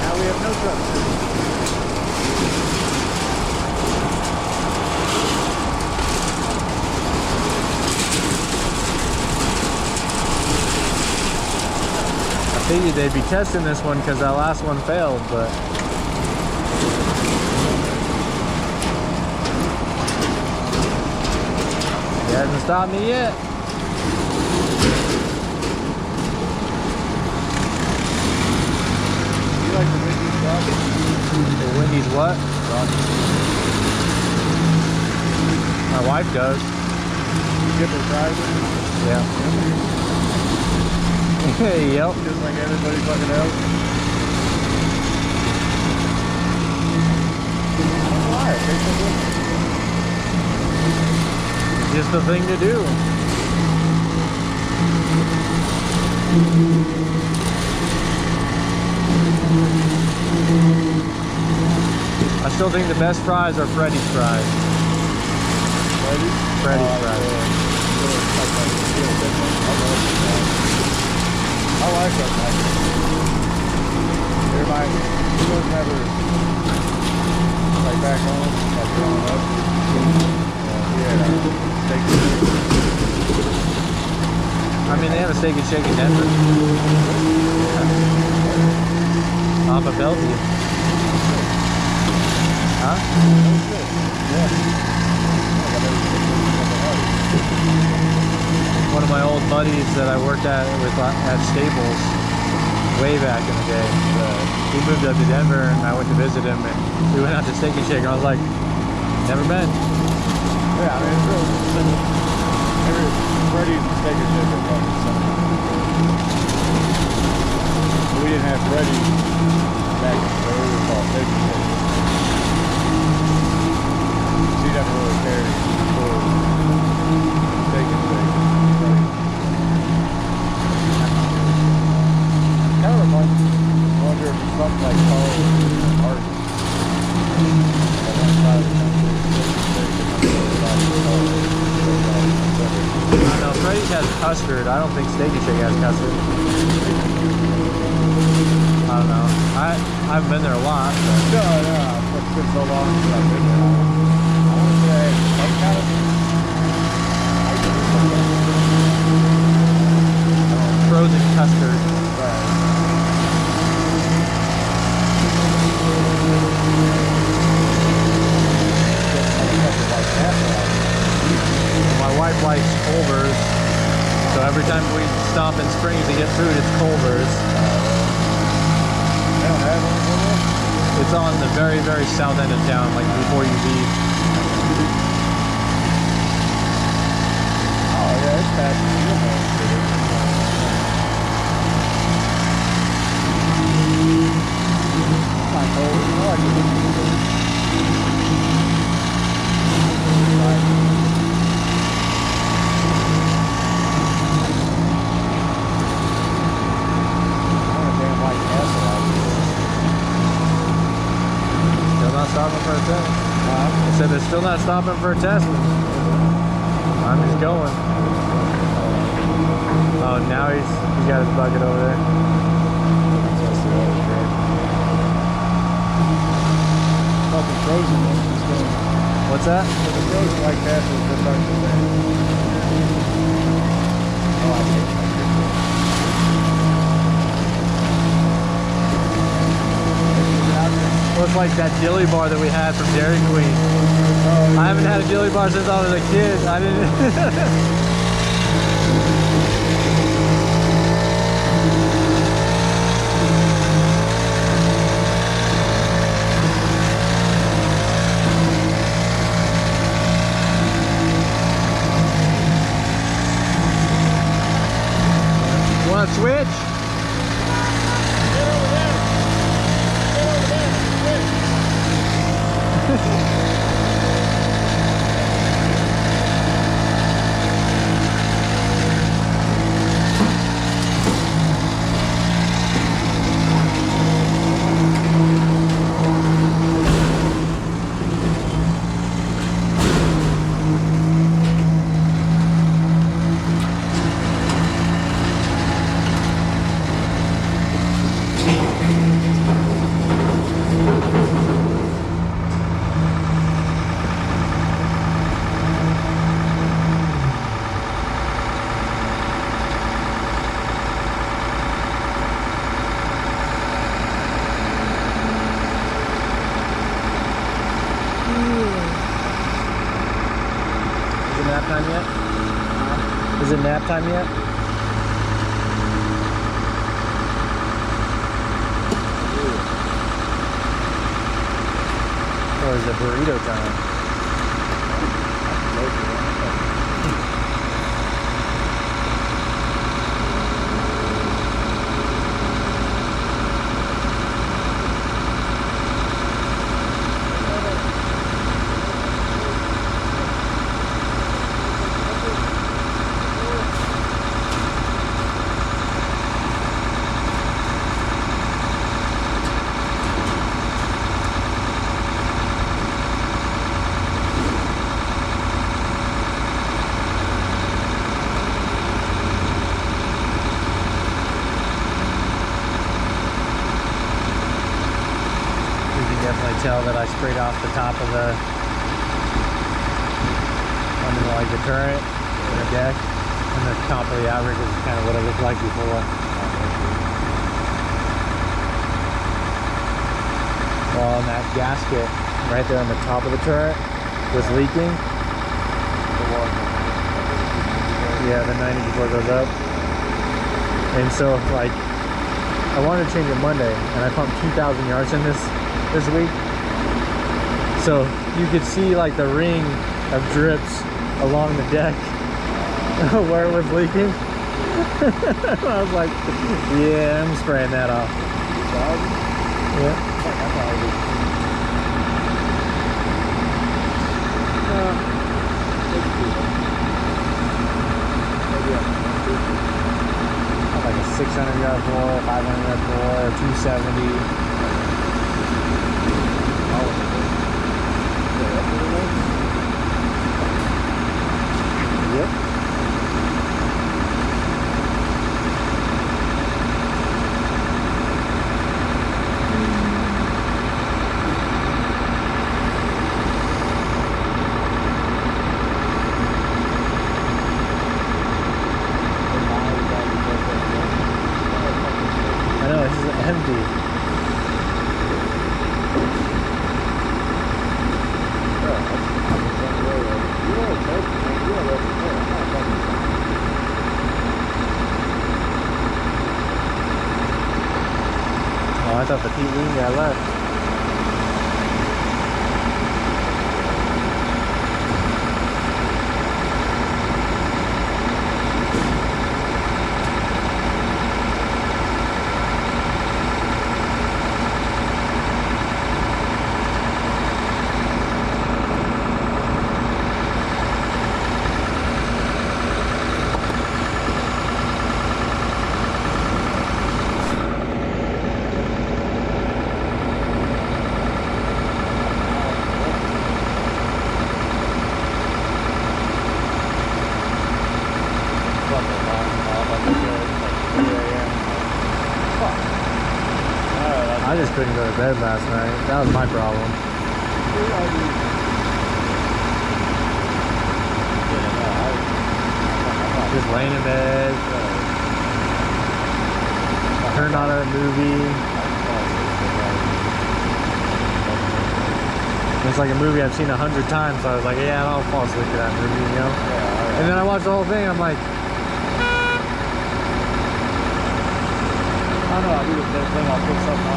Now we have no trucks. I figured they'd be testing this one because that last one failed, but it hasn't stopped me yet. what? My wife does. You dip her fries in? Yeah. Yep. Just like everybody fucking else. Why? It tastes so good. It's just the thing to do. I still think the best fries are Freddy's fries. Freddy's? Freddy's fries. I like that. Everybody, you guys never, like back home, like growing up, steak and shake. I mean, they have a steak and shake in Denver. Off of Bellevue. Huh? One of my old buddies that I worked at Staples way back in the day. He moved up to Denver and I went to visit him and we went out to Steak and Shake and I was like, never been. Yeah, I mean, it's real simple. Freddy's and steak and shake are fucking simple. We didn't have Freddy's back in the day. We were called steak and shake. So you never really cared for steak and shake. Kind of like, wonder if it's something like called art. On one side of the country, steak and shake, and on the other side of the country. I don't know, Freddy's has custard. I don't think Steak and Shake has custard. I don't know. I haven't been there a lot. But... No, it's been so long since I've been there. I want to say some kind of frozen custard. My wife likes Culver's, so every time we stop in Springs to get food, it's Culver's. They don't have one. It's on the very, very south end of town, like before you leave. Oh yeah, it's past the It's not cold. I like it. Still not stopping for a test. I said they're still not stopping for a test. I'm just going. Oh, now he's got his bucket over there. Fucking frozen ones is going. What's that? The frozen like that is the start to say. Oh, I hate that. Looks like that dilly bar that we had from Dairy Queen. I haven't had a dilly bar since I was a kid. I didn't. Want to switch? Time yet? Is it nap time yet? was a burrito time. Definitely tell that I sprayed off the top of the under like the turret and the deck, and the top of the outrigger is kind of what it looked like before. Well, and that gasket right there on the top of the turret was leaking. Yeah, the 90 before it goes up. And so like I wanted to change it Monday, and I pumped 2,000 yards in this week, so you could see like the ring of drips along the deck where it was leaking. I was like, yeah, I'm spraying that off. Yeah. Like a 600 yard bore, 500 yard bore, 270. Yep. I know, this is empty. Oh, I thought the Pete Ween guy left. I just couldn't go to bed last night. That was my problem. Just laying in bed. Turned on a movie. It's like a movie I've seen 100 times, so I was like, yeah, I'll fall asleep to that movie, you know? And then I watched the whole thing, I'm like, I don't know, I do the same thing, I'll put something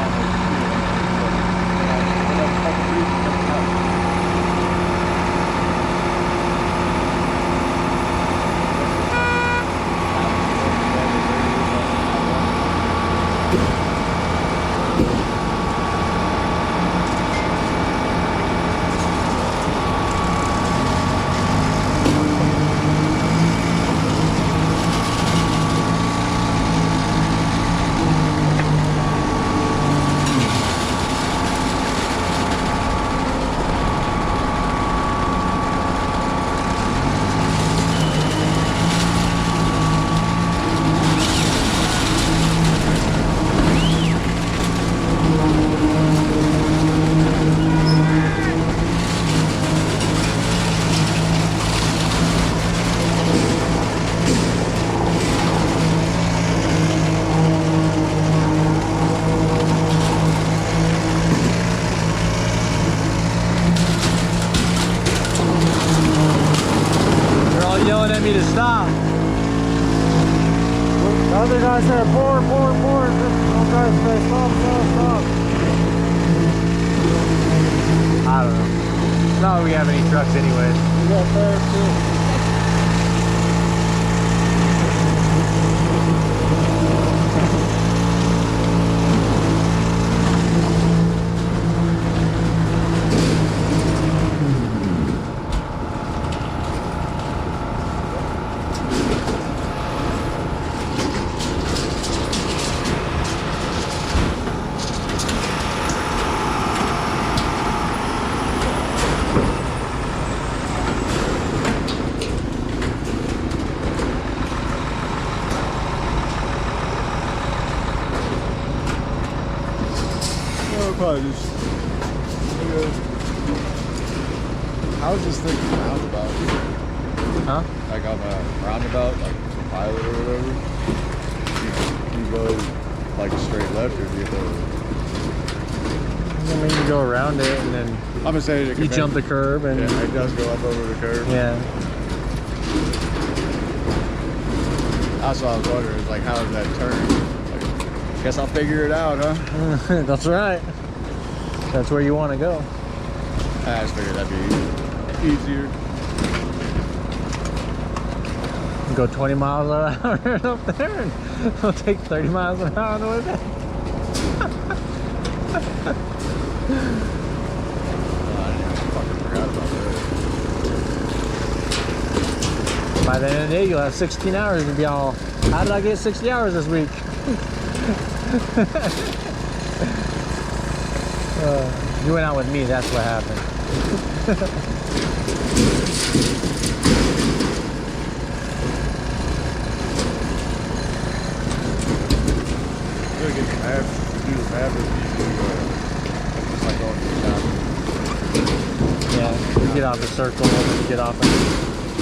on and me to stop. The other guy said, pour. Don't try to say stop. I don't know. Not that we have any trucks anyways. We got fire too. Probably just, I was just thinking roundabout. Huh? Like on a roundabout, like the pilot or whatever. You go like straight left or do you go? I mean, you go around it and then I'm gonna say you jump the curb and yeah, it does go up over the curb. yeah. That's what I was wondering. Is like, how does that turn? Like, guess I'll figure it out, huh? That's right. That's where you want to go. I just figured that'd be easier. Go 20 miles an hour up there and it'll take 30 miles an hour on the way back. I fucking forgot about that. By the end of the day, you'll have 16 hours to be all, how did I get 60 hours this week? You went out with me, that's what happened. Gotta get the map, do the map if you do, just like going to the town. Yeah, you get off the circle, and then you get off of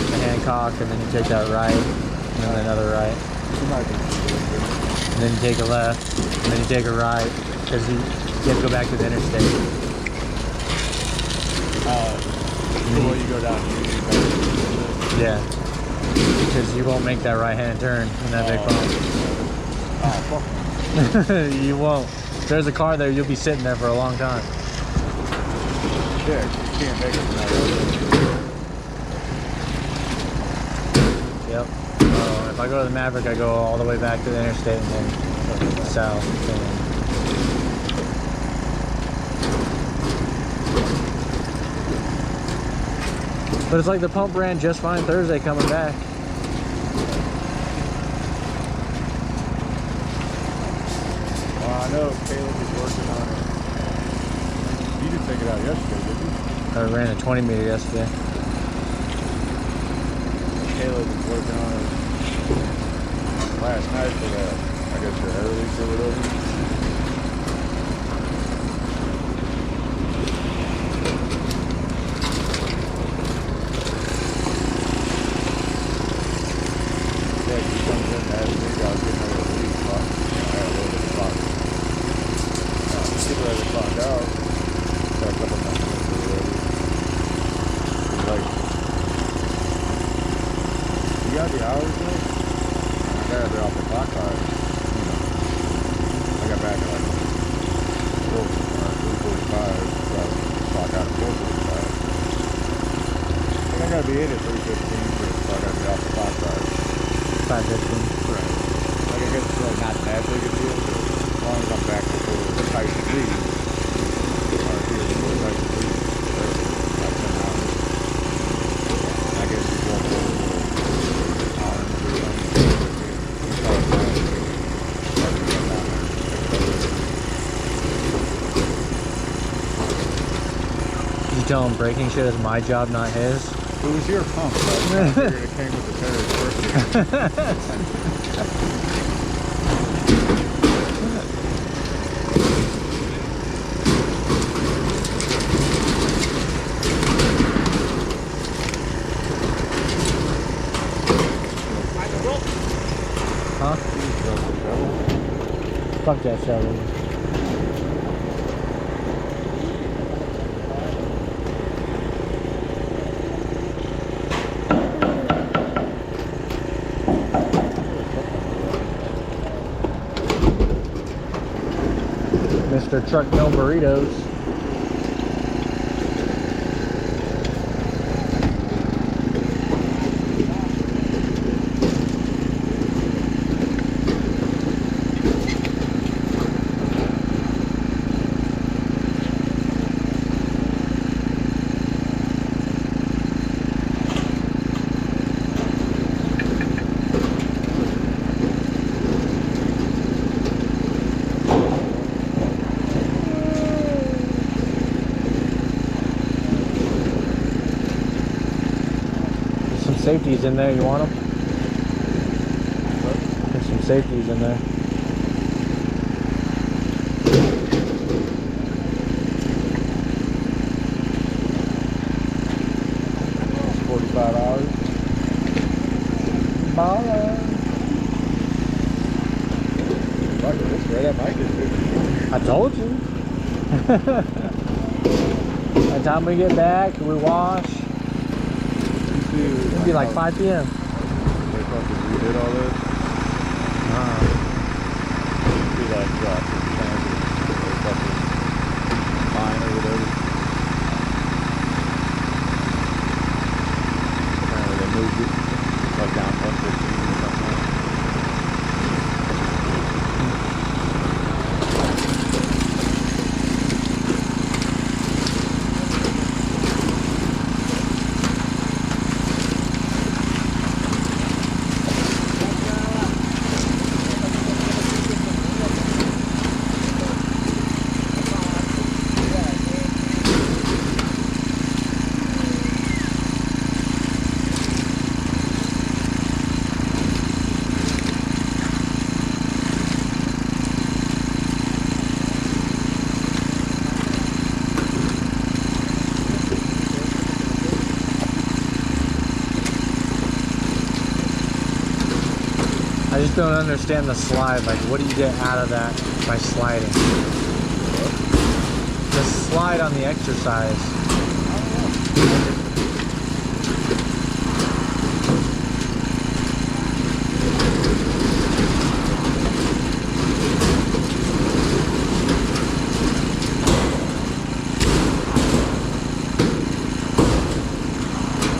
the Hancock, and then you take that right, and then another right. And then you take a left, and then you take a right, because you have to go back to the interstate. Before you go down, Yeah, because you won't make that right-hand turn in that big bump. Oh, fuck. You won't. If there's a car there, you'll be sitting there for a long time. Yeah, you can't make it from that road. Yep. If I go to the Maverick, I go all the way back to the interstate and then south. And but it's like the pump ran just fine Thursday coming back. Well, I know Caleb is working on it. You didn't take it out yesterday, did you? I ran a 20 meter yesterday. Caleb was working on it last night for that, I guess, the air release or whatever. Yeah, he comes in and asks me, I was getting ready to leave, but I had a little bit of clock. Getting ready to clock out. Got a couple minutes or whatever. He's like, you got the hours yet? I gotta be off the clock card. You know, I got back at like 3:45, so I clock out at 4:45. I gotta be in at 3:15, so I gotta be off the clock card. 5:15. Right. Like, I guess it's really not that big a deal, but as long as I'm back before the tight to leave, or here before the tight to leave, about 10 hours. I guess it's one more hour and 3 Did you tell him braking shit is my job, not his? It was your pump, so I figured it came with the territory. Huh? Fuck that shovel. Mr. Truck No Burritos. safeties in there. You want them? There's some safeties in there. It's 45 hours. Baller. Fuck this, right? I might get 50. I told you. By the time we get back, we wash. It'll be like 5 p.m. They fucking redid all this. It'd be like, fucking fine or whatever. Apparently they moved it. It's like down 115 or something. I just don't understand the slide. Like, what do you get out of that by sliding? The slide on the exercise.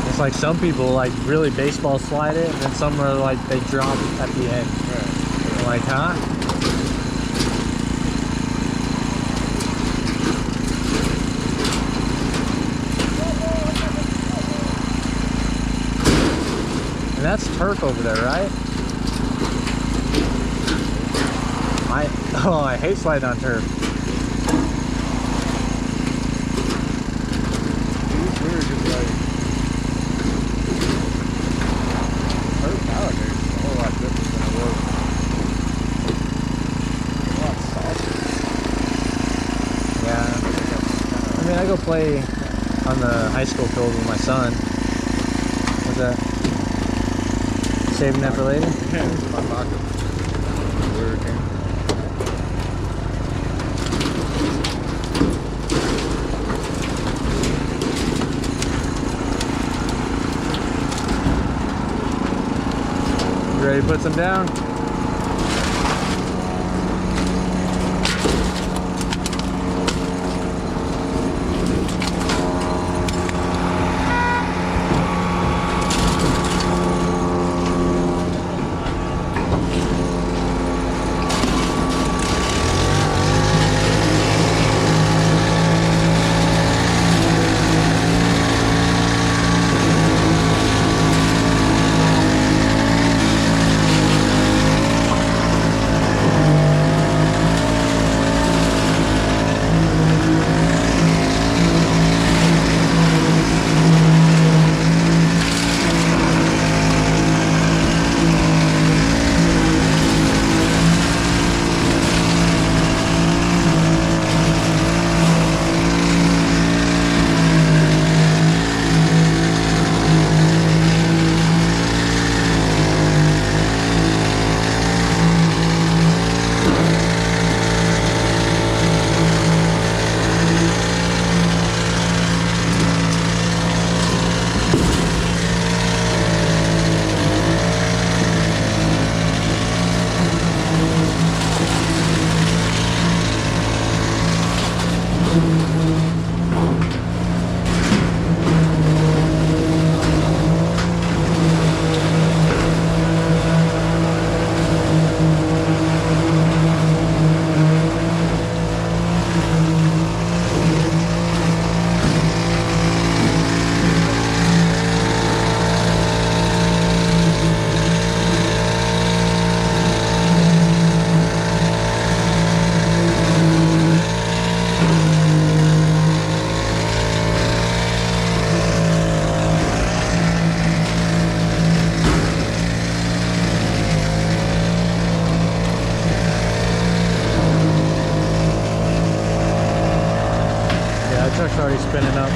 It's like some people like really baseball slide it, and then some are like they drop at the end. Right. Like, huh? And that's turf over there, right? I hate sliding on turf. We were just like, turf nowadays is a whole lot different than it was. A lot softer. Yeah. I mean, I go play on the high school field with my son. What's that? Saving that for later? Yeah, it's in my pocket. Where it came from. You ready to put some down? truck's already spinning up.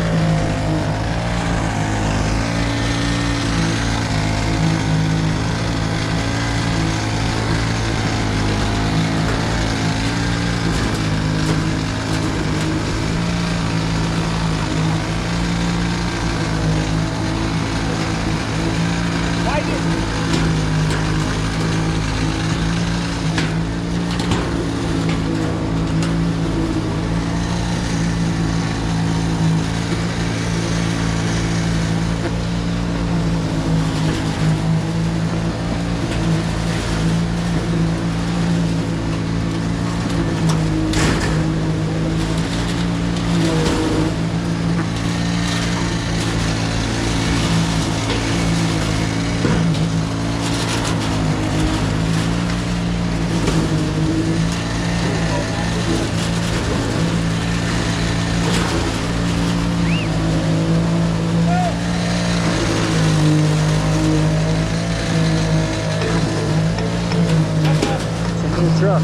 Truck.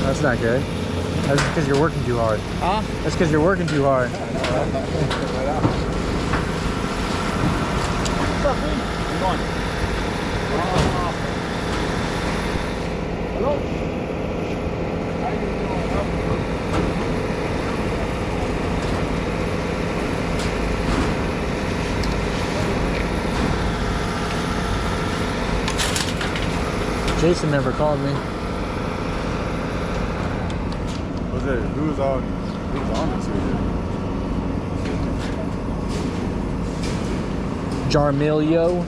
That's not good. That's because you're working too hard. Huh? That's because you're working too hard. What's up, man? Where you going? Hello? How you doing? Jason never called me. Who's on this here? Jarmilio.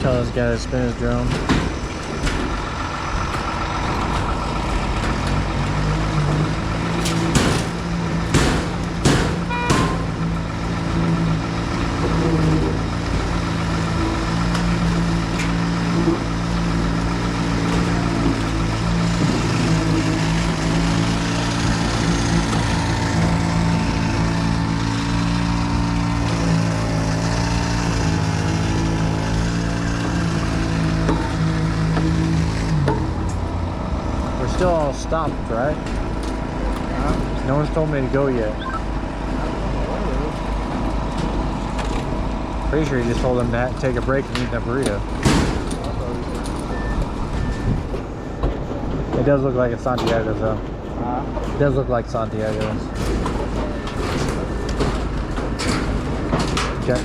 Tell this guy to spin his drum. Still all stopped, right? No one's told me to go yet. Pretty sure he just told them to take a break and eat a burrito. It does look like it's Santiago's though. It does look like Santiago's. Okay.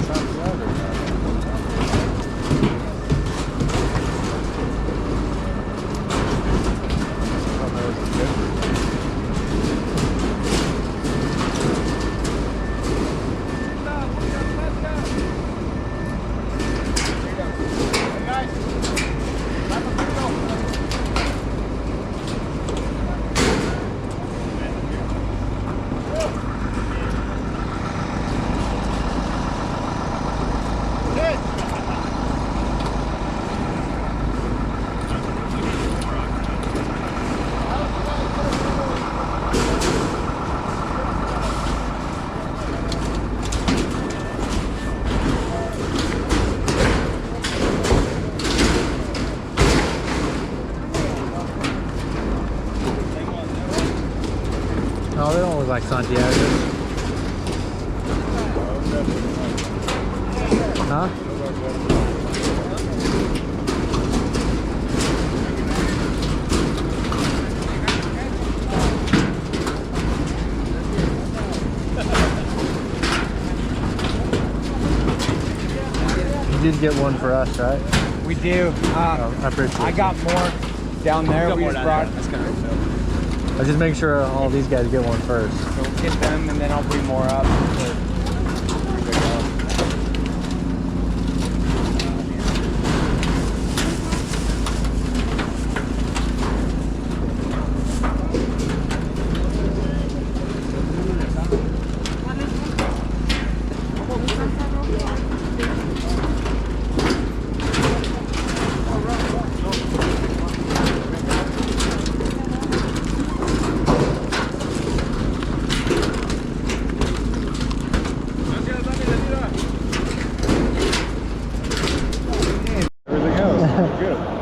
like Santiago? Huh? You did get one for us, right? We do. I appreciate I it. got more down there. We just brought. I just make sure all these guys get one first. So we'll get them, and then I'll bring more up. Everything else, we're good.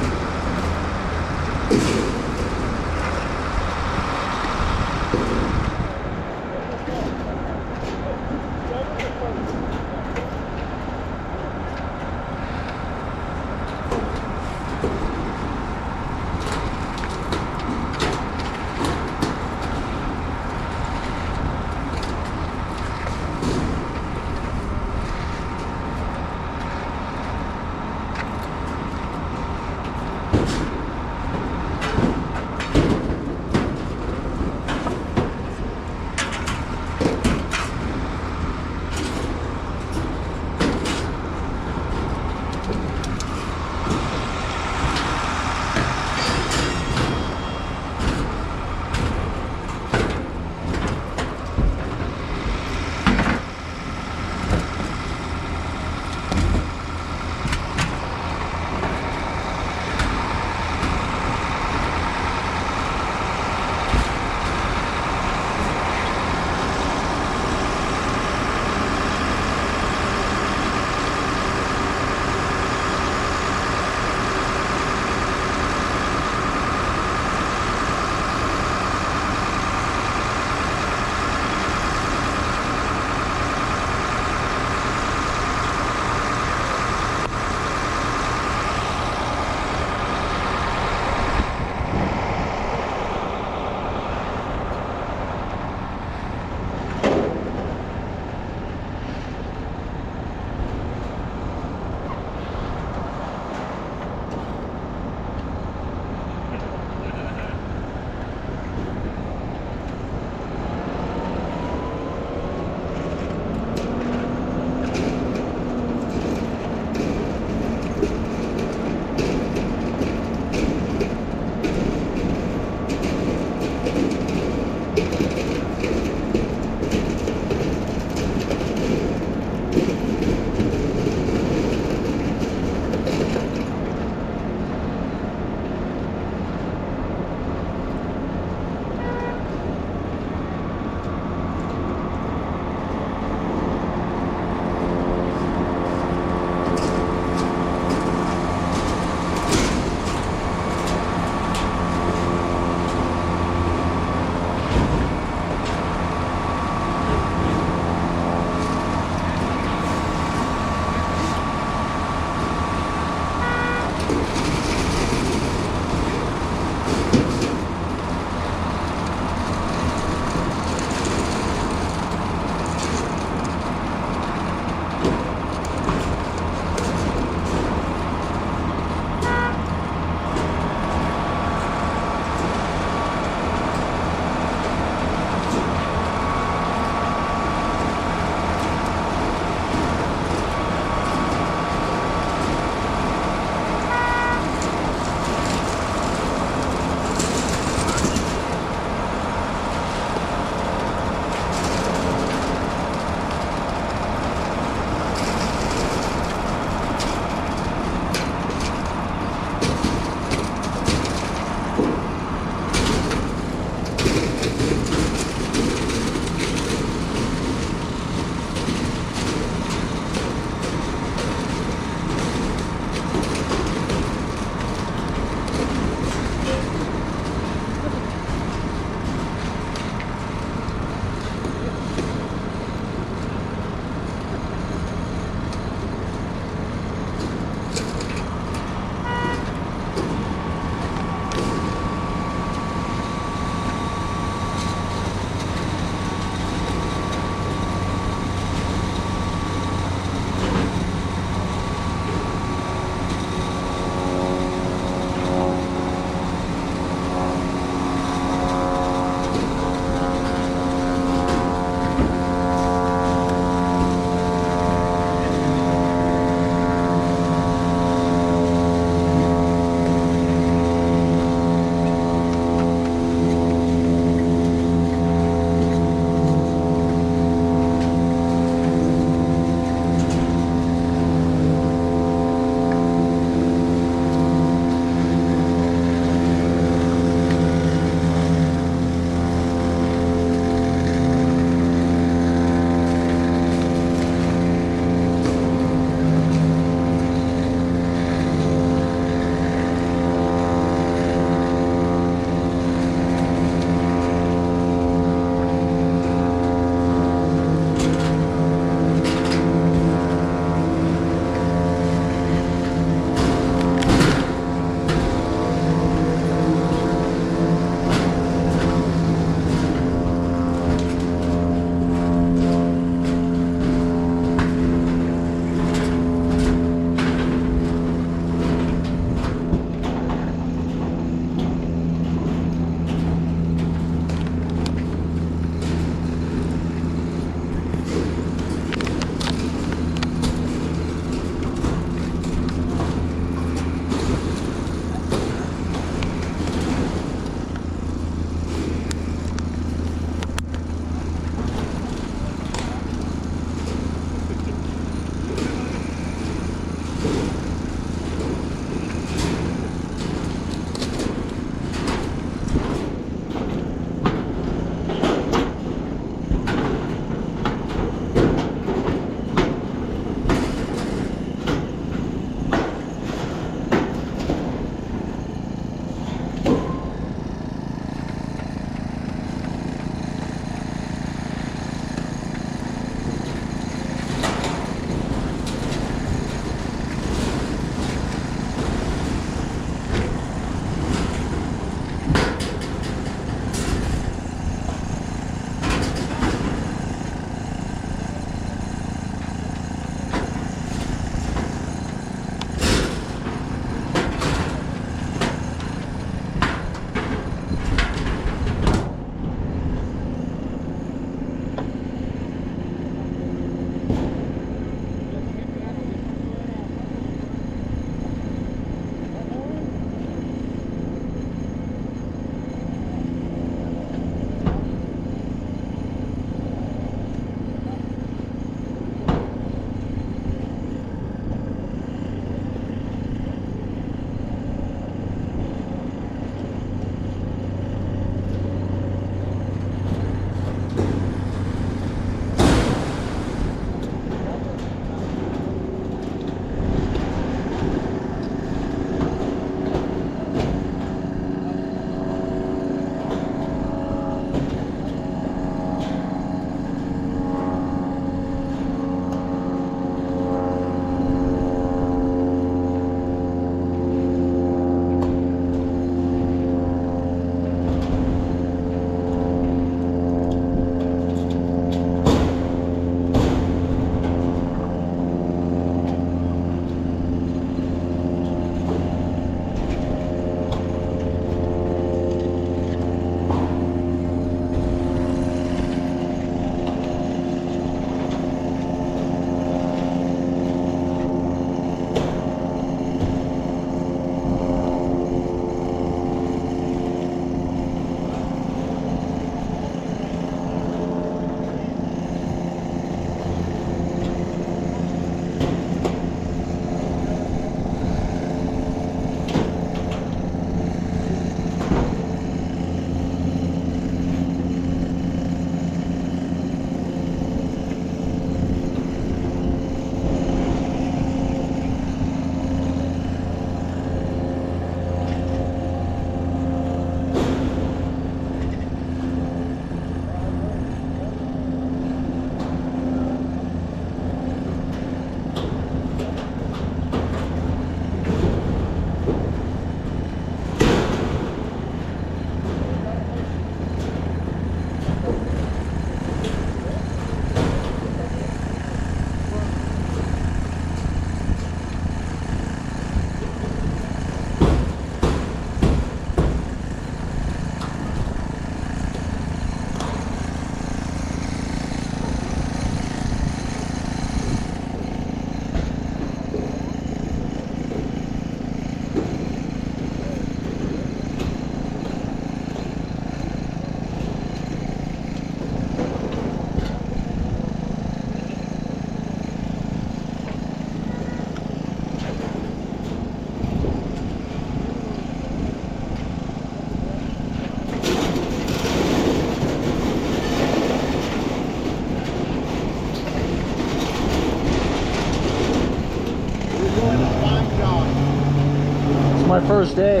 my first day.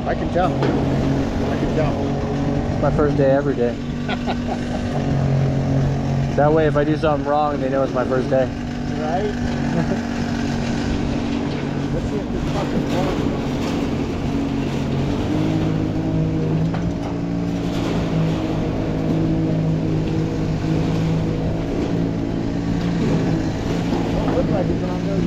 I can tell. I can tell. It's my first day every day. That way, if I do something wrong, they know it's my first day. Right? Let's see if this fucking works. Looks like it's on those.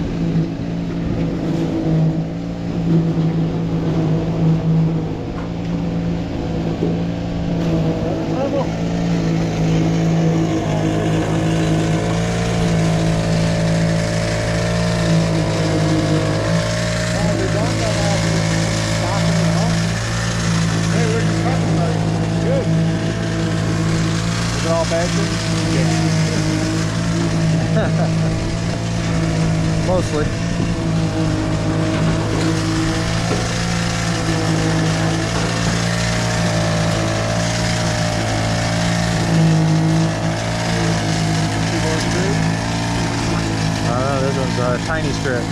All bad things? Mostly. I don't know, this one's a tiny strip.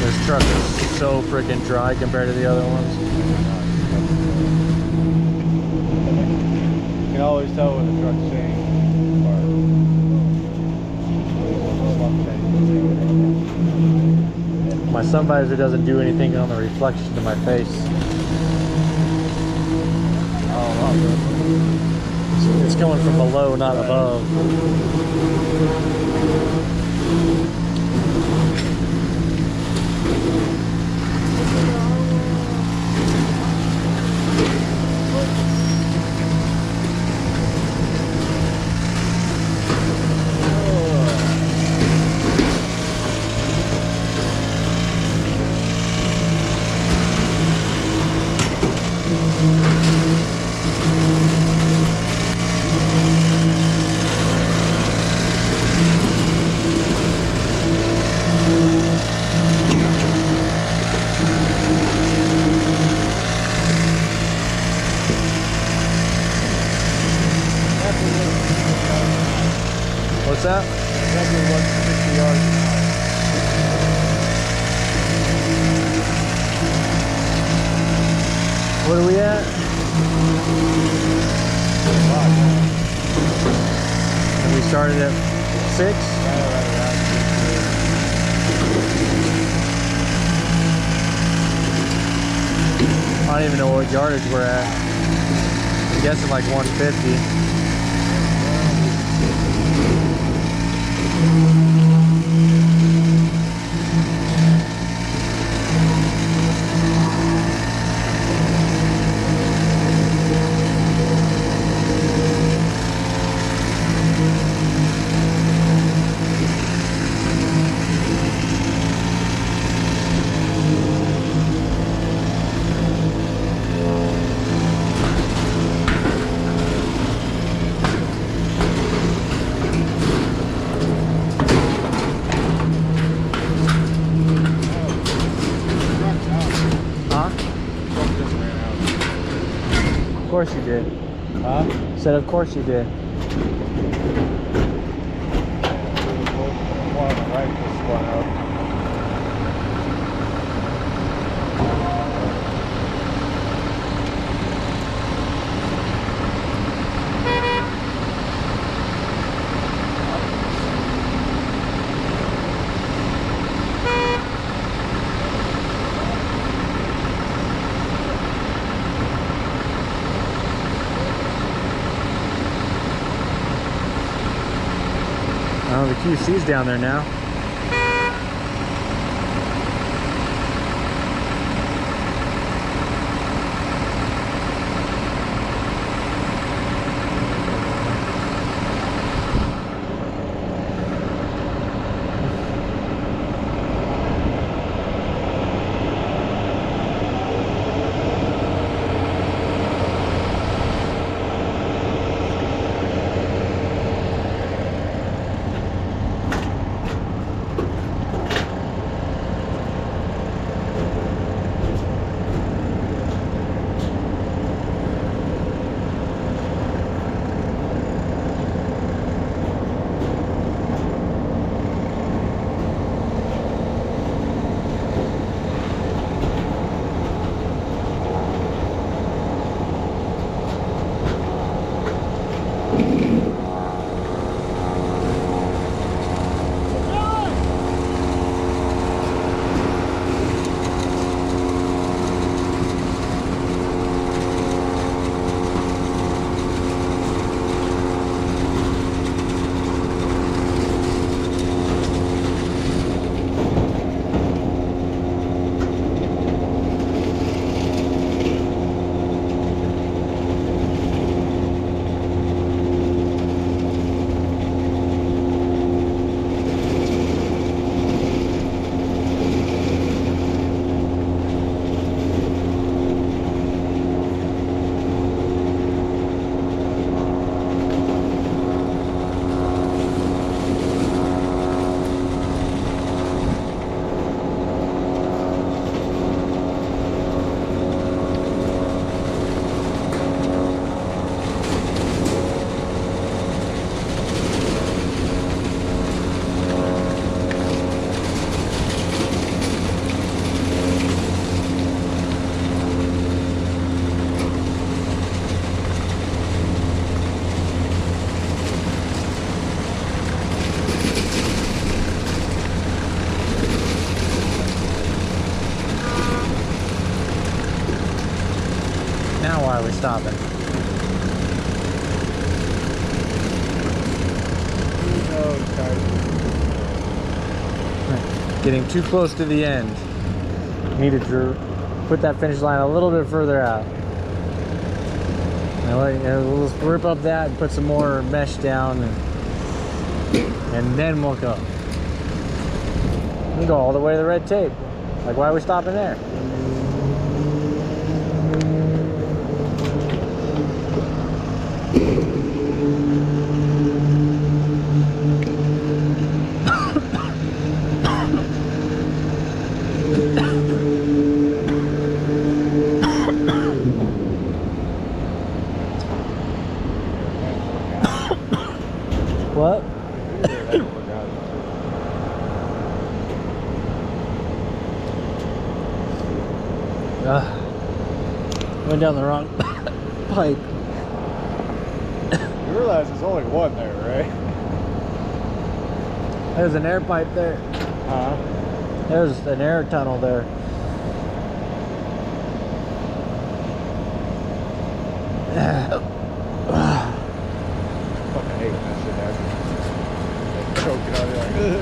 This truck is so freaking dry compared to the other ones. You can always tell when the truck's saying My sun visor doesn't do anything on the reflection to my face. It's coming from below, not above. What's that? Exactly 160 yards an hour. What are we at? And we started at 6? I don't even know what yardage we're at. I'm guessing like 150. Of course you did. Huh? Said of course you did. One on the right just spun out. Oh, the QC's down there now. why are we stopping? Who knows, guys? Getting too close to the end. Needed to put that finish line a little bit further out. We'll just rip up that and put some more mesh down, and then we'll go. We can go all the way to the red tape. Like, why are we stopping there? What? Went down the wrong pipe. You realize there's only one there, right? There's an air pipe there. Huh? There's an air tunnel there. Fucking hate when that shit happens. Choke it out, you're like, ugh.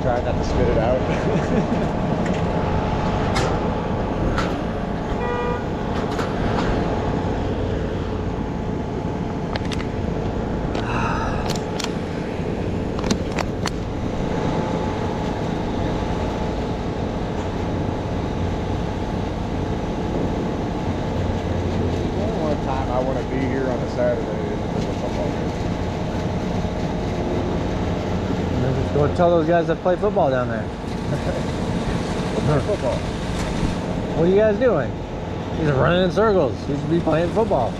Try not to spit it out. One time I want to be here on a Saturday in the middle of football game. Just go tell those guys that play football down there. Play football. What are you guys doing? You're just running in circles. You should be playing football.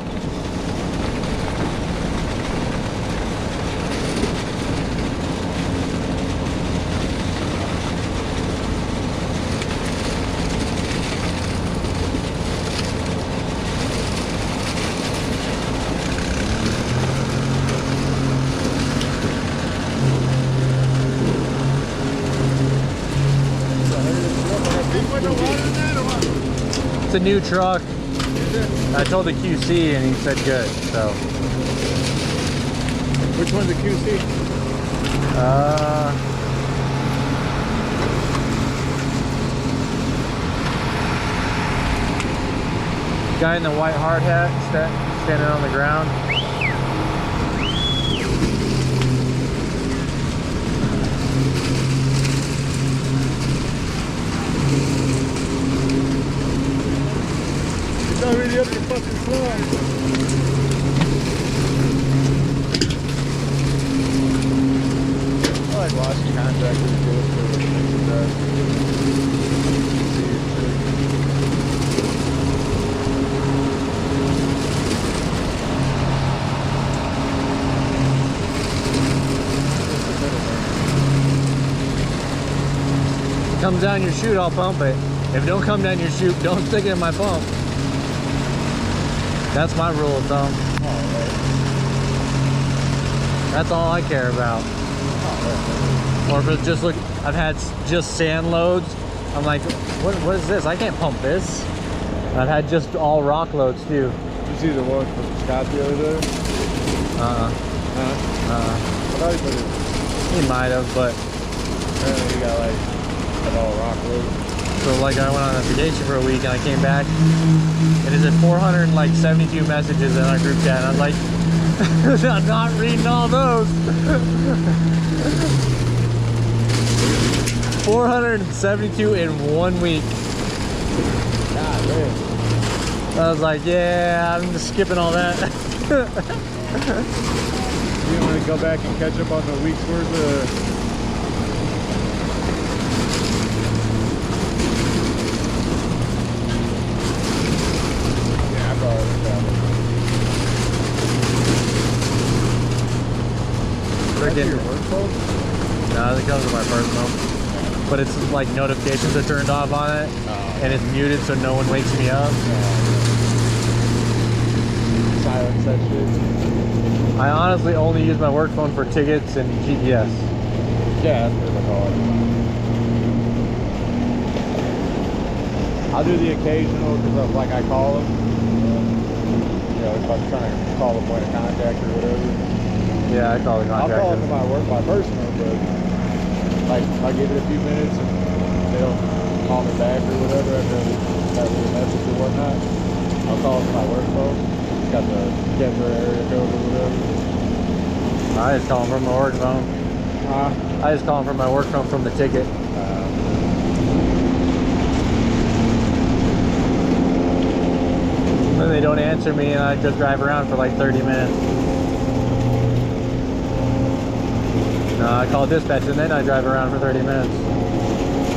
It's a new truck. I told the QC and he said good, so. Which one's the QC? Guy in the white hard hat standing on the ground. It's already up your fucking slide. I like watching contractors do it for the things he does. If it comes down your chute, I'll pump it. If it don't come down your chute, don't stick it in my pump. That's my rule of thumb. That's all I care about. Or if it's just look, I've had just sand loads. I'm like, what is this? I can't pump this. I've had just all rock loads too. Did you see the one from Scott the other day? Uh-uh. I thought he put it. He might have, but Apparently he got like an all rock load. so like I went on a vacation for a week and I came back and it said 472 messages in our group chat and I was like, I'm not reading all those. 472 in 1 week. God man. I was like, yeah, I'm just skipping all that. You want to go back and catch up on the week's worth of... Yeah, I probably would have. Freaking, Your work phone? no, it comes with my personal. But it's like notifications are turned off on it, and it's muted so no one wakes me up. Silence that shit. I honestly only use my work phone for tickets and GPS. Yeah, that's pretty much all I'll do the occasional because like I call them. You know, if I'm trying to call a point of contact or whatever. Yeah, I call the I'll call contractor. them my personal, but like if I give it a few minutes and they don't call me back or whatever after that little message or whatnot, I'll call them my work phone. It's got the Denver area code or whatever. I just call them from my work phone. I just call them from my work phone from the ticket. Then they don't answer me and I just drive around for like 30 minutes. No, I call dispatch and then I drive around for 30 minutes.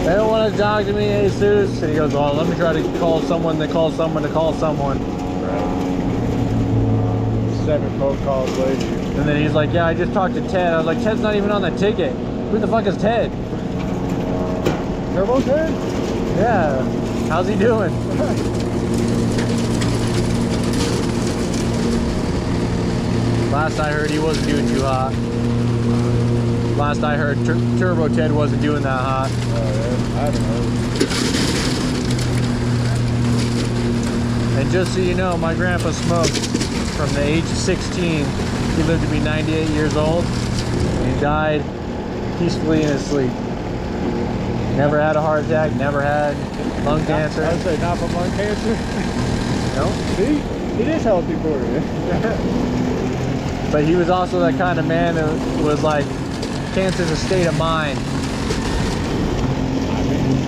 They don't want to talk to me, Jesus. And he goes, well, let me try to call someone to call someone to call someone. Right. 7 phone calls later. And then he's like, yeah, I just talked to Ted. I was like, Ted's not even on the ticket. Who the fuck is Ted? Turbo Ted? Yeah. How's he doing? Last I heard, he wasn't doing too hot. Last I heard, Turbo Ted wasn't doing that hot. Oh, yeah. I don't know. And just so you know, my grandpa smoked from the age of 16. He lived to be 98 years old. And he died peacefully in his sleep. Never had a heart attack, never had lung cancer. I would say not from lung cancer. No. See? It is healthy for you. But he was also that kind of man that was like, cancer's a state of mind. I mean, you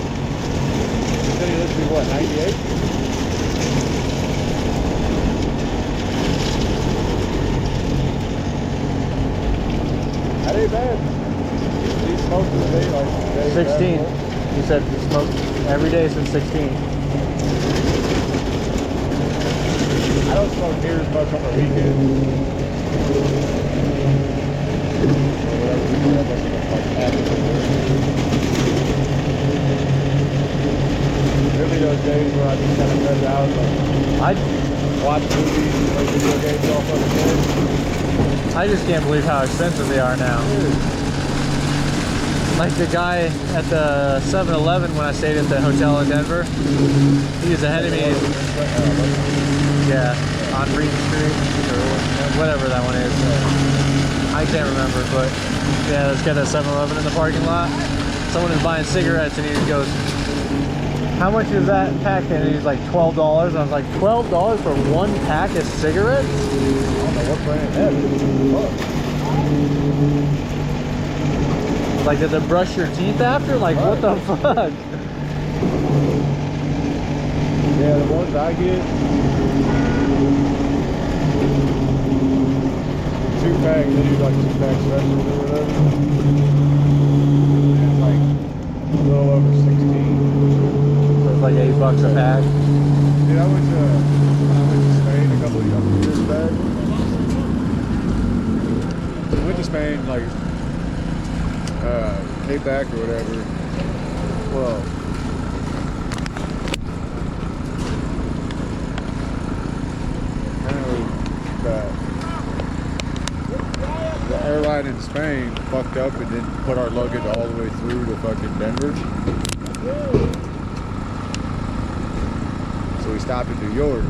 said he lived to be what, 98? That ain't bad. He smoked the day like the day 16. before. He said he smoked every day since 16. I don't smoke near as much on the weekends. There'll be those days where I just kind of cut out, like, watch movies and play video games off on the bed. I just can't believe how expensive they are now. Like the guy at the 7-Eleven when I stayed at the hotel in Denver, he was ahead of me. Yeah, on Reed Street or whatever that one is. I can't remember, but yeah, let's get a 7-Eleven in the parking lot. Someone is buying cigarettes and he just goes, how much is that pack? And he's like $12. And I was like, $12 for one pack of cigarettes? I don't know what brand that is. Like, did they brush your teeth after? Like, what the fuck? Yeah, the ones I get, 2-pack, they do like 2-pack specials or whatever. And it's like a little over 16. So it's like $8 a pack. Dude, I went to Spain a couple of years back. I went to Spain, like, came back or whatever. Well, apparently the airline in Spain fucked up and didn't put our luggage all the way through to fucking Denver. So we stopped in New York.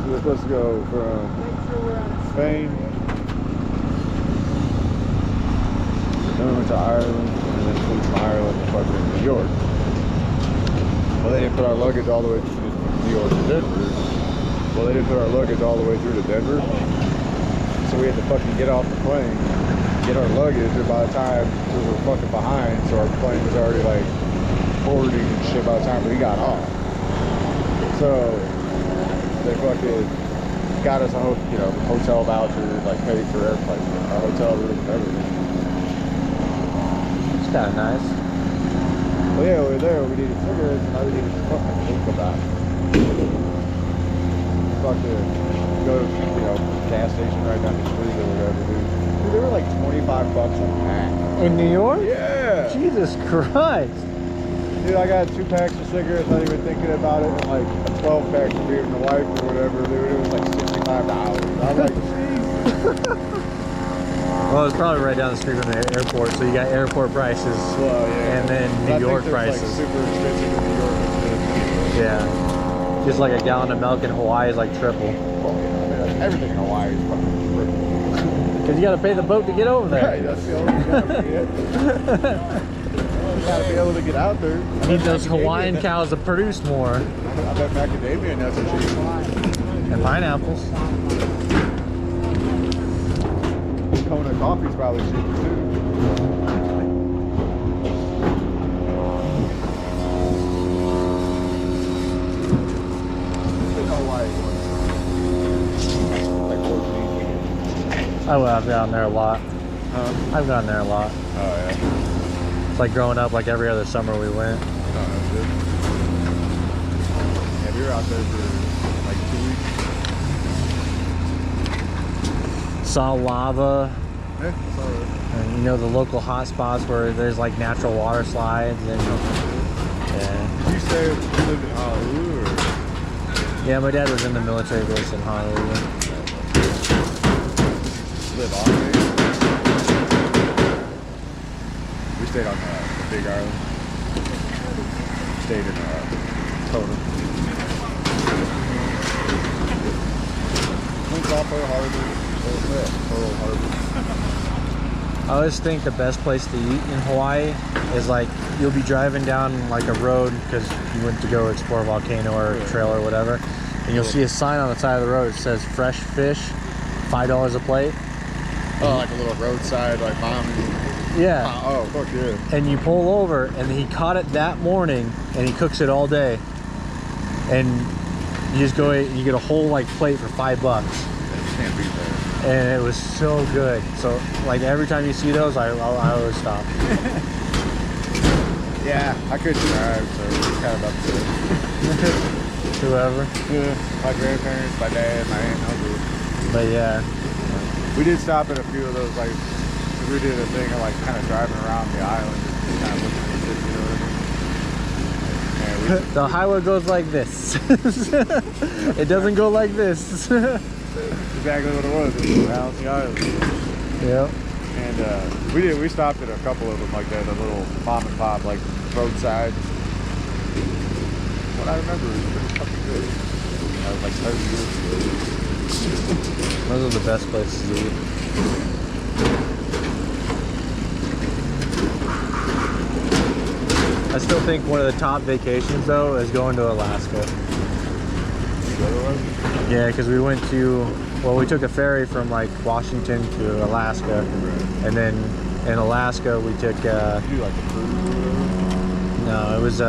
So we're supposed to go from Spain, then we went to Ireland, and then flew from Ireland to fucking New York. Well, they didn't put our luggage all the way from New York to Denver. Well, they didn't put our luggage all the way through to Denver. So we had to fucking get off the plane, get our luggage, and by the time we were fucking behind, so our plane was already like boarding and shit by the time we got off. So they fucking got us a hotel voucher, like paid for airplane, our hotel room and everything. It's kind of nice. Well, yeah, we were there, we needed cigarettes, and now we needed to fucking think about it. Fucking go to, gas station right down the street or whatever, dude. Dude, they were like $25 a pack. In New York? Yeah! Jesus Christ. Dude, I got 2 packs of cigarettes, not even thinking about it, and like a 12-pack for me and the wife or whatever, dude, it was like $65. I was like, Well, it's probably right down the street from the airport, so you got airport prices. well, yeah. And then I New think York there's, prices. like super expensive in New York instead Yeah. Just like a gallon of milk in Hawaii is like triple. of I mean, everything in Hawaii is fucking triple. Because you got to pay the boat to get over there. Right, that's the only thing you gotta forget. You gotta be able to get out there. You need those Hawaiian cows to produce more. I bet macadamia nuts are cheap. And pineapples. Kona coffee's probably cheaper too. I've gone there a lot. Huh? I've gone there a lot. Oh yeah. It's like growing up, like every other summer we went. Oh, that's good. Yeah, we were out there for like 2 weeks. Saw lava. Yeah, it's all right. And you know the local hot spots where there's like natural water slides and yeah. Did you say you lived in Honolulu or Yeah, my dad was in the military base in Honolulu. live on base? We stayed on the Big Island. Stayed in Kona. Went off Pearl Harbor. Pearl Harbor. I always think the best place to eat in Hawaii is like you'll be driving down like a road because you went to go explore a volcano or a trail or whatever, and you'll see a sign on the side of the road that says fresh fish, $5 a plate. Oh, like a little roadside, like mom. Yeah. Oh, fuck yeah. And you pull over and he caught it that morning and he cooks it all day, and you just go, you get a whole like plate for $5, Can't beat that. and it was so good. So like every time you see those, I always stop. Yeah, I could drive, so it's kind of up to Whoever. my grandparents, my dad, my aunt, uncle. But yeah. We did stop at a few of those, like, we did a thing of like kind of driving around the island, just kind of looking at the city, you know what I mean? And The highway goes like this. It doesn't go like this. exactly what it was. It was around the island. Yep. And we stopped at a couple of them like that, the little mom and pop, like roadside. What I remember was pretty fucking good. That was like 30 years ago. Those are the best places to eat. I still think one of the top vacations though is going to Alaska. Yeah, because we went to, well, we took a ferry from like Washington to Alaska, and then in Alaska we took Did you do like a cruise? no, it was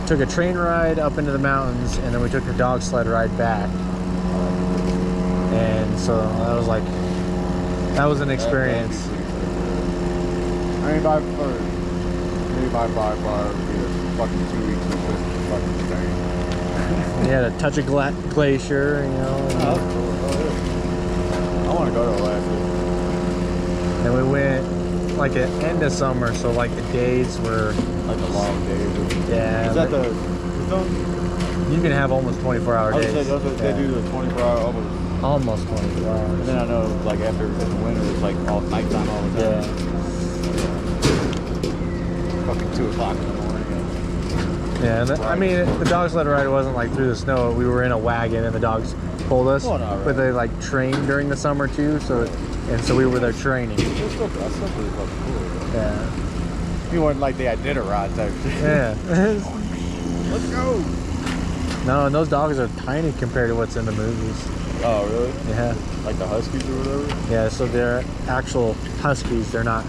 took a train ride up into the mountains, and then we took a dog sled ride back. And so that was like, that was an experience. I mean, by far, maybe by far, it'd be a fucking 2 weeks of just fucking insane. We had a touch of glacier, you know. I want to go to Alaska. And we went like at end of summer, so like the days were, Like a long day. yeah. Is that the zone? You can have almost 24-hour I was days. saying, they Yeah. do the 24-hour almost. Almost 24 hours. And then I know, like, after in the winter, it's like all nighttime all the Yeah. time. Fucking 2 o'clock in the morning. Yeah, and I mean, the dog sled ride wasn't like through the snow. We were in a wagon and the dogs pulled us. Oh, no, right. But they like trained during the summer too, so we were there training. That's still pretty fucking cool. Yeah. You weren't like the Iditarod type shit. Yeah. Let's go. No, and those dogs are tiny compared to what's in the movies. Oh, really? Yeah. Like the Huskies or whatever? Yeah, so they're actual Huskies. They're not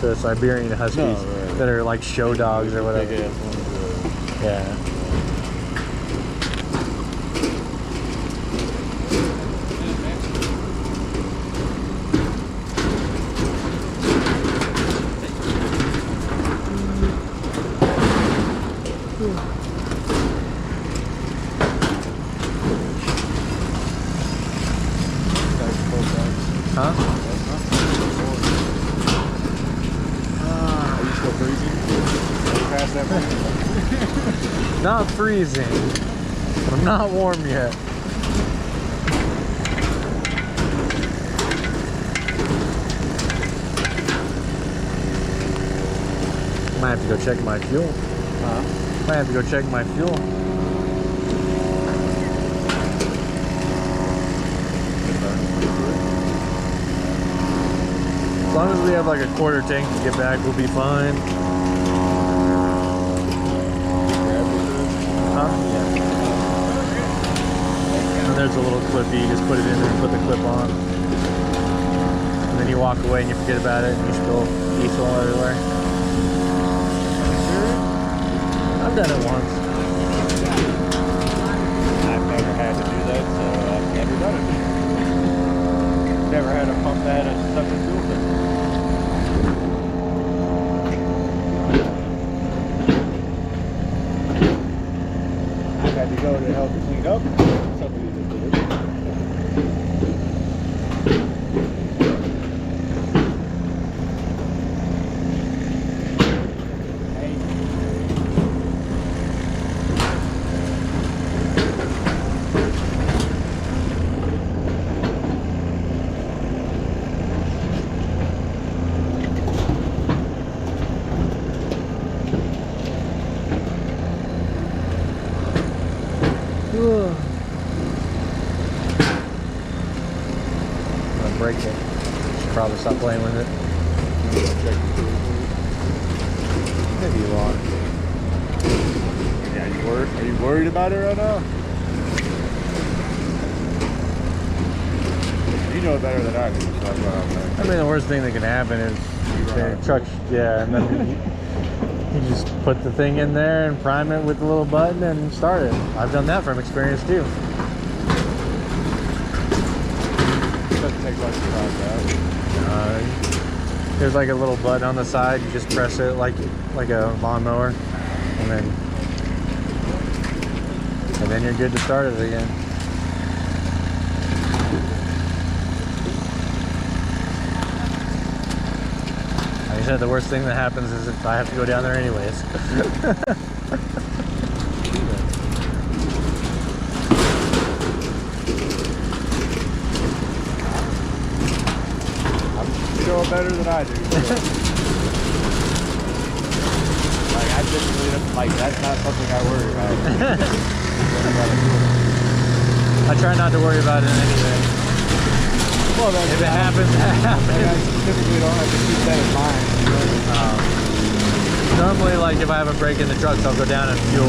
the Siberian Huskies right. that are like show dogs or whatever. Big ass ones, Yeah. Huh? Are you still freezing? Are you past that point? Not freezing. I'm not warm yet. Might have to go check my fuel. Might have to go check my fuel. As long as we have like a quarter tank to get back, we'll be fine. Huh? Yeah. And there's a little clippy. You just put it in there and put the clip on. And then you walk away and you forget about it and you spill diesel everywhere. I've done it once. I've never had to do that, so I've never done it. Never had a pump that had a separate fuel tank. I've had to go to help clean up. Somebody that did it. I'm gonna break it. Should probably stop playing with it. Maybe you are. Yeah, are you worried about it right now? You know better than I do, so that's what I'm saying. I mean, the worst thing that can happen is the truck, yeah, and then you just put the thing in there and prime it with the little button and start it. I've done that from experience too. It doesn't take much to prime that. There's like a little button on the side. You just press it like a lawnmower, and then you're good to start it again. Like I said, the worst thing that happens is if I have to go down there anyways. You know better than I do. So. Like I typically like that's not something I worry about. I try not to worry about it anyway. Well, that's If it happens, it happens. I typically don't have to keep that in mind. Normally, like if I have a break in the trucks, I'll go down and fuel.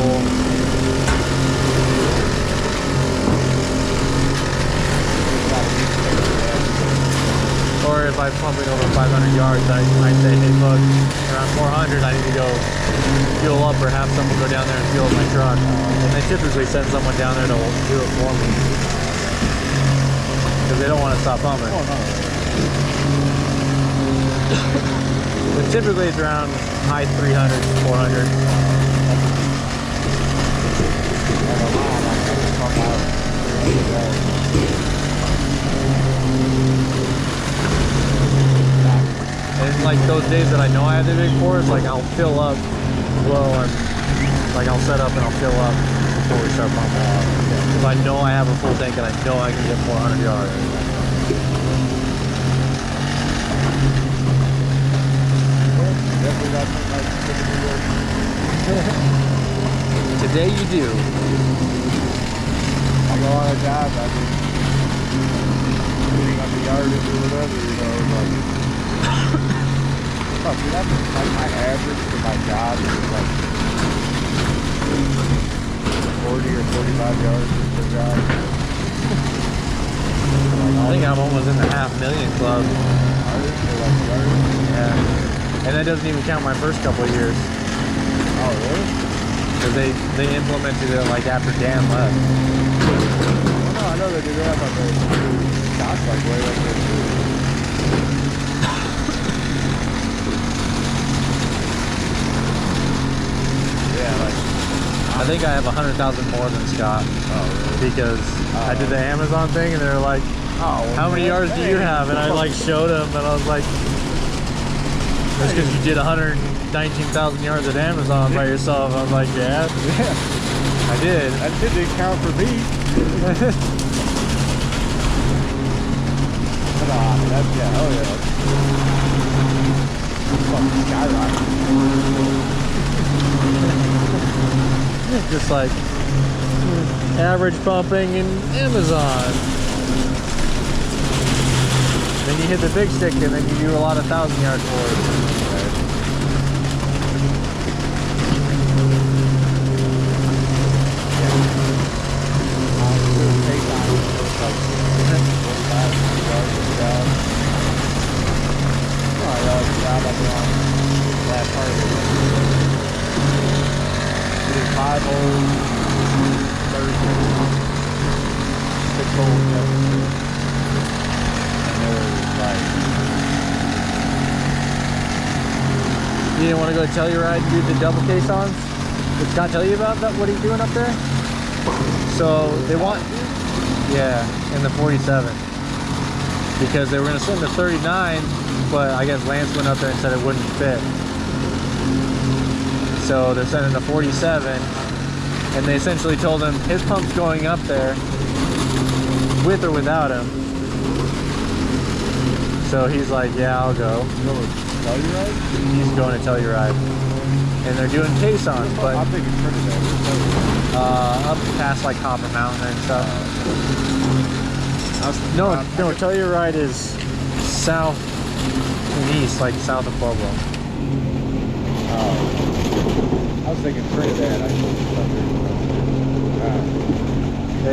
Or if I'm pumping over 500 yards, I might say, hey look, around 400 I need to go fuel up, or have someone go down there and fuel up my truck. And they typically send someone down there to do it for me, because they don't want to stop pumping. Oh, no. But typically it's around high 300s, 400. And like those days that I know I have the big fours, like I'll fill up low and like I'll set up and I'll fill up before we start pumping out. If I know I have a full tank and I know I can get 400 yards. Definitely got some like typical work. Today you do. I go on a job, I mean, cleaning up the yard or whatever, you know, like, oh, see, that's like my average for my job is like 40 or 45 yards per job. I think I'm almost in the 500,000 club. Yeah. And that doesn't even count my first couple of years. Oh, really? Because they implemented it like after Dan left. Well, no, I know they do that, but the stock's like way up there too. Yeah, like, I think I have 100,000 more than Scott. oh, really? Because I did the Amazon thing and they're like, Oh, well, how many yards do you have? And I like showed them and I was like, that's because you did 119,000 yards at Amazon by yourself. I was like, yeah, Yeah, I did. that didn't count for me. But, that's, yeah, oh yeah. fucking skyrocketed. Just like average pumping in Amazon. Then you hit the big stick and then you do a lot of 1,000-yard tours. Five holes, 30, 6 holes, and they're like, You didn't want to go Telluride and do the double caissons? Did Scott tell you about that? What he's doing up there? So they want, yeah, in the 47, because they were going to send the 39, but I guess Lance went up there and said it wouldn't fit. So they're sending the 47, and they essentially told him his pump's going up there with or without him. So he's like, yeah, I'll go. Telluride? He's going to Telluride. And they're doing caissons, but I'm thinking Trinidad. up past like Copper Mountain and stuff. No, Telluride is south and east, like south of Pueblo. I was thinking Trinidad. I should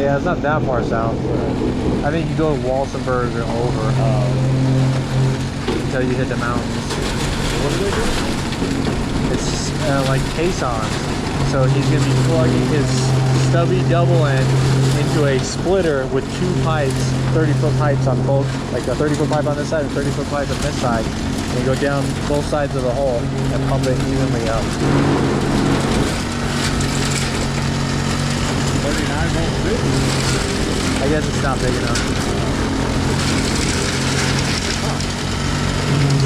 Yeah, it's not that far south. I think you go to Walsenburg or over until you hit the mountains. What are they doing? It's like caissons. So he's going to be plugging his stubby double end into a splitter with 2 pipes, 30-foot pipes on both, like a 30-foot pipe on this side and 30-foot pipe on this side. And you go down both sides of the hole and pump it evenly up. 39 won't fit. I guess it's not big enough.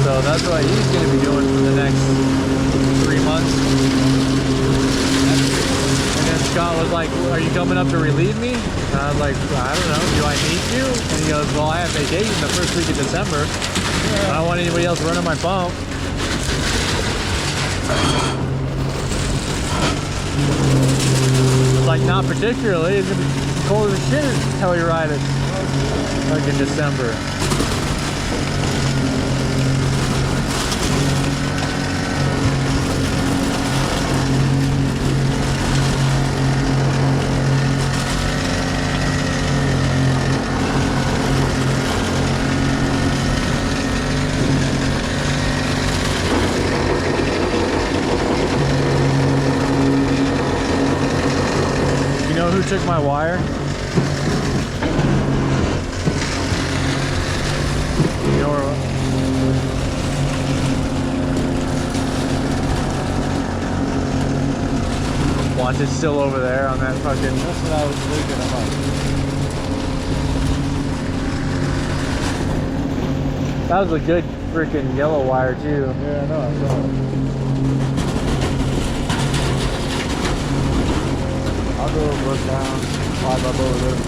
So that's what he's going to be doing for the next 3 months. And then Scott was like, are you coming up to relieve me? And I was like, I don't know, do I need you? And he goes, well, I have vacation the first week of December. I don't want anybody else running my pump. Like, not particularly. It's gonna be cold as shit until you ride it, like in December. Who took my wire? You know where? Watch, it's still over there on that fucking. That's what I was thinking about. That was a good freaking yellow wire too. Yeah, I know. I saw it. I'll go look down, climb up over there.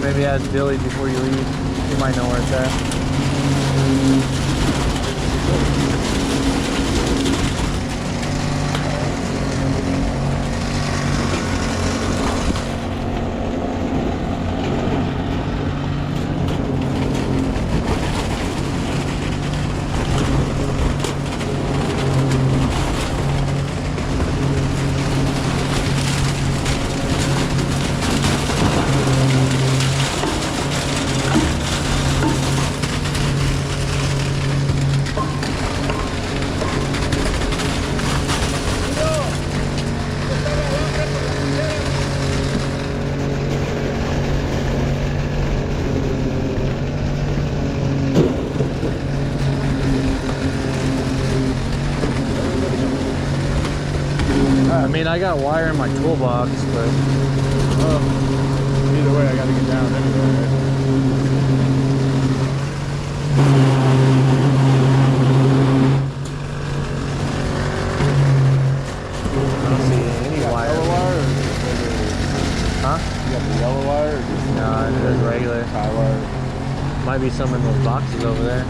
Maybe ask Billy before you leave. He might know where it's at. I mean, I got wire in my toolbox, but either way, I gotta get down anyway. I don't see any wire. Yellow wire or Huh? you got the yellow wire or just No, it's regular. tie wire? might be some in those boxes over there.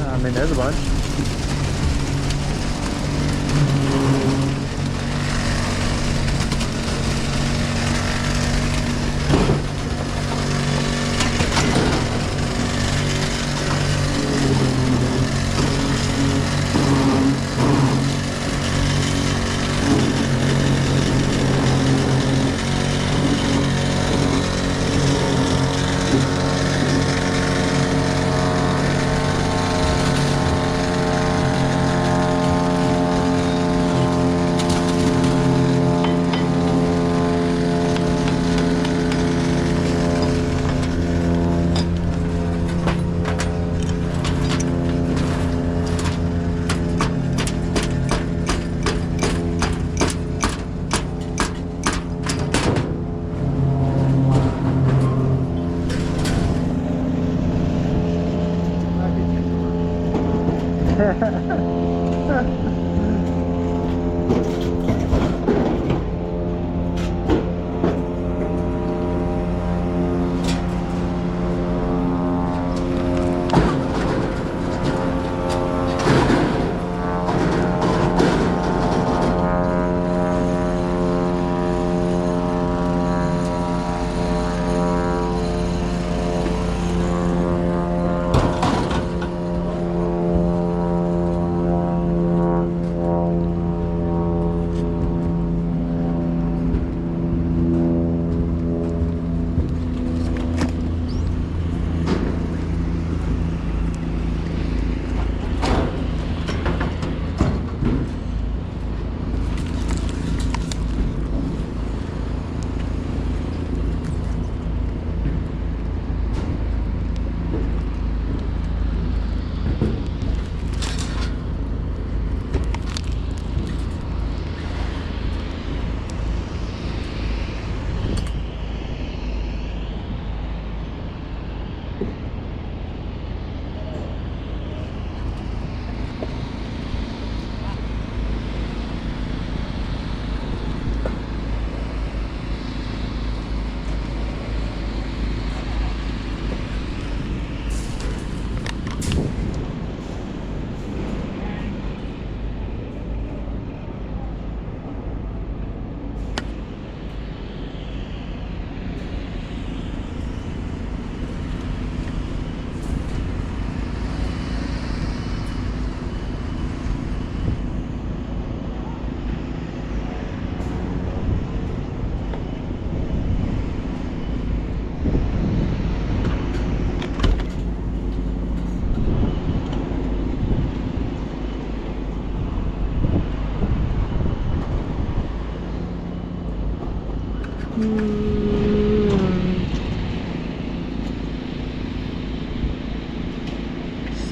I mean, there's a bunch.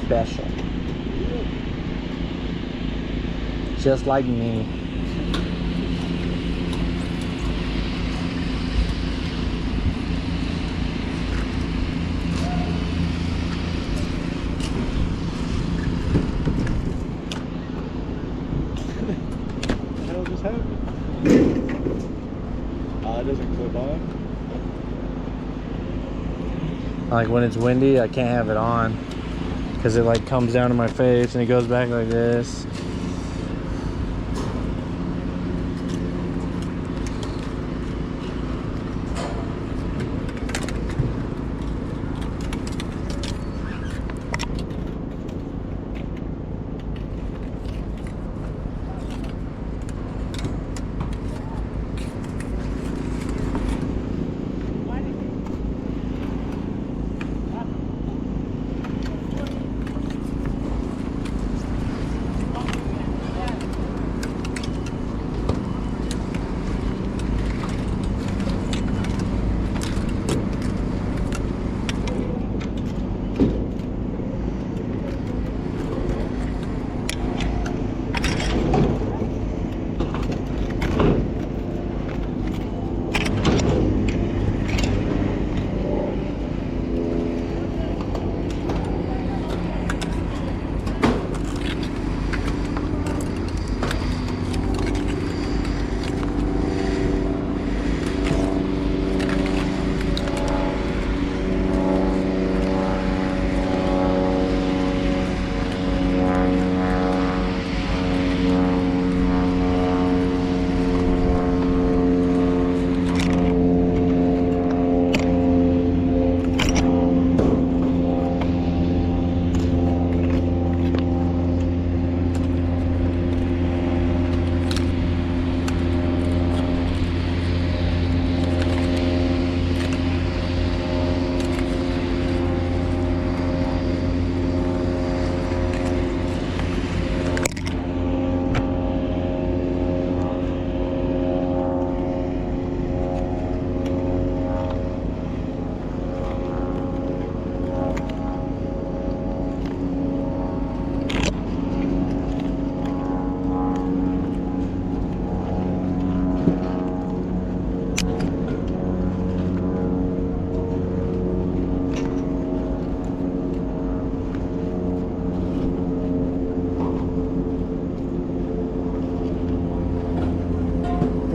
Special. Just like me. What the hell just happened? It doesn't clip on. Like when it's windy, I can't have it on because it like comes down to my face and it goes back like this.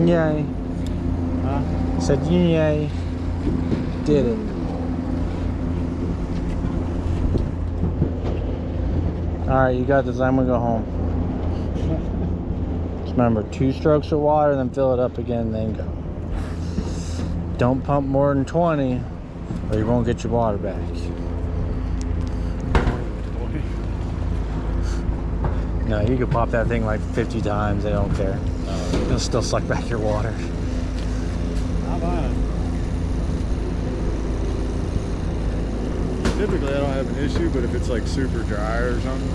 Yay. Huh? Said yay. Did it. Alright, you got this. I'm gonna go home. Just remember, 2 strokes of water, then fill it up again, then go. Don't pump more than 20 or you won't get your water back. No, you could pop that thing like 50 times, they don't care. They'll still suck back your water. I'm on it. Typically, I don't have an issue, but if it's like super dry or something,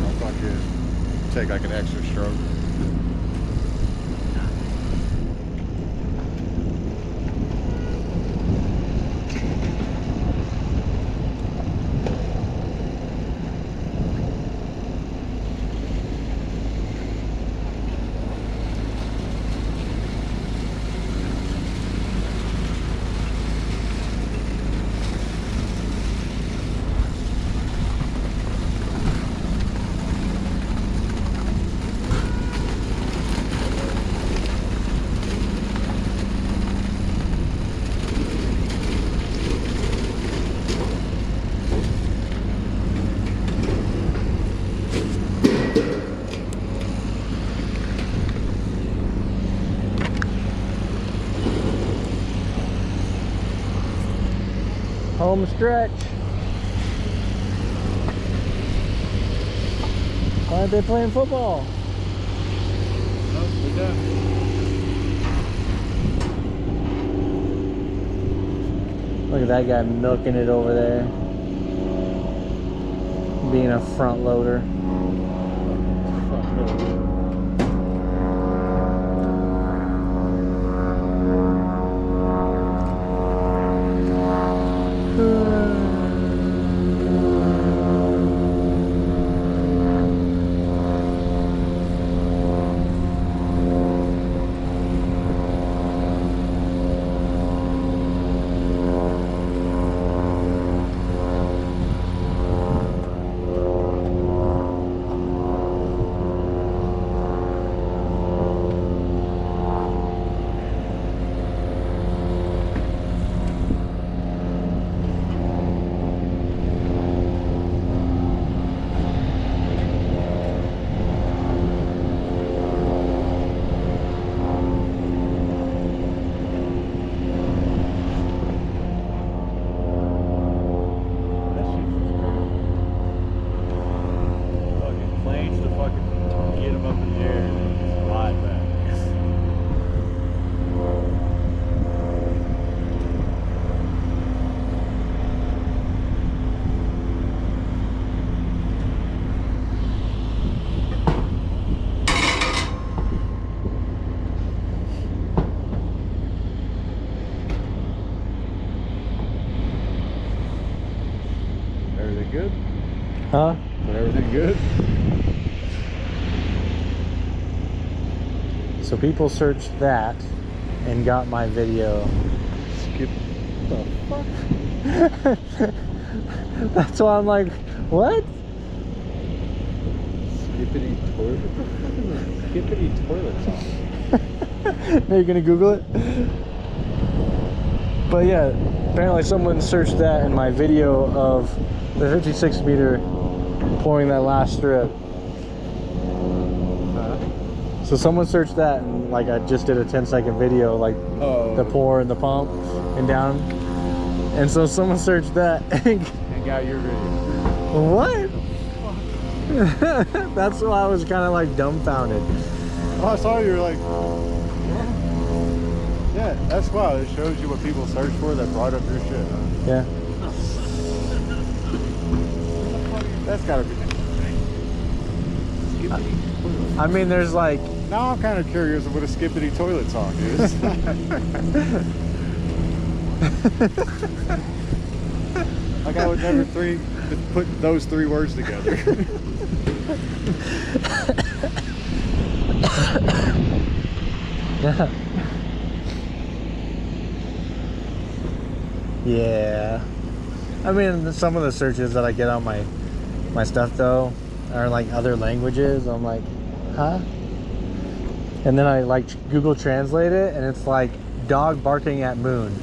I'll fucking take like an extra stroke. Home stretch. Why aren't they playing football? Nope, we're done. Look at that guy milking it over there. Being a front loader. Everything good? Huh? Everything good? So people searched that and got my video. Skip. The fuck? That's why I'm like, what? Skippity toilet? What the fuck is a skippity toilet song? Now you're gonna Google it? But yeah, apparently someone searched that in my video of the 56 meter pouring that last strip. So someone searched that and like I just did a 10-second video like the pour and the pump and down. And so someone searched that and got your video. what? That's why I was kind of like dumbfounded. Oh, I saw you were like, yeah, that's why it shows you what people search for that brought up your shit. Huh? Yeah. That's gotta be. I mean, there's like. Now I'm kind of curious what a skippity toilet song is. Like I would never put those 3 words together. Yeah. I mean, some of the searches that I get on my stuff though are like other languages. I'm like, huh? And then I like Google Translate it, and it's like dog barking at moon.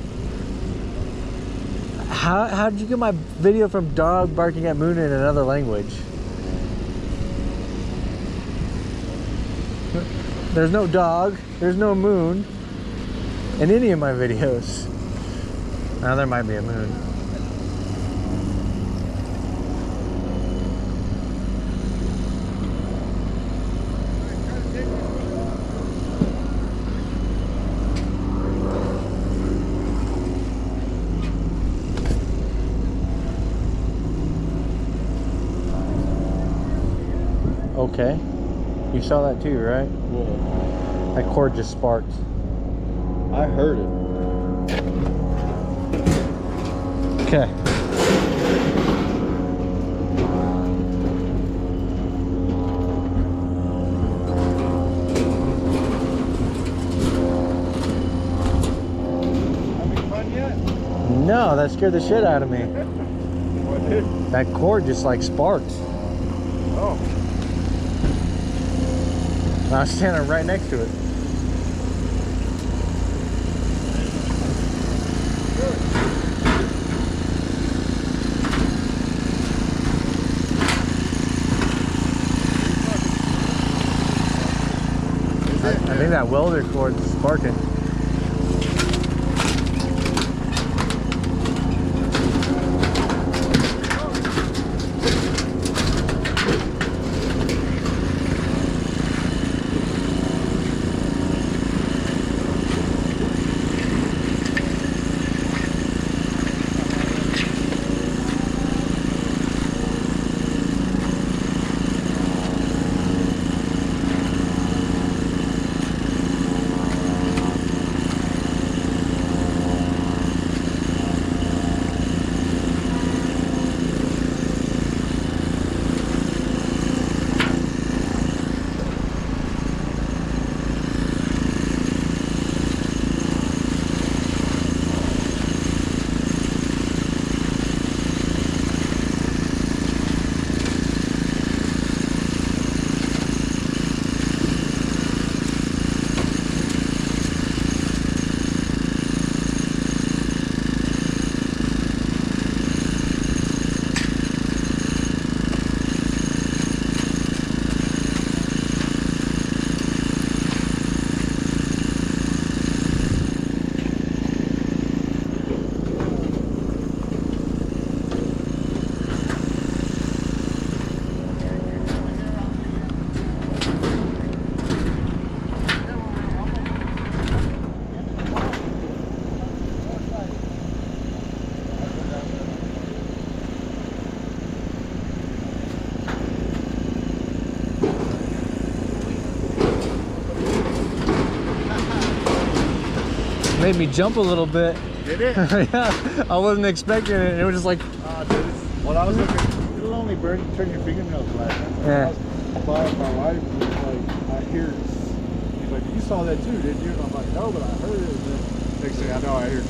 How did you get my video from dog barking at moon in another language? There's no dog, there's no moon in any of my videos. Now there might be a moon. Okay. You saw that too, right? Whoa. That cord just sparked. I heard it. Okay. Having fun yet? No, that scared the shit out of me. What did? That cord just like sparked. Oh. I was standing right next to it. I think that welder cord is sparking. Made me jump a little bit. Did it? Yeah, I wasn't expecting it. It was just like, Well, I was looking. It'll only burn, turn your fingernails black. Yeah. But my wife was like, I hear. He's like, you saw that too, didn't you? And I'm like, no, but I heard it. And then next thing I know, I hear.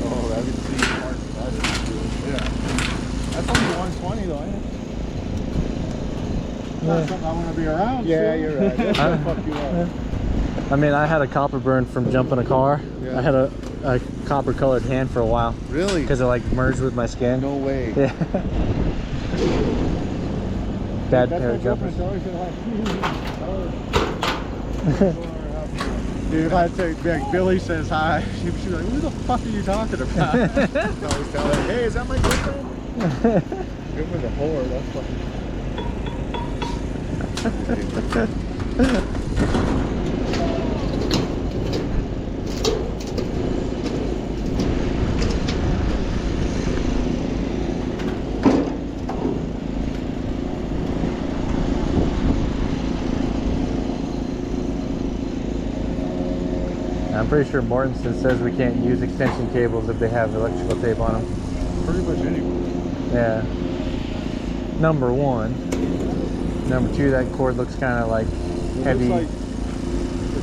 Oh, that would see part. That is good. Yeah. That's only 120 though, ain't it? Not something I want to be around. Yeah, soon. you're right. That's gonna fuck you up. I mean, I had a copper burn from jumping a car. Yeah. I had a copper colored hand for a while Really? because it like merged with my skin. No way. Yeah. Bad That's pair my of jumpers. girlfriend's always like, dude, if I say like, Billy says hi, she'd be like, who the fuck are you talking about? I always tell her, hey, is that my girlfriend? Give her the whore, that's fucking. I'm pretty sure Mortensen says we can't use extension cables if they have electrical tape on them. Pretty much anyway. Yeah. Number one. Number two, that cord looks kind of like heavy. It looks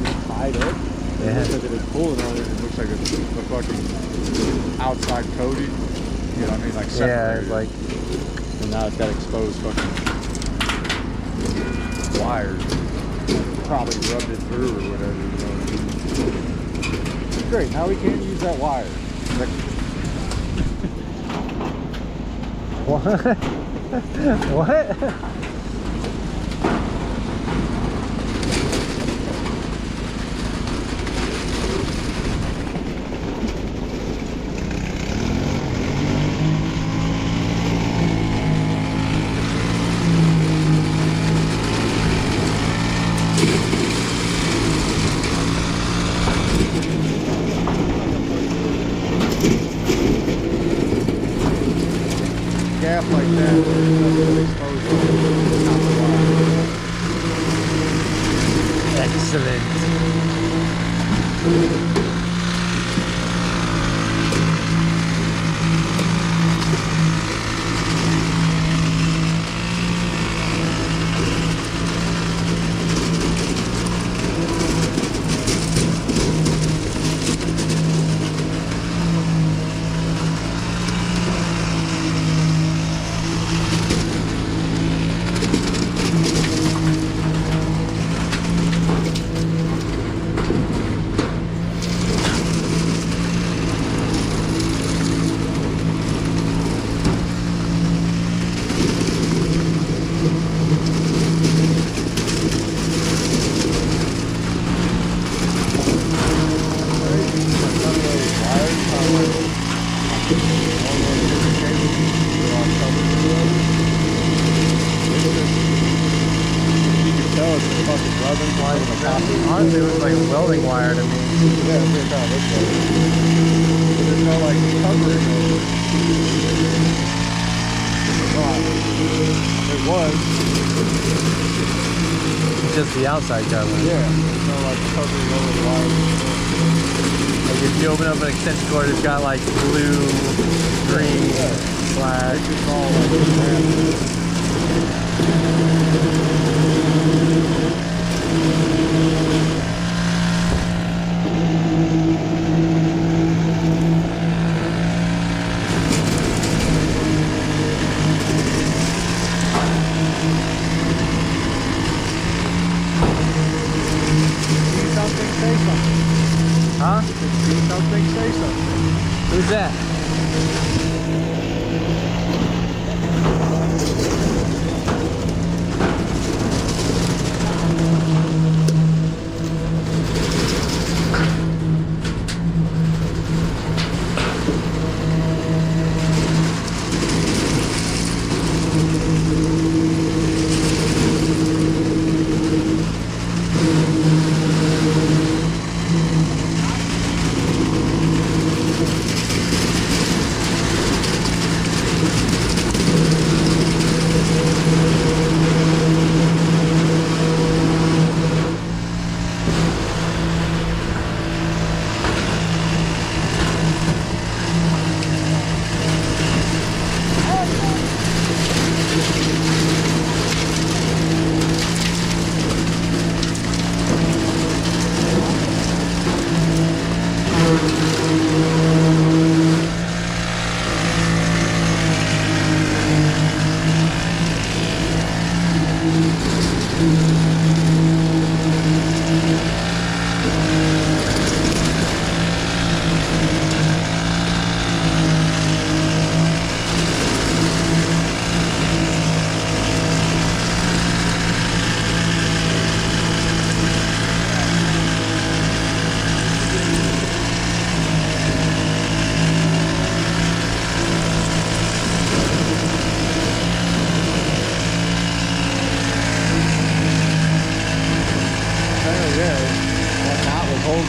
like it's tied up. Yeah. It looks like it is pulling on it. It looks like it's a fucking outside coating. You know what I mean? Like Yeah, separated. it's like, And now it's got exposed fucking wires. probably rubbed it through or whatever. You know. Great. Now we can't use that wire. What? What? Gap like that, where it's nothing exposed to it, it's not the wire. Excellent. Honestly, it was like welding wire to me. Yeah, that's what it kind of looks like. But there's no like covering over it. It was. Just the outside cover. Yeah, there's no like covering over the wire. Like if you open up an extension cord, it's got like blue, green, black. It's just all like say something. Huh? See something, say something. Who's that?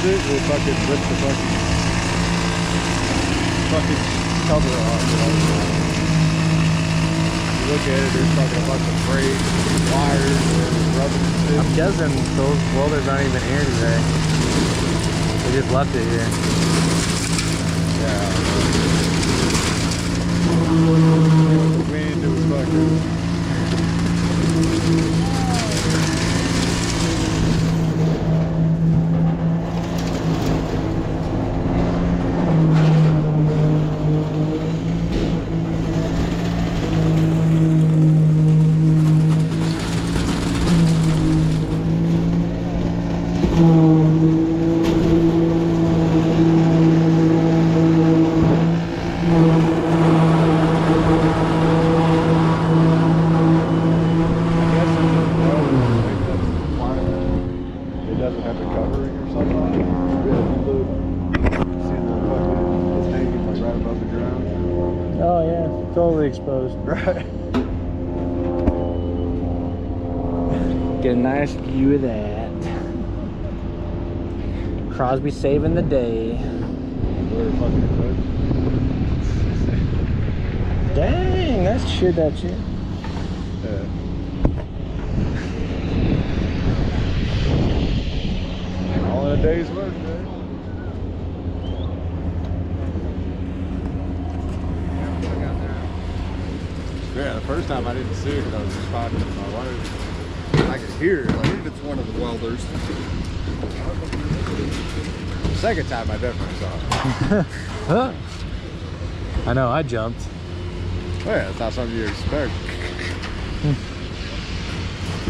It will fucking rip the fucking cover off. You look at it, there's fucking a bunch of frayed wires and rubbing and shit. I'm guessing those welders aren't even here today. They just left it here. Yeah. Wind, it was fucking. had the covering or something on it. Yeah, you look, see the fucking, it's hanging like right above the ground. Oh yeah, totally exposed. Right. Get a nice view of that. Crosby saving the day. We're fucking close. Dang, that's shit, that shit. Yeah. All in a day's work, man. Yeah, the first time I didn't see it because I was just talking to my wife. I could hear it. Like, It's one of the welders. the second time I definitely saw it. Huh? I know, I jumped. Well, yeah, it's not something you expect.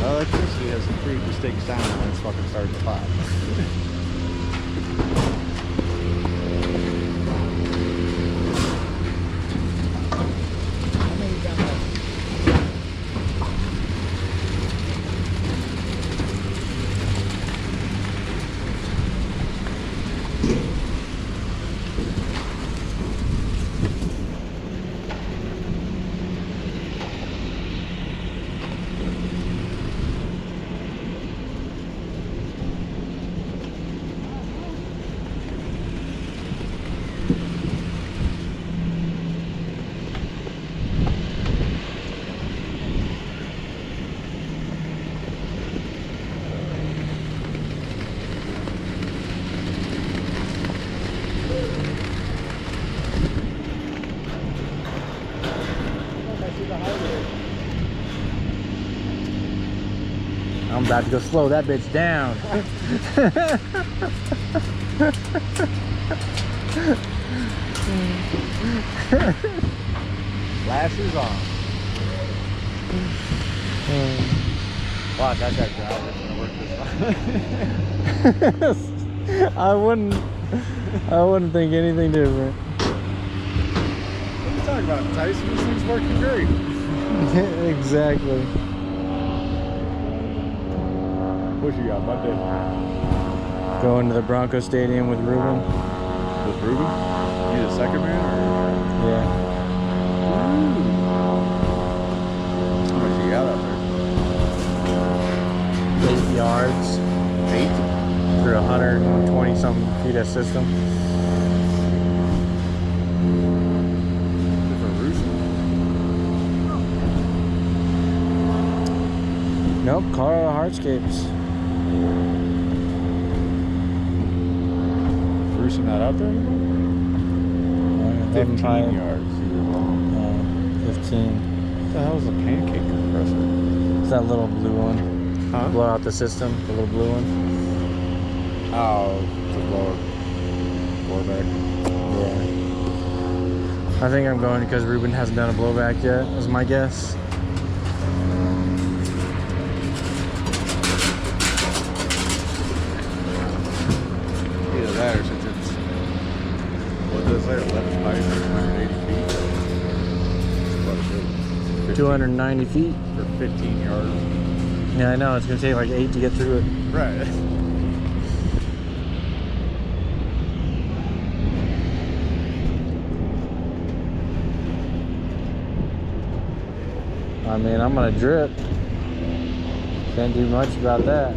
Electricity has some pretty distinct sound when it's fucking starting to pop. I'm about to go slow that bitch down. Flashes on. Watch, I got driver. It's gonna work this time. I wouldn't think anything different. What are you talking about, Tyson? This thing's working great. Exactly. What you got, Monday? Going to the Bronco Stadium with Ruben. With Ruben? You the second man? Or? Yeah. How much you got out there? 8 yards 8? through 120 something feet of system. Different roofing? Nope, Colorado Hardscapes. Roofing that out there anymore? 15 5, yards. 15. What the hell is a pancake compressor? It's that little blue one. Huh? Blow out the system, the little blue one. Oh, it's a blowback. Yeah. I think I'm going because Ruben hasn't done a blowback yet, is my guess. Either that or since it's, what does it say, 11 by 180 feet? It's 290 feet. for 15 yards. Yeah, I know. It's going to take like 8 to get through it. Right. I mean, I'm going to drip. Can't do much about that.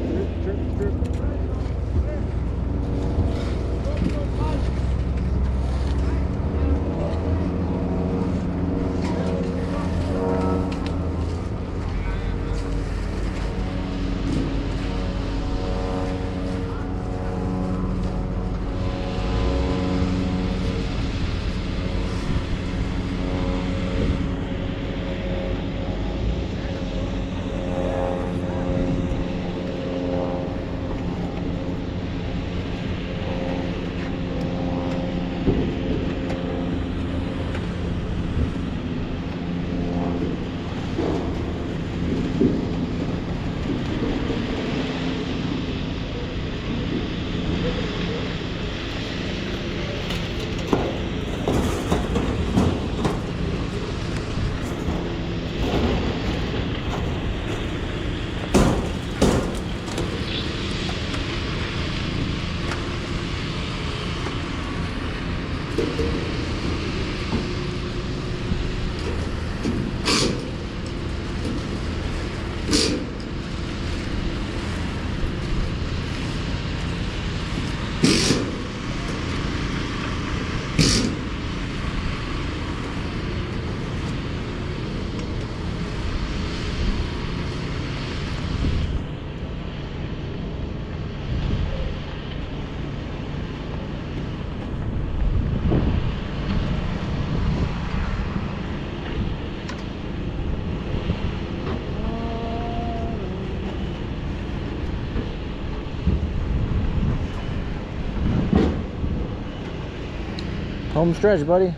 Home stretch, buddy.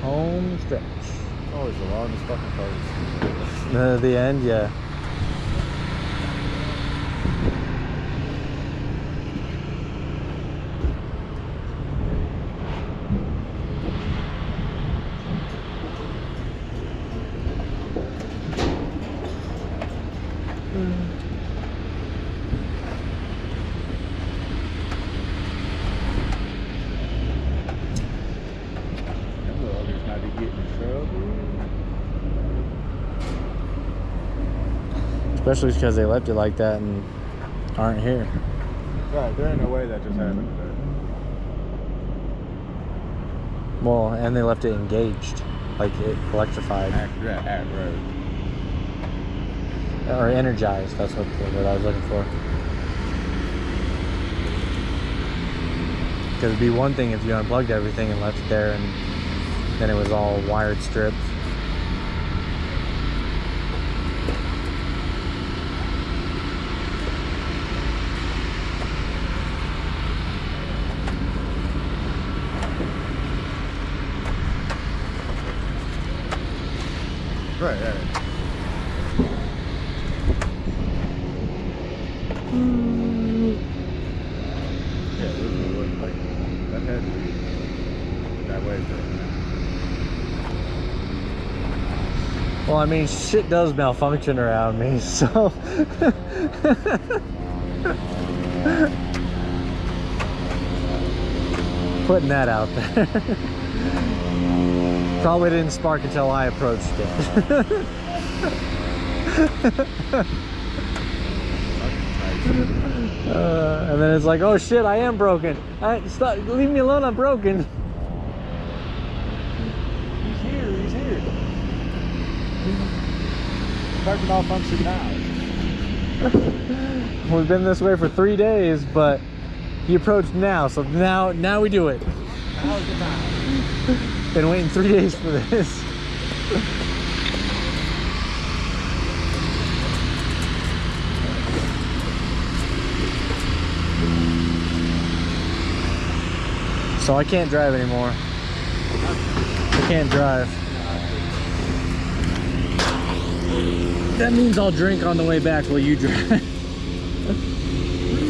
Home stretch. Always the longest fucking part. The end, yeah. Might be getting in trouble. Especially because they left it like that and aren't here. Right, there ain't no way that just happened today. Well, and they left it engaged, like it electrified Right. or energized. That's what I was looking for. Because it'd be one thing if you unplugged everything and left it there, and then it was all wired strips. Right. Yeah, this was like that had to be that way for Well, I mean, shit does malfunction around me, so. Putting that out there. Probably didn't spark until I approached it. And then it's like, oh shit, I am broken. Stop, leave me alone, I'm broken. He's here. Start to malfunction now. We've been this way for 3 days, but he approached now, so now we do it. Now's the time. Been waiting 3 days for this. So I can't drive anymore. I can't drive. That means I'll drink on the way back while you drive. Pretty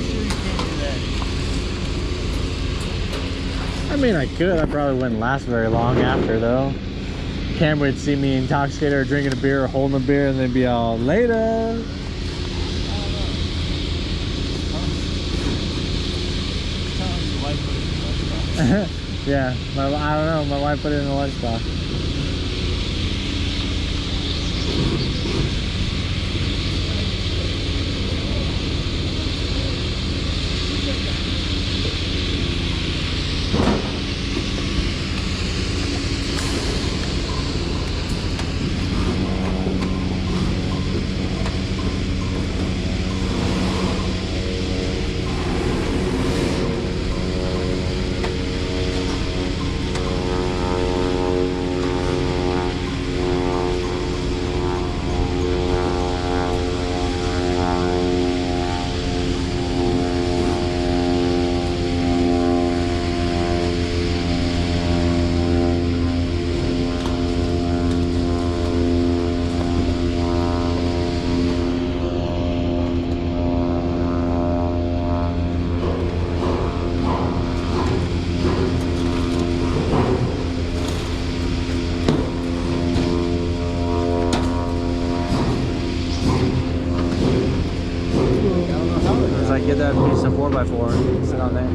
sure you can't do that. I mean, I could. I probably wouldn't last very long after, though. Cam would see me intoxicated or drinking a beer or holding a beer, and they'd be all, later. Yeah, I don't know. My wife put it in the lunchbox. Get that piece of 4x4 and sit on there.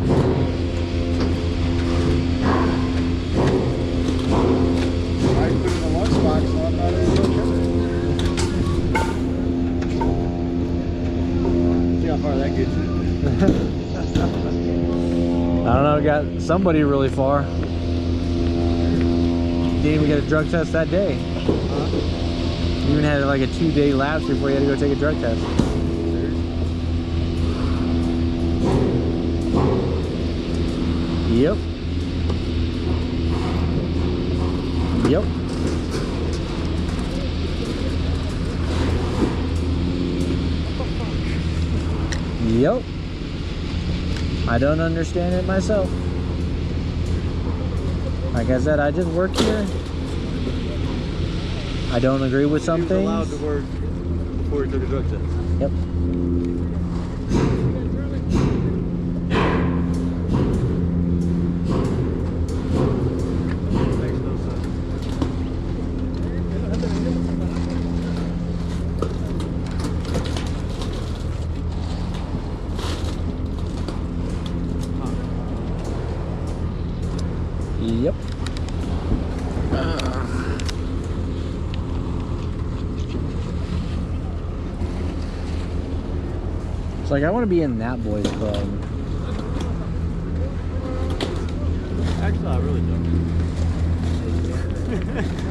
I put it in the lunchbox, so I'm not even looking. See how far that gets you. I don't know, got somebody really far. Didn't even get a drug test that day. You even had like a 2-day lapse before you had to go take a drug test. Yep. Yep. Yep. I don't understand it myself. Like I said, I just work here. I don't agree with some He was allowed things. to work before he took a drug test. Yep. Makes no sense. Yep. It's like I want to be in that boys club. Actually, I really don't.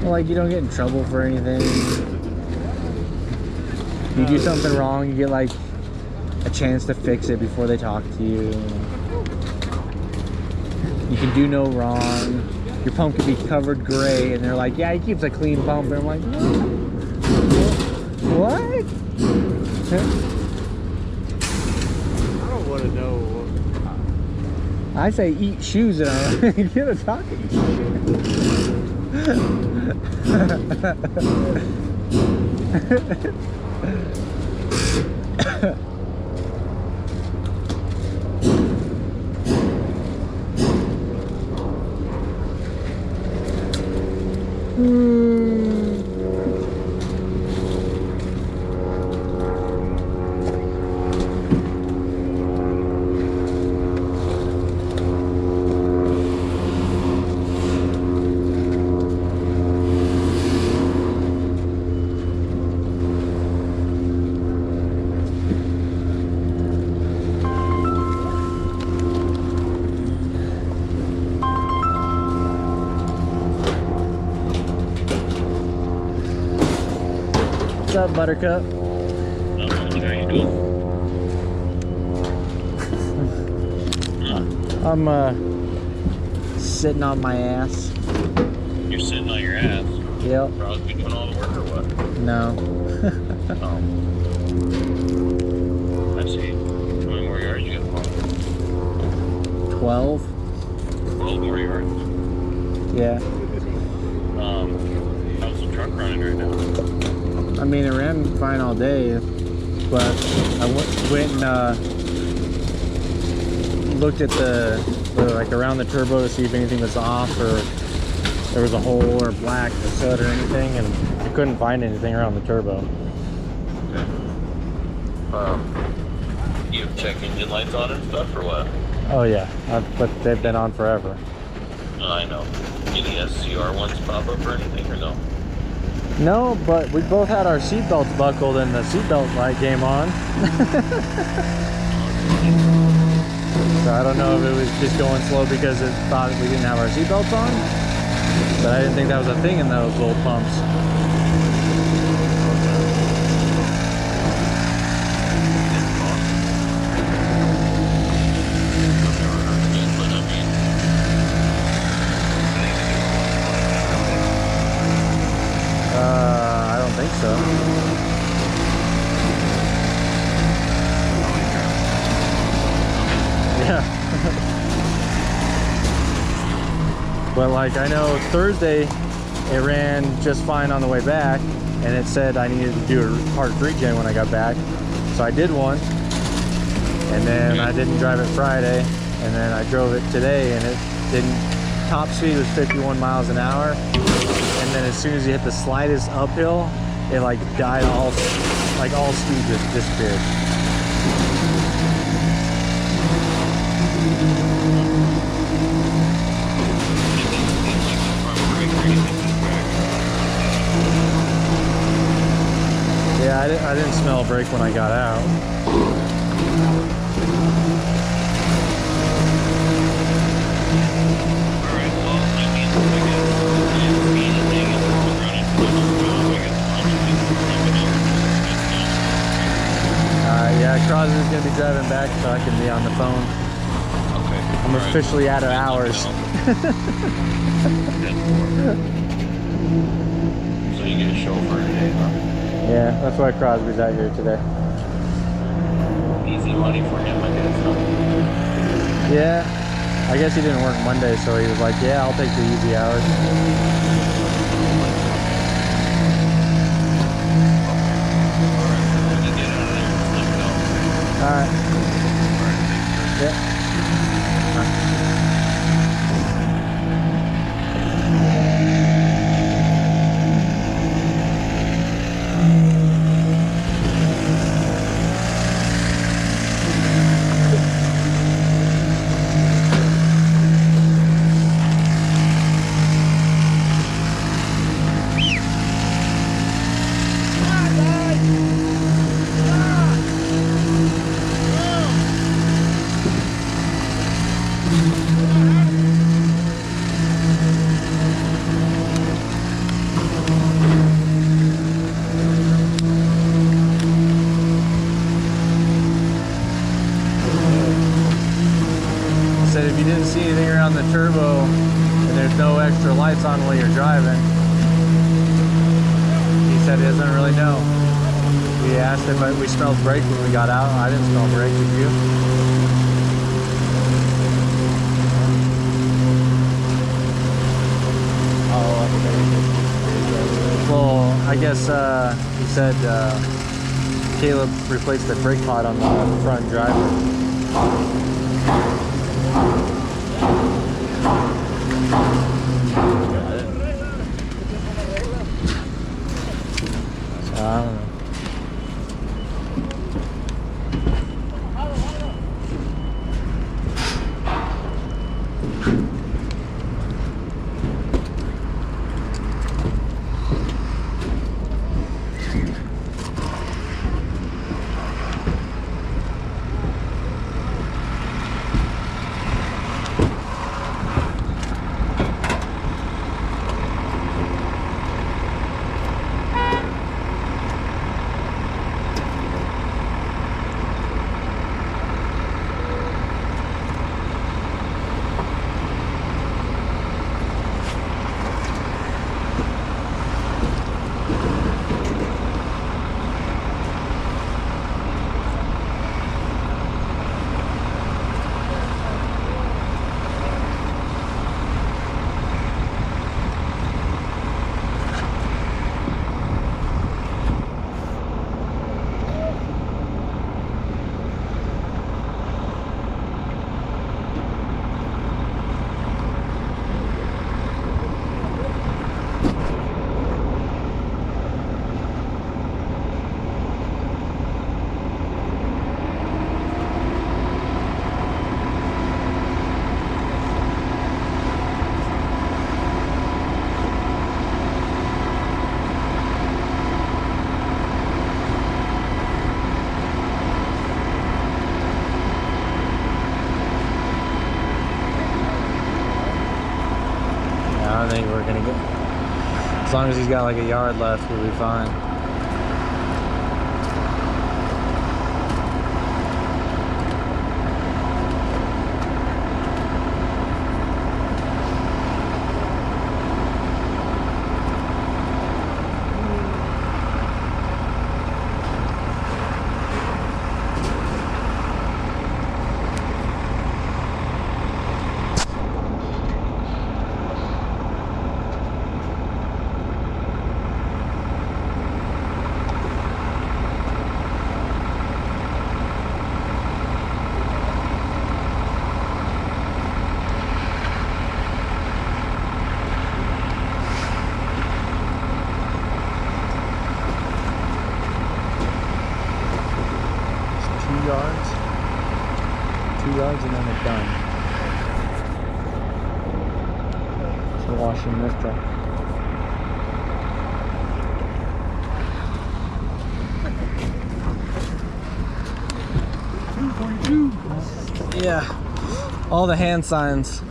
Well, like you don't get in trouble for anything. You do something wrong, you get like a chance to fix it before they talk to you. You can do no wrong. Your pump can be covered gray, and they're like, "Yeah, he keeps a clean pump." And I'm like, "What?" I don't want to know. I say eat shoes, and I get a talking. What's up, Buttercup? I'm sitting on my ass. You're sitting on your ass. Yep. Probably doing all the work or what? No. Oh. I see. How many more yards you got? 12. 12 more yards. Yeah. How's the truck running right now? I mean, it ran fine all day, but I went and looked at the like around the turbo to see if anything was off or there was a hole or black or soot or anything, and I couldn't find anything around the turbo. You have check engine lights on and stuff or what? Oh yeah, but they've been on forever. I know. Any SCR ones pop up or anything or no? No, but we both had our seatbelts buckled and the seatbelt light came on. So I don't know if it was just going slow because it thought we didn't have our seatbelts on. But I didn't think that was a thing in those old pumps. I don't think so. Yeah. But like I know Thursday it ran just fine on the way back, and it said I needed to do a part regen when I got back. So I did one, and then I didn't drive it Friday, and then I drove it today, and it didn't. Top speed was 51 miles an hour, and then as soon as you hit the slightest uphill, it like died all speed just disappeared. Yeah, I didn't smell a brake when I got out. Alright, well, I mean, I guess speed and thing is running to the job, I guess Yeah, Crosby's gonna be driving back so I can be on the phone. Okay. I'm officially out of hours. So you get a chauffeur today, huh? Yeah, that's why Crosby's out here today. Easy money for him, I guess, huh? Yeah, I guess he didn't work Monday, so he was like, yeah, I'll take the easy hours. When you get out of there, just let me know. All right. All right, thanks, sir. Yeah. Said if you didn't see anything around the turbo and there's no extra lights on while you're driving, he said he doesn't really know. We asked him, but we smelled brake when we got out. I didn't smell brake, did you? Well, I guess he said Caleb replaced the brake pod on the front driver. I don't know. I think we're gonna get, as long as he's got like a yard left, we'll be fine. Yards, 2 yards, and then we're done. So washing this truck. Yeah, all the hand signs.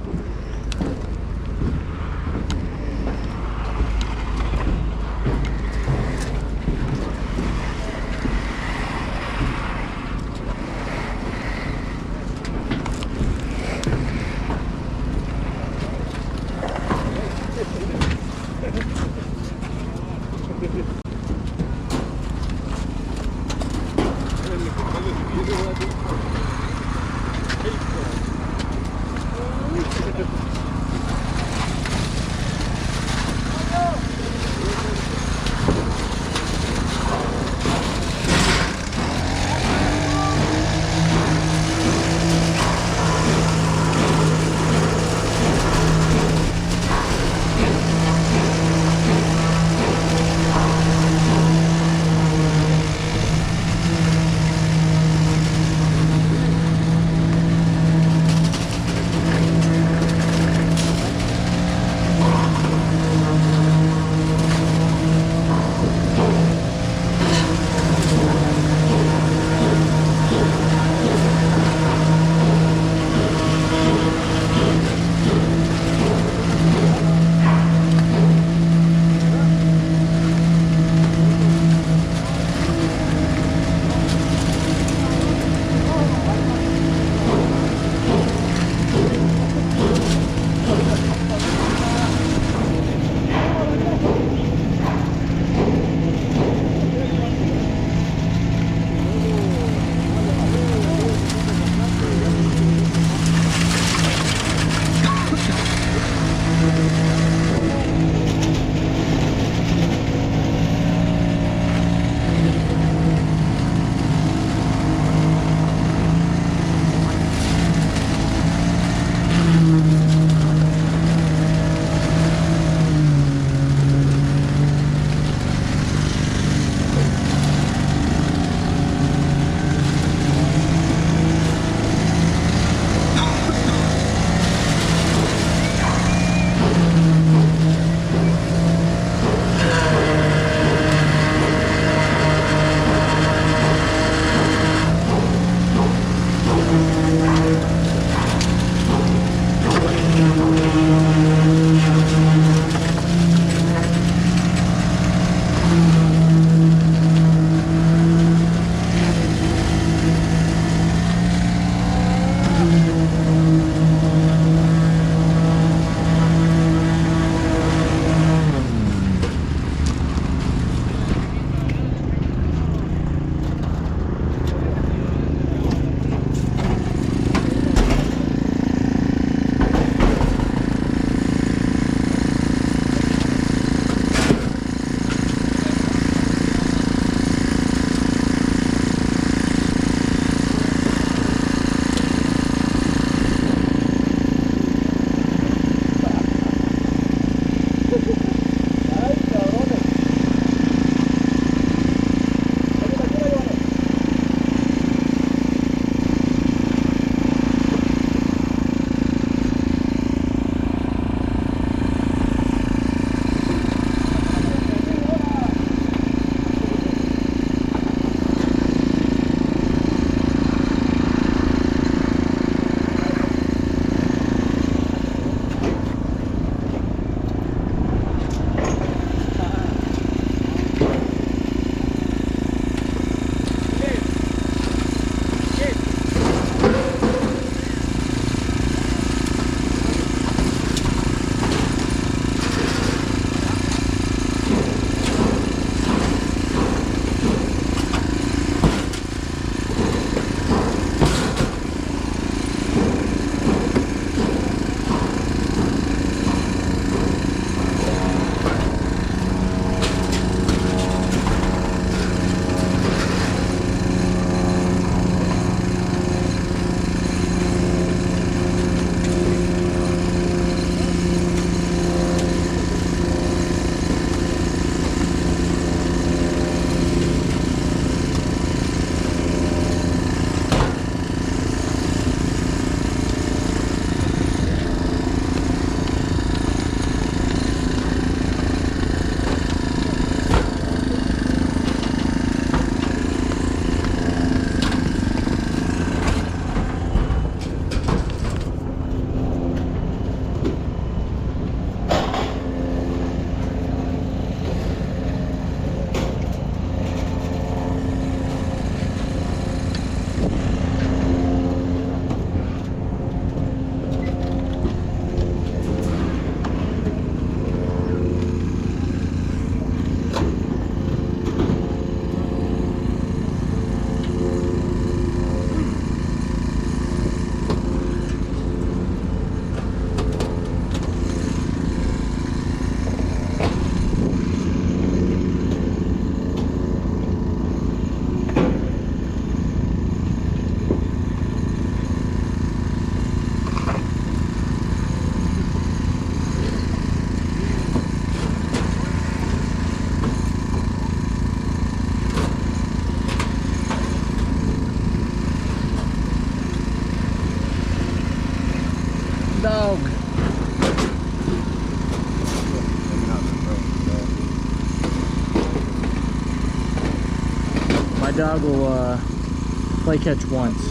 play catch once.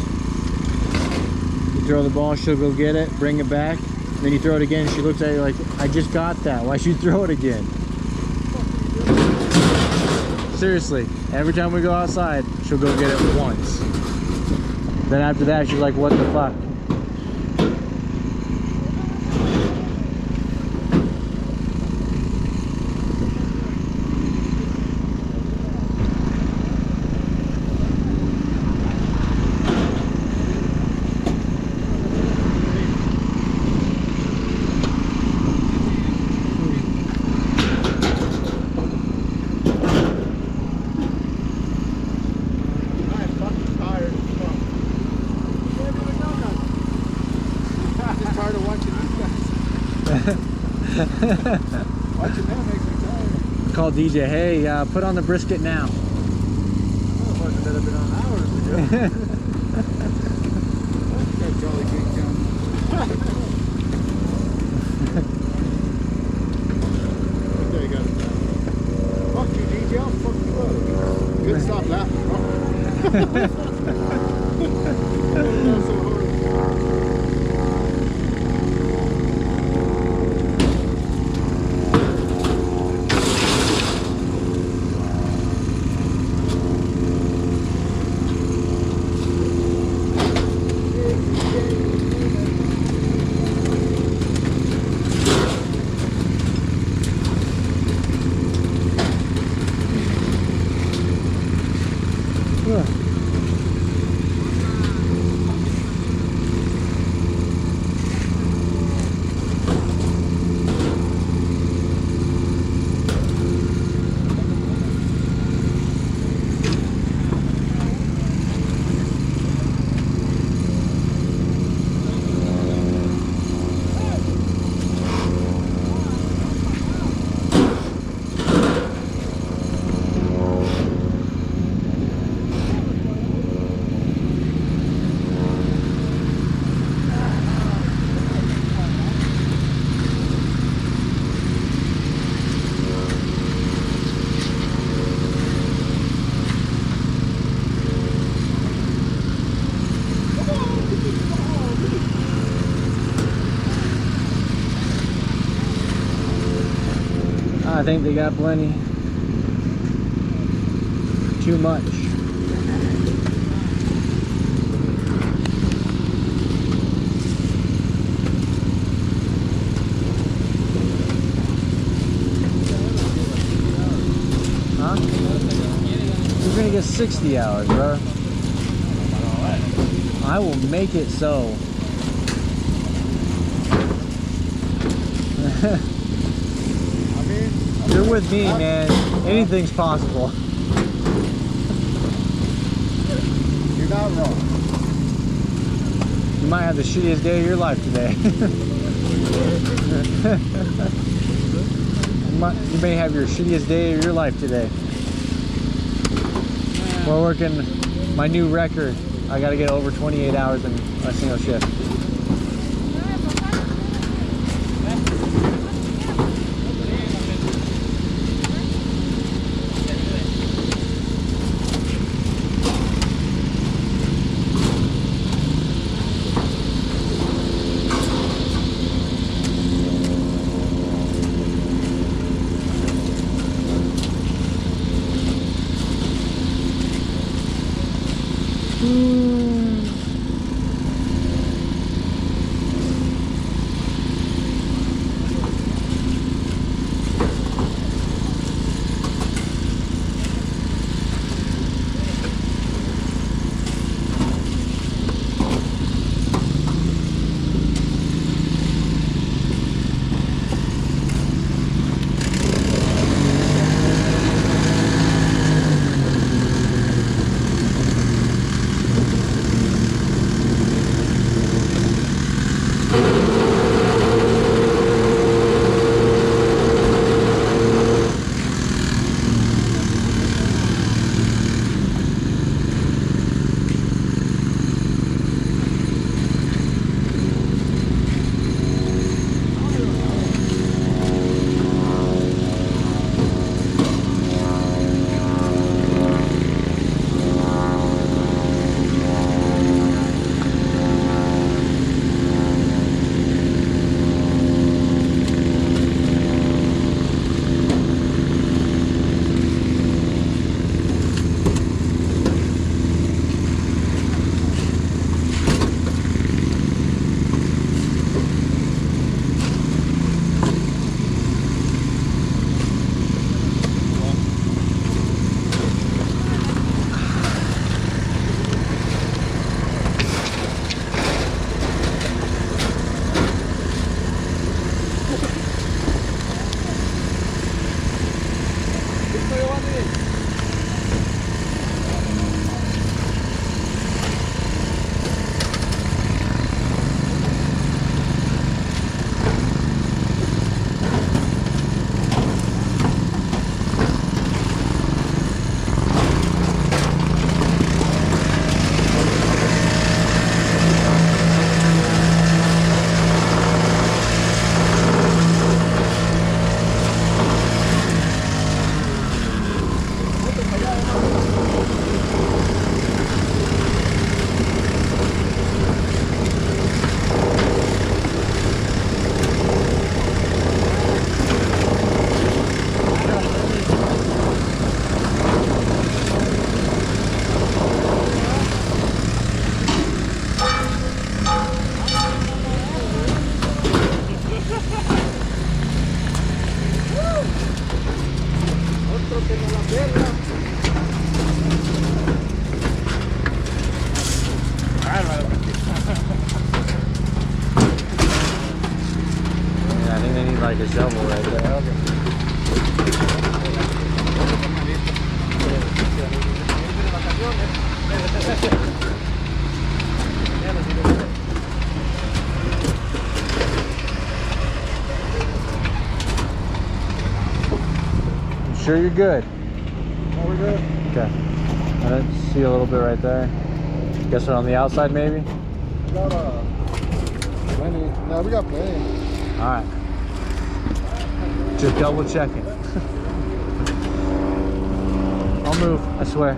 You throw the ball, she'll go get it, bring it back. Then you throw it again, she looks at you like, I just got that. Why'd you throw it again? Seriously, every time we go outside, she'll go get it once. Then after that, she's like, what the fuck? I'm fucking tired as fuck. Just tired of watching these guys. Watching them makes me tired. Call DJ, hey, put on the brisket now. Oh, must have been on hours ago. That jolly good gun. Okay, got it. Fuck you, DJ. I'll fuck you up. Good, stop laughing. That's so hard. I think they got plenty. Too much. Huh? You're gonna get 60 hours, bro. I will make it so. You're with me, man. Anything's possible. You're not wrong. You might have the shittiest day of your life today. You may have your shittiest day of your life today. We're working my new record. I gotta get over 28 hours in a single shift. like a shovel right there. You sure you're good? Oh, we're good. Okay. I don't see a little bit right there. Guess we're on the outside maybe? We got plenty. No, we got plenty. Alright. Just double checking. I'll move, I swear.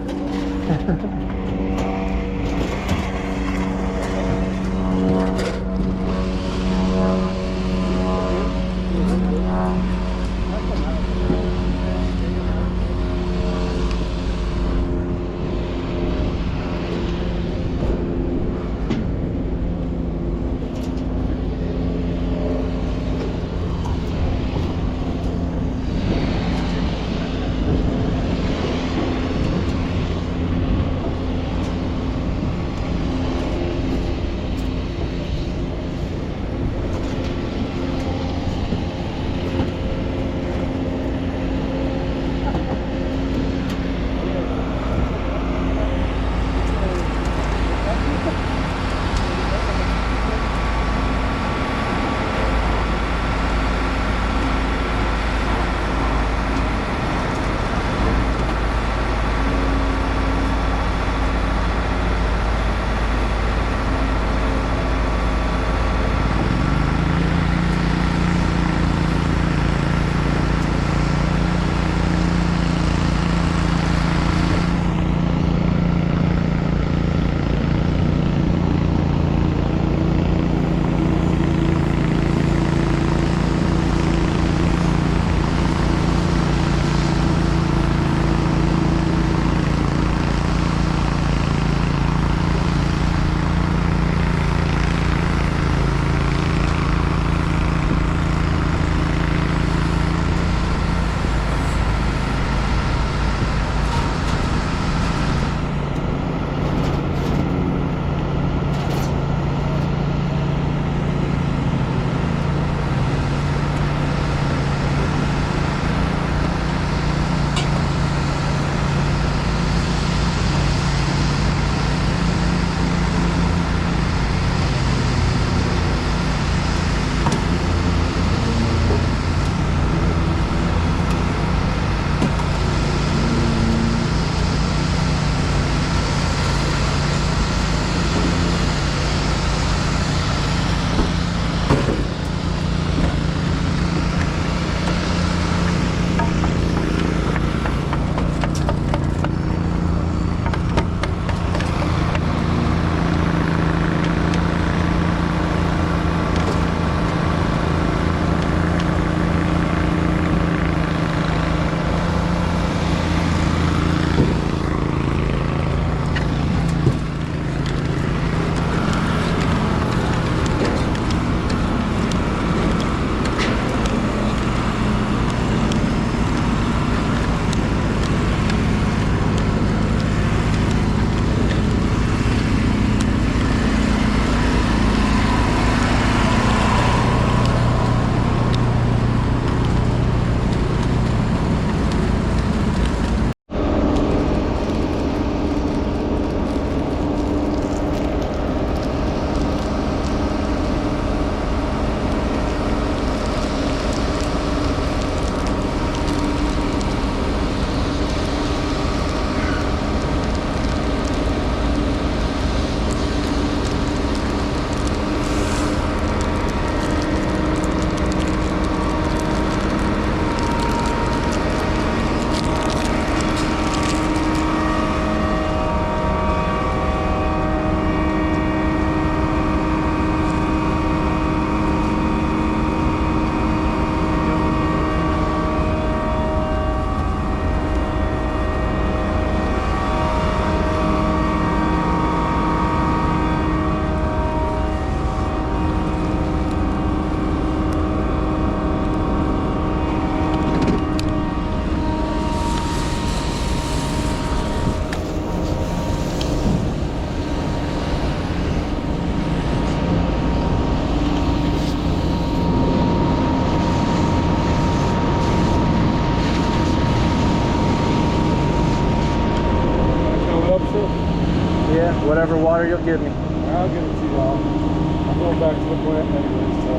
water you'll give me. I'll give it to you all. I'm going back to the plant anyways, so.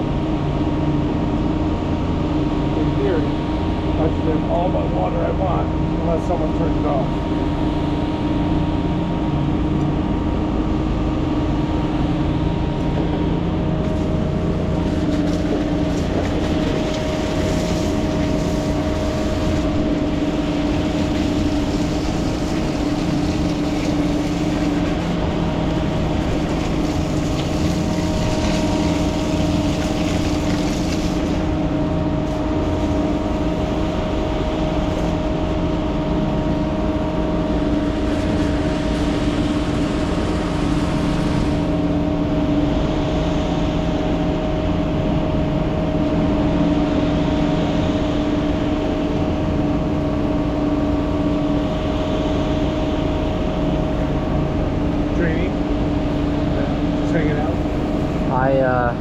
In theory, I should have all my water I want, unless someone turns it off.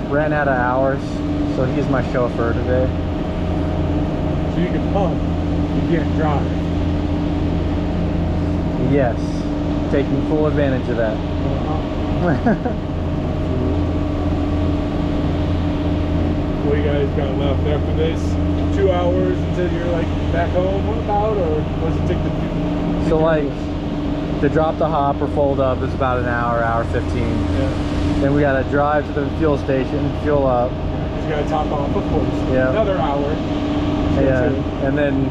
Ran out of hours, so he's my chauffeur today. So you can pump, you can't drive. Yes, taking full advantage of that. What you guys got left after this? 2 hours until you're like back home about, or what does it take to do? So like, to drop the hop or fold up is about an hour, hour 15. Yeah. Then we gotta drive to the fuel station, fuel up. You gotta top off, of course. Yeah. Another hour. Yeah, and then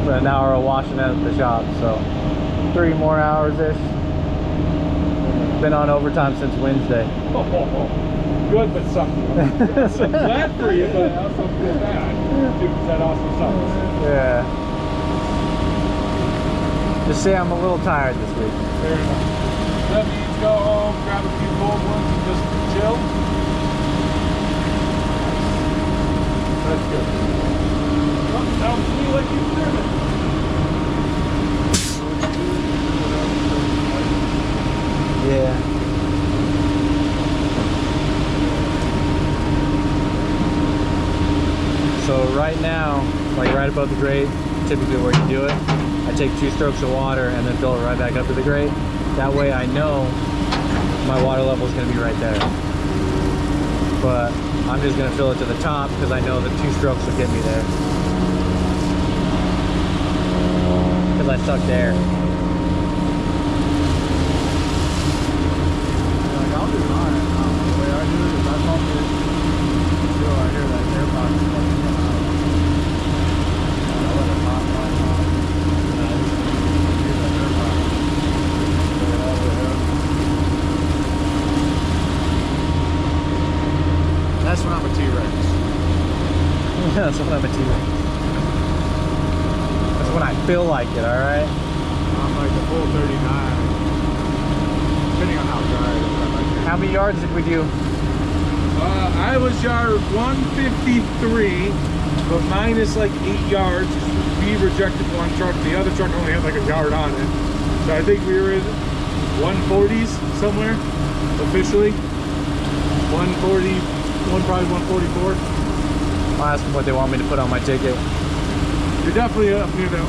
an hour of washing at the shop. So 3 more hours-ish. Been on overtime since Wednesday. Good, but sucky. I'm glad for you, but also feel bad. Dude, that also sucks. Yeah. Just say I'm a little tired this week. Fair enough. That means go home, grab a few cold ones, and just chill. That's good. Well, sounds to me like you've driven. Yeah. So right now, like right above the grate, typically where you do it, I take 2 strokes of water and then fill it right back up to the grate. That way I know my water level is going to be right there. But I'm just going to fill it to the top because I know the 2 strokes will get me there. Because I sucked air. Like, I'll do mine. The way I do it is I pump it until I hear that air box fucking come out. I let it pop, and I just hear that air box. Go all the way up. That's when I'm a T-Rex. That's when I'm a T-Rex. That's when I feel like it, alright? I'm like the full 39. Depending on how dry it is. I like it. How many yards did we do? I was yard 153, but minus like 8 yards. We rejected one truck. The other truck only had like a yard on it. So I think we were in 140s somewhere, officially. 140, probably 144. I'll ask them what they want me to put on my ticket. You're definitely up near that,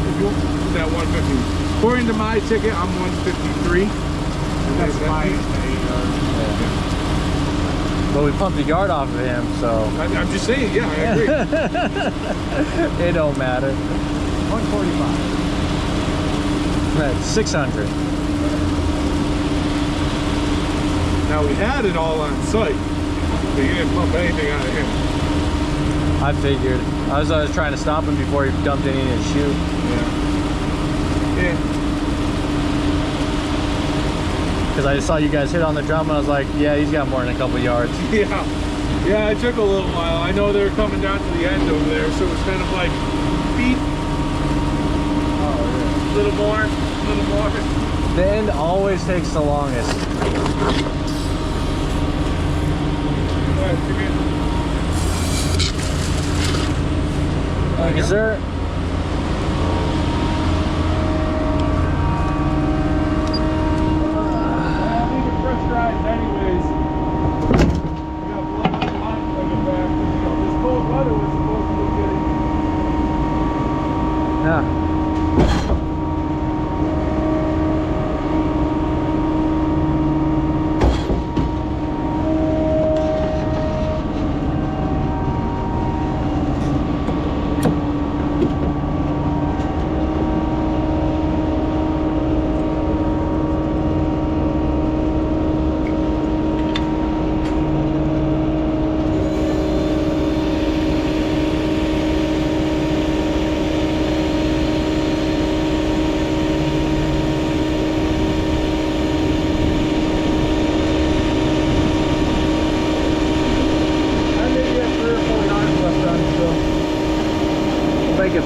that 150. According to my ticket, I'm 153. That's minus the 8 yards. Yeah. But we pumped the yard off of him, so I'm just saying, yeah, I agree. it don't matter. 145. That's 600. Now we had it all on site, but you didn't pump anything out of him. I figured. I was trying to stop him before he dumped any in his chute. Yeah. Because I just saw you guys hit on the drum and I was like, yeah, he's got more than a couple yards. Yeah. Yeah, it took a little while. I know they were coming down to the end over there, so it was kind of like beep. Oh, yeah. A little more, a little more. The end always takes the longest. Thank you, sir. Pressurized anyways. We got blood on the line coming back. You know, this cold weather was supposed to be getting. Yeah.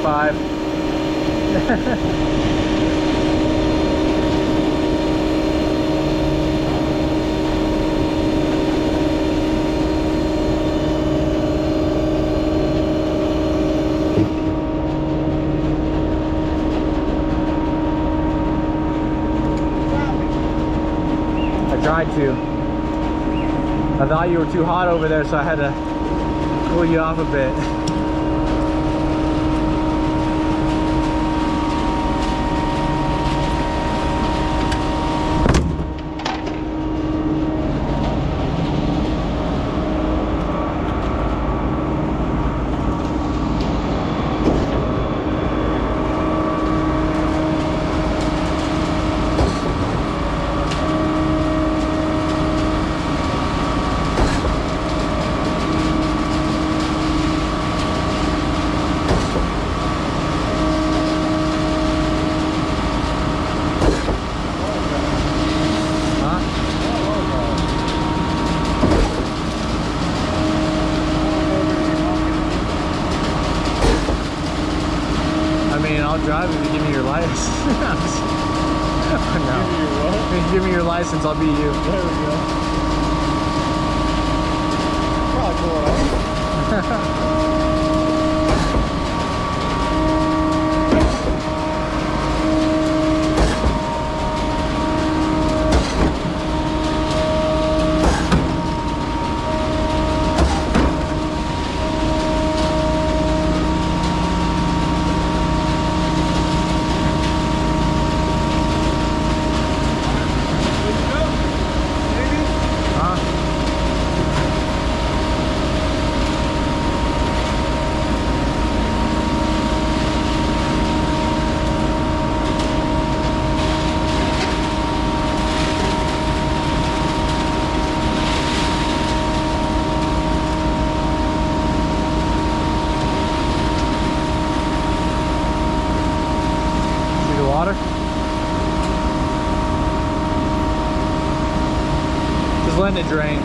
5. I tried to. I thought you were too hot over there, so I had to cool you off a bit. I'll drive if you give me your license. No. Give me your what? If you give me your license, I'll be you. There we go. Probably pull it off. Letting it drain.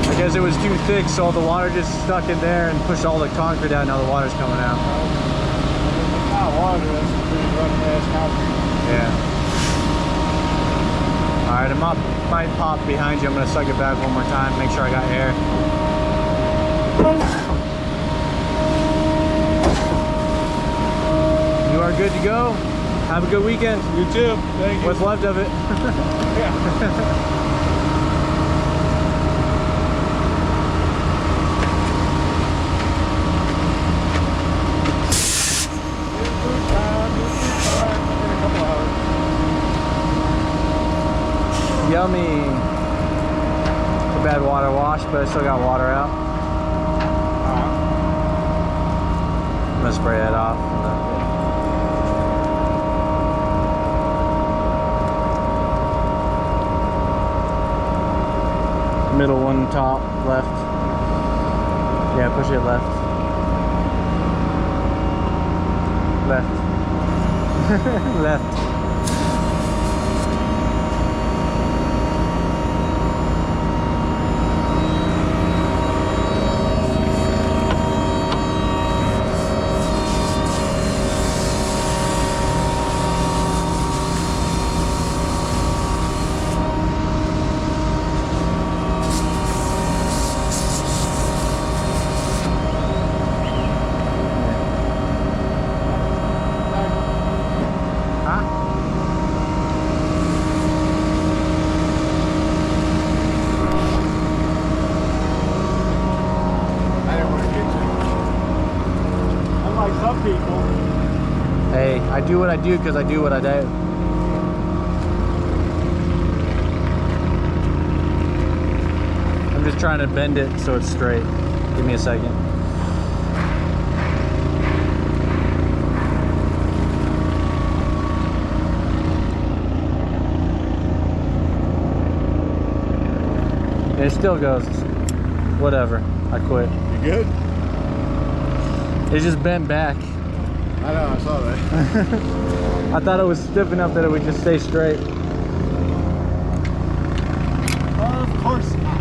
I guess it was too thick, so all the water just stuck in there and pushed all the concrete out. Now the water's coming out. It's not water, that's some pretty rough ass concrete. Yeah. Alright, I might pop behind you. I'm going to suck it back one more time, make sure I got air. You are good to go. Have a good weekend. You too. Thank you. What's left of it. Yeah. Yummy. A bad water wash, but I still got water out. I'm gonna spray that off. Middle one, top, left. Yeah, push it left. Left. Left. Hey, I do what I do because I do what I do. I'm just trying to bend it so it's straight. Give me a second. And it still goes. Whatever. I quit. You good? It just bent back. I know, I saw that. I thought it was stiff enough that it would just stay straight. Of course not.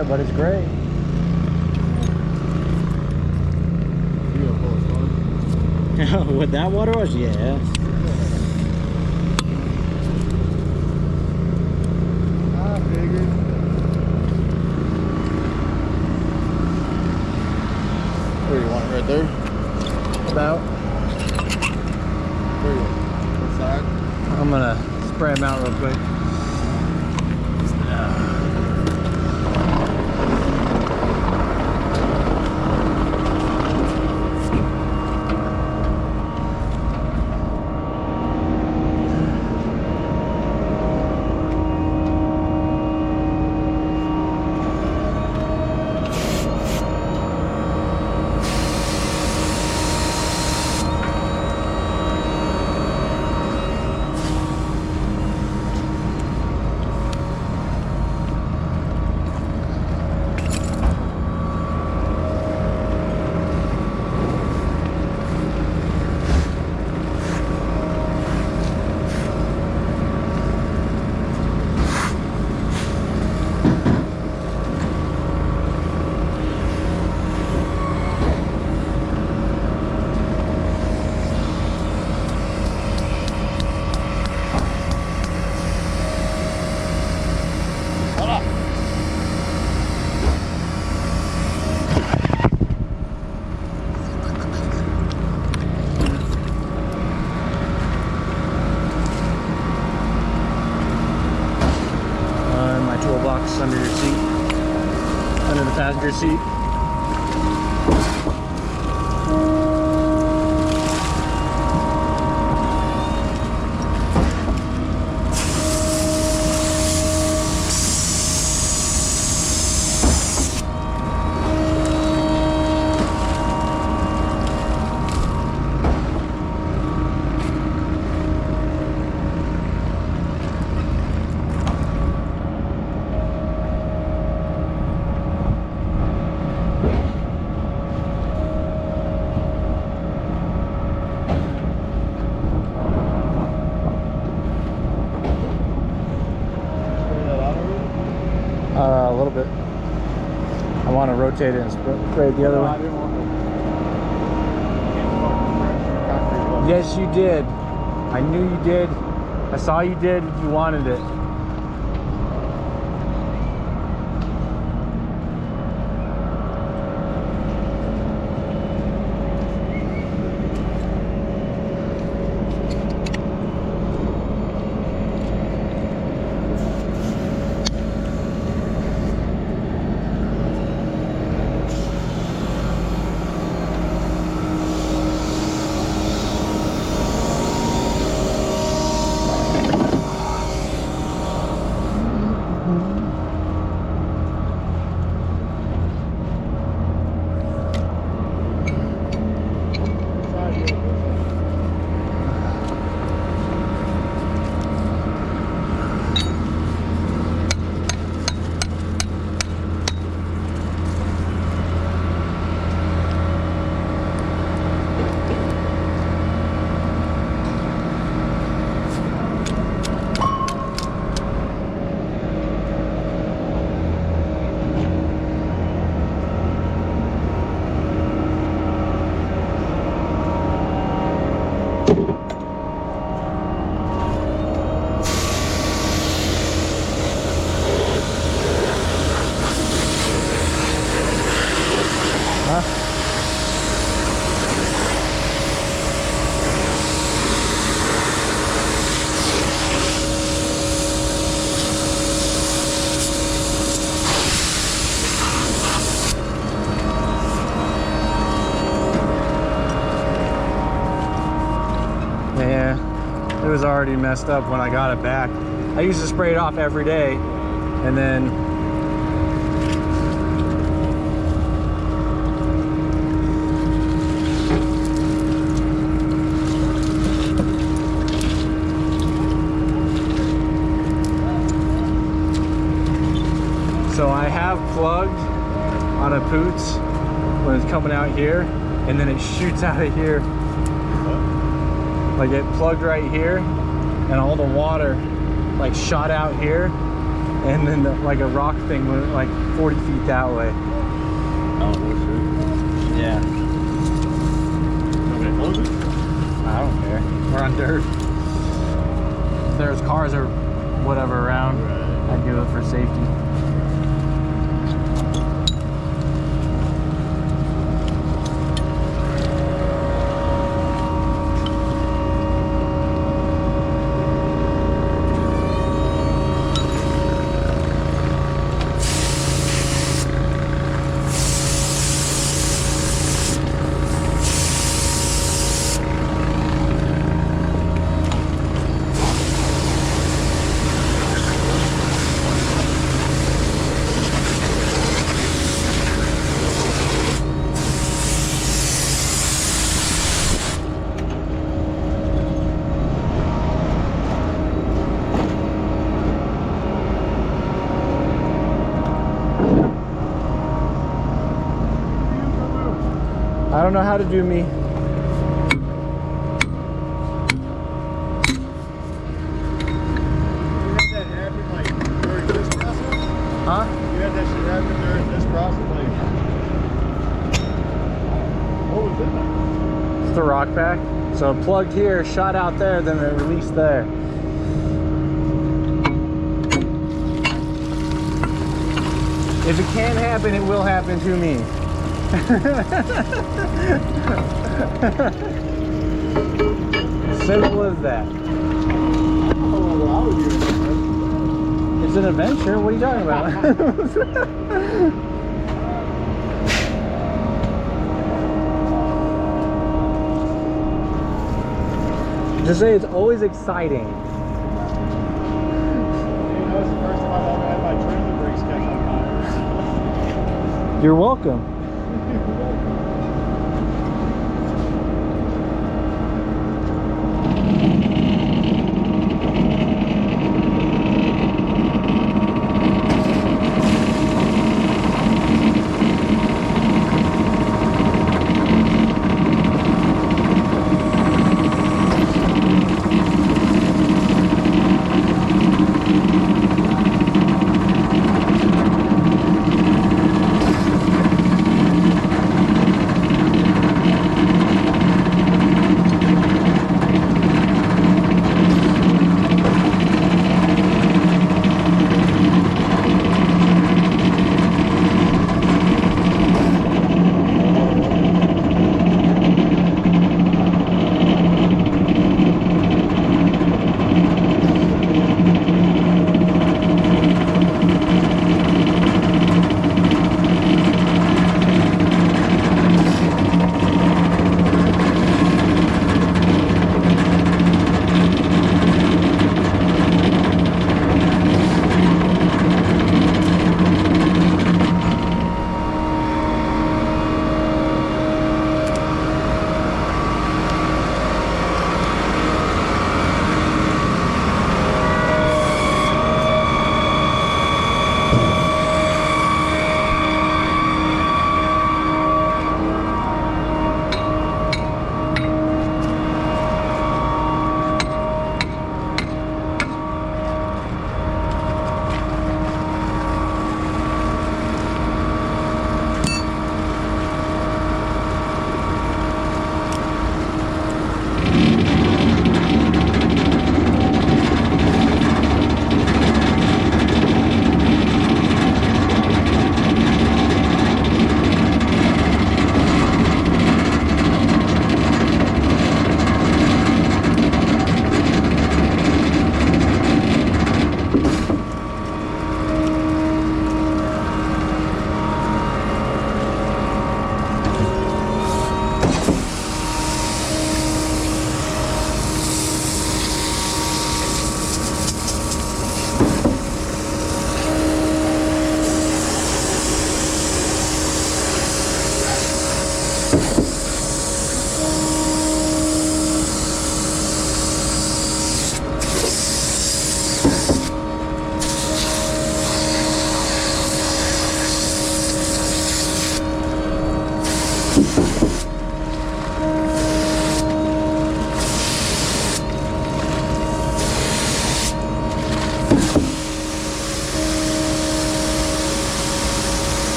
water, but it's great. What that water was? Yeah. I figured. Where you want it? Right there? About. Where you want it? What side? I'm gonna spray them out real quick. Under your seat, under the passenger seat. A little bit. I want to rotate it and spray it the other I way. didn't want to. Yes, you did. I knew you did. I saw you did. You wanted it. Yeah, it was already messed up when I got it back. I used to spray it off every day, and then so I have plugged on a Poots when it's coming out here, and then it shoots out of here. Like it plugged right here, and all the water like shot out here, and then like a rock thing went like 40 feet that way. Oh, that's true. Yeah. Nobody close it? I don't care. We're on dirt. If there's cars or whatever around, I'd do it for safety. I don't know how to do me. You had that happen like during this process? Huh? You had that shit happen during this process? Like, what was in there? It's the rock pack. So it plugged here, shot out there, then it released there. If it can happen, it will happen to me. Simple as that. Oh, I was doing It's an adventure. What are you talking about? Just say it's always exciting. You know, it's the first time I've ever had my trailer brakes catch on fire. You're welcome.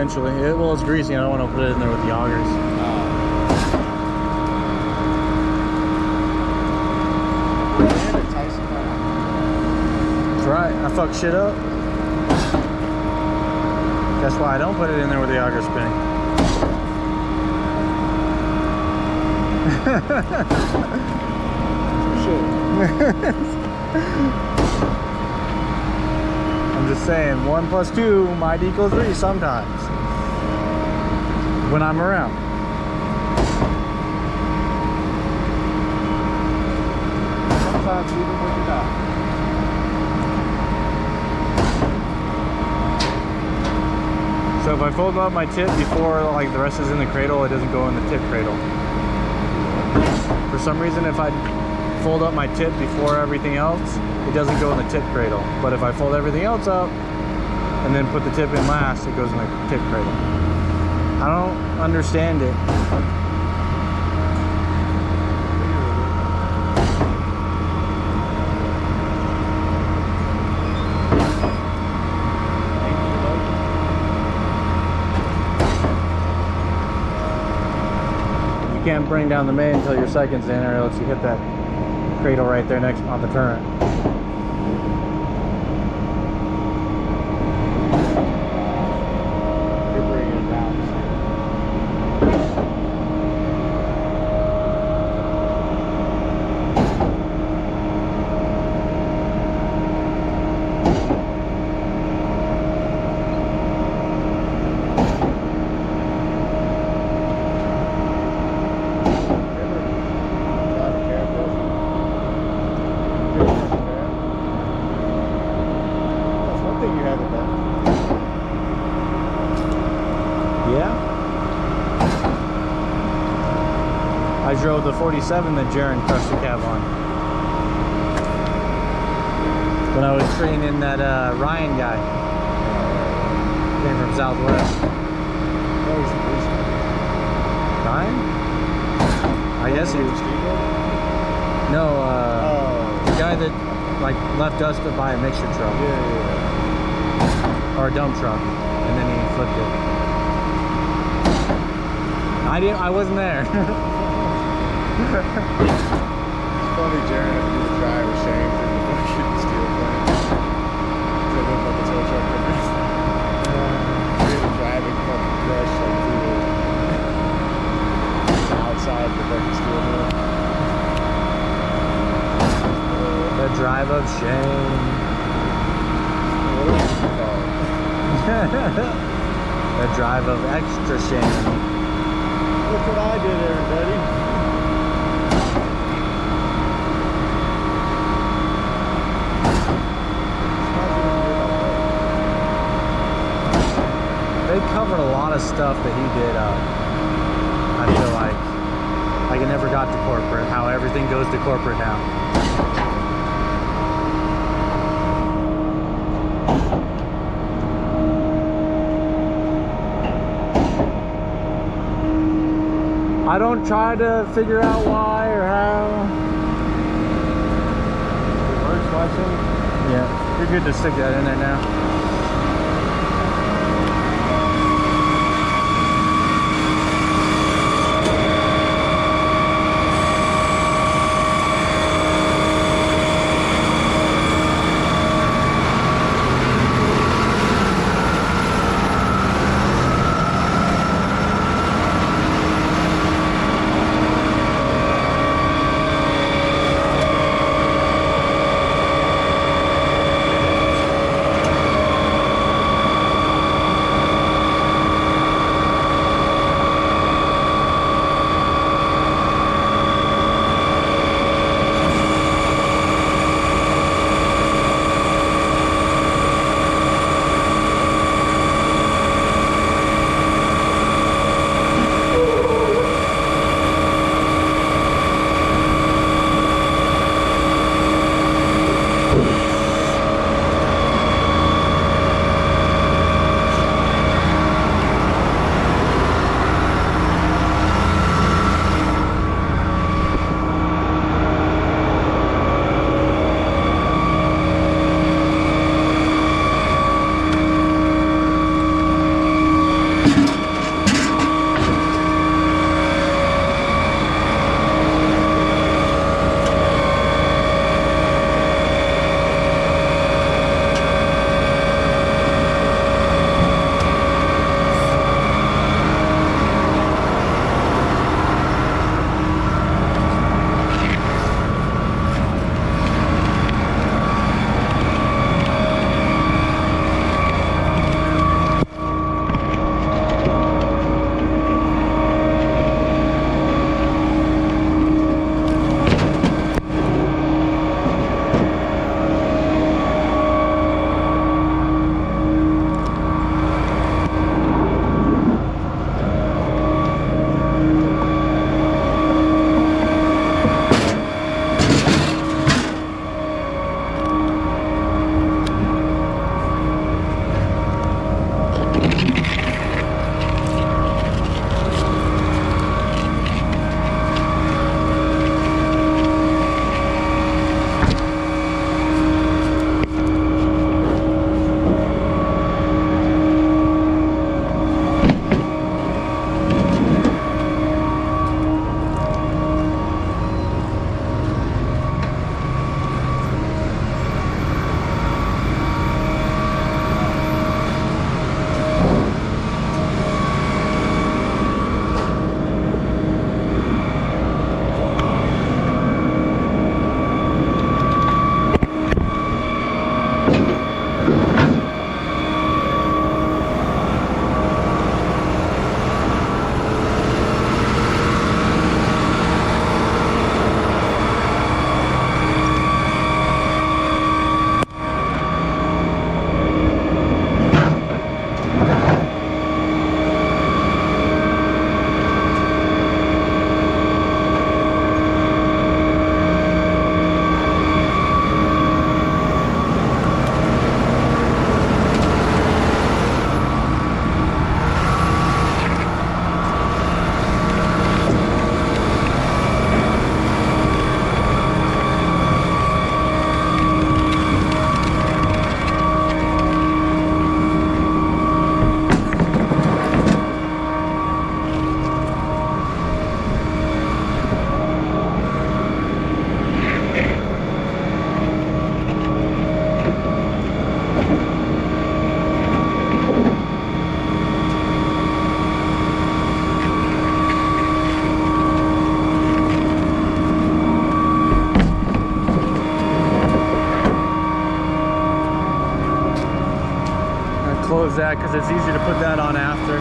eventually. Well, it's greasy. I don't want to put it in there with the augers. That's right. I fuck shit up. That's why I don't put it in there with the auger spinning. I'm just saying, 1 + 2 might equal 3 sometimes. When I'm around. Sometimes even when you're not. So if I fold up my tip before like the rest is in the cradle, it doesn't go in the tip cradle. For some reason, if I fold up my tip before everything else, it doesn't go in the tip cradle. But if I fold everything else up and then put the tip in last, it goes in the tip cradle. I don't understand it. You can't bring down the main until your second's in, or else you hit that cradle right there next on the turret. You're bringing it down. Yeah. I drove the 47 that Jaron crushed the cab on. When I was training that Ryan guy. Came from Southwest. Ryan? I guess he was. No, the guy that like left us to buy a mixer truck. Or a dump truck. And then he flipped it. I wasn't there. It's funny, Jaron had to do the drive with Shane through the fucking steel plant. So it looked like a tow truck coming. We had to drive and fucking crush like through the outside of the fucking steel mill. The drive of shame. What else is it called? The drive of extra shame. Look what I did, everybody. They covered a lot of stuff that he did up. I feel like it never got to corporate, how everything goes to corporate now. I don't try to figure out why or how. It works, watching. Yeah, you're good to stick that in there now. close that because it's easier to put that on after.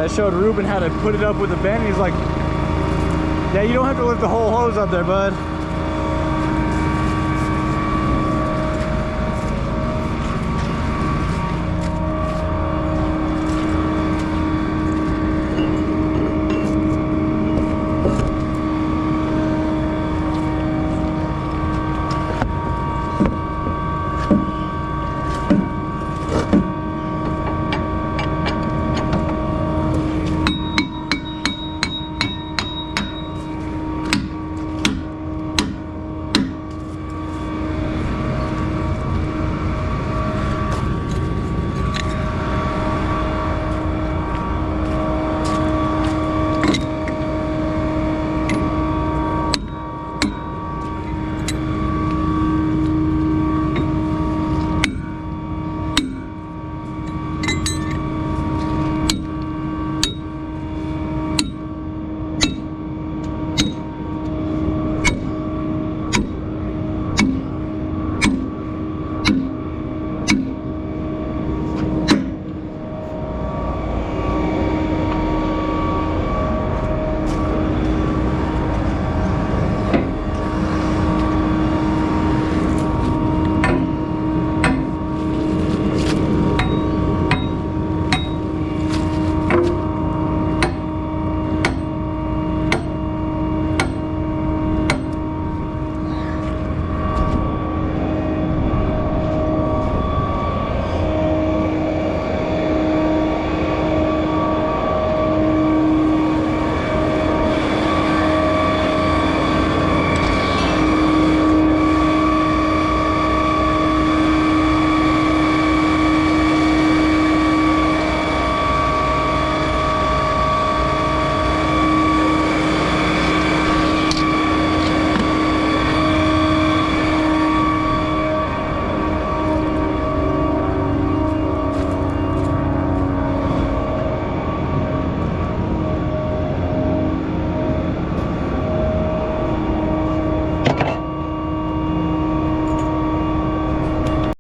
I showed Ruben how to put it up with a bend. He's like, yeah, you don't have to lift the whole hose up there, bud.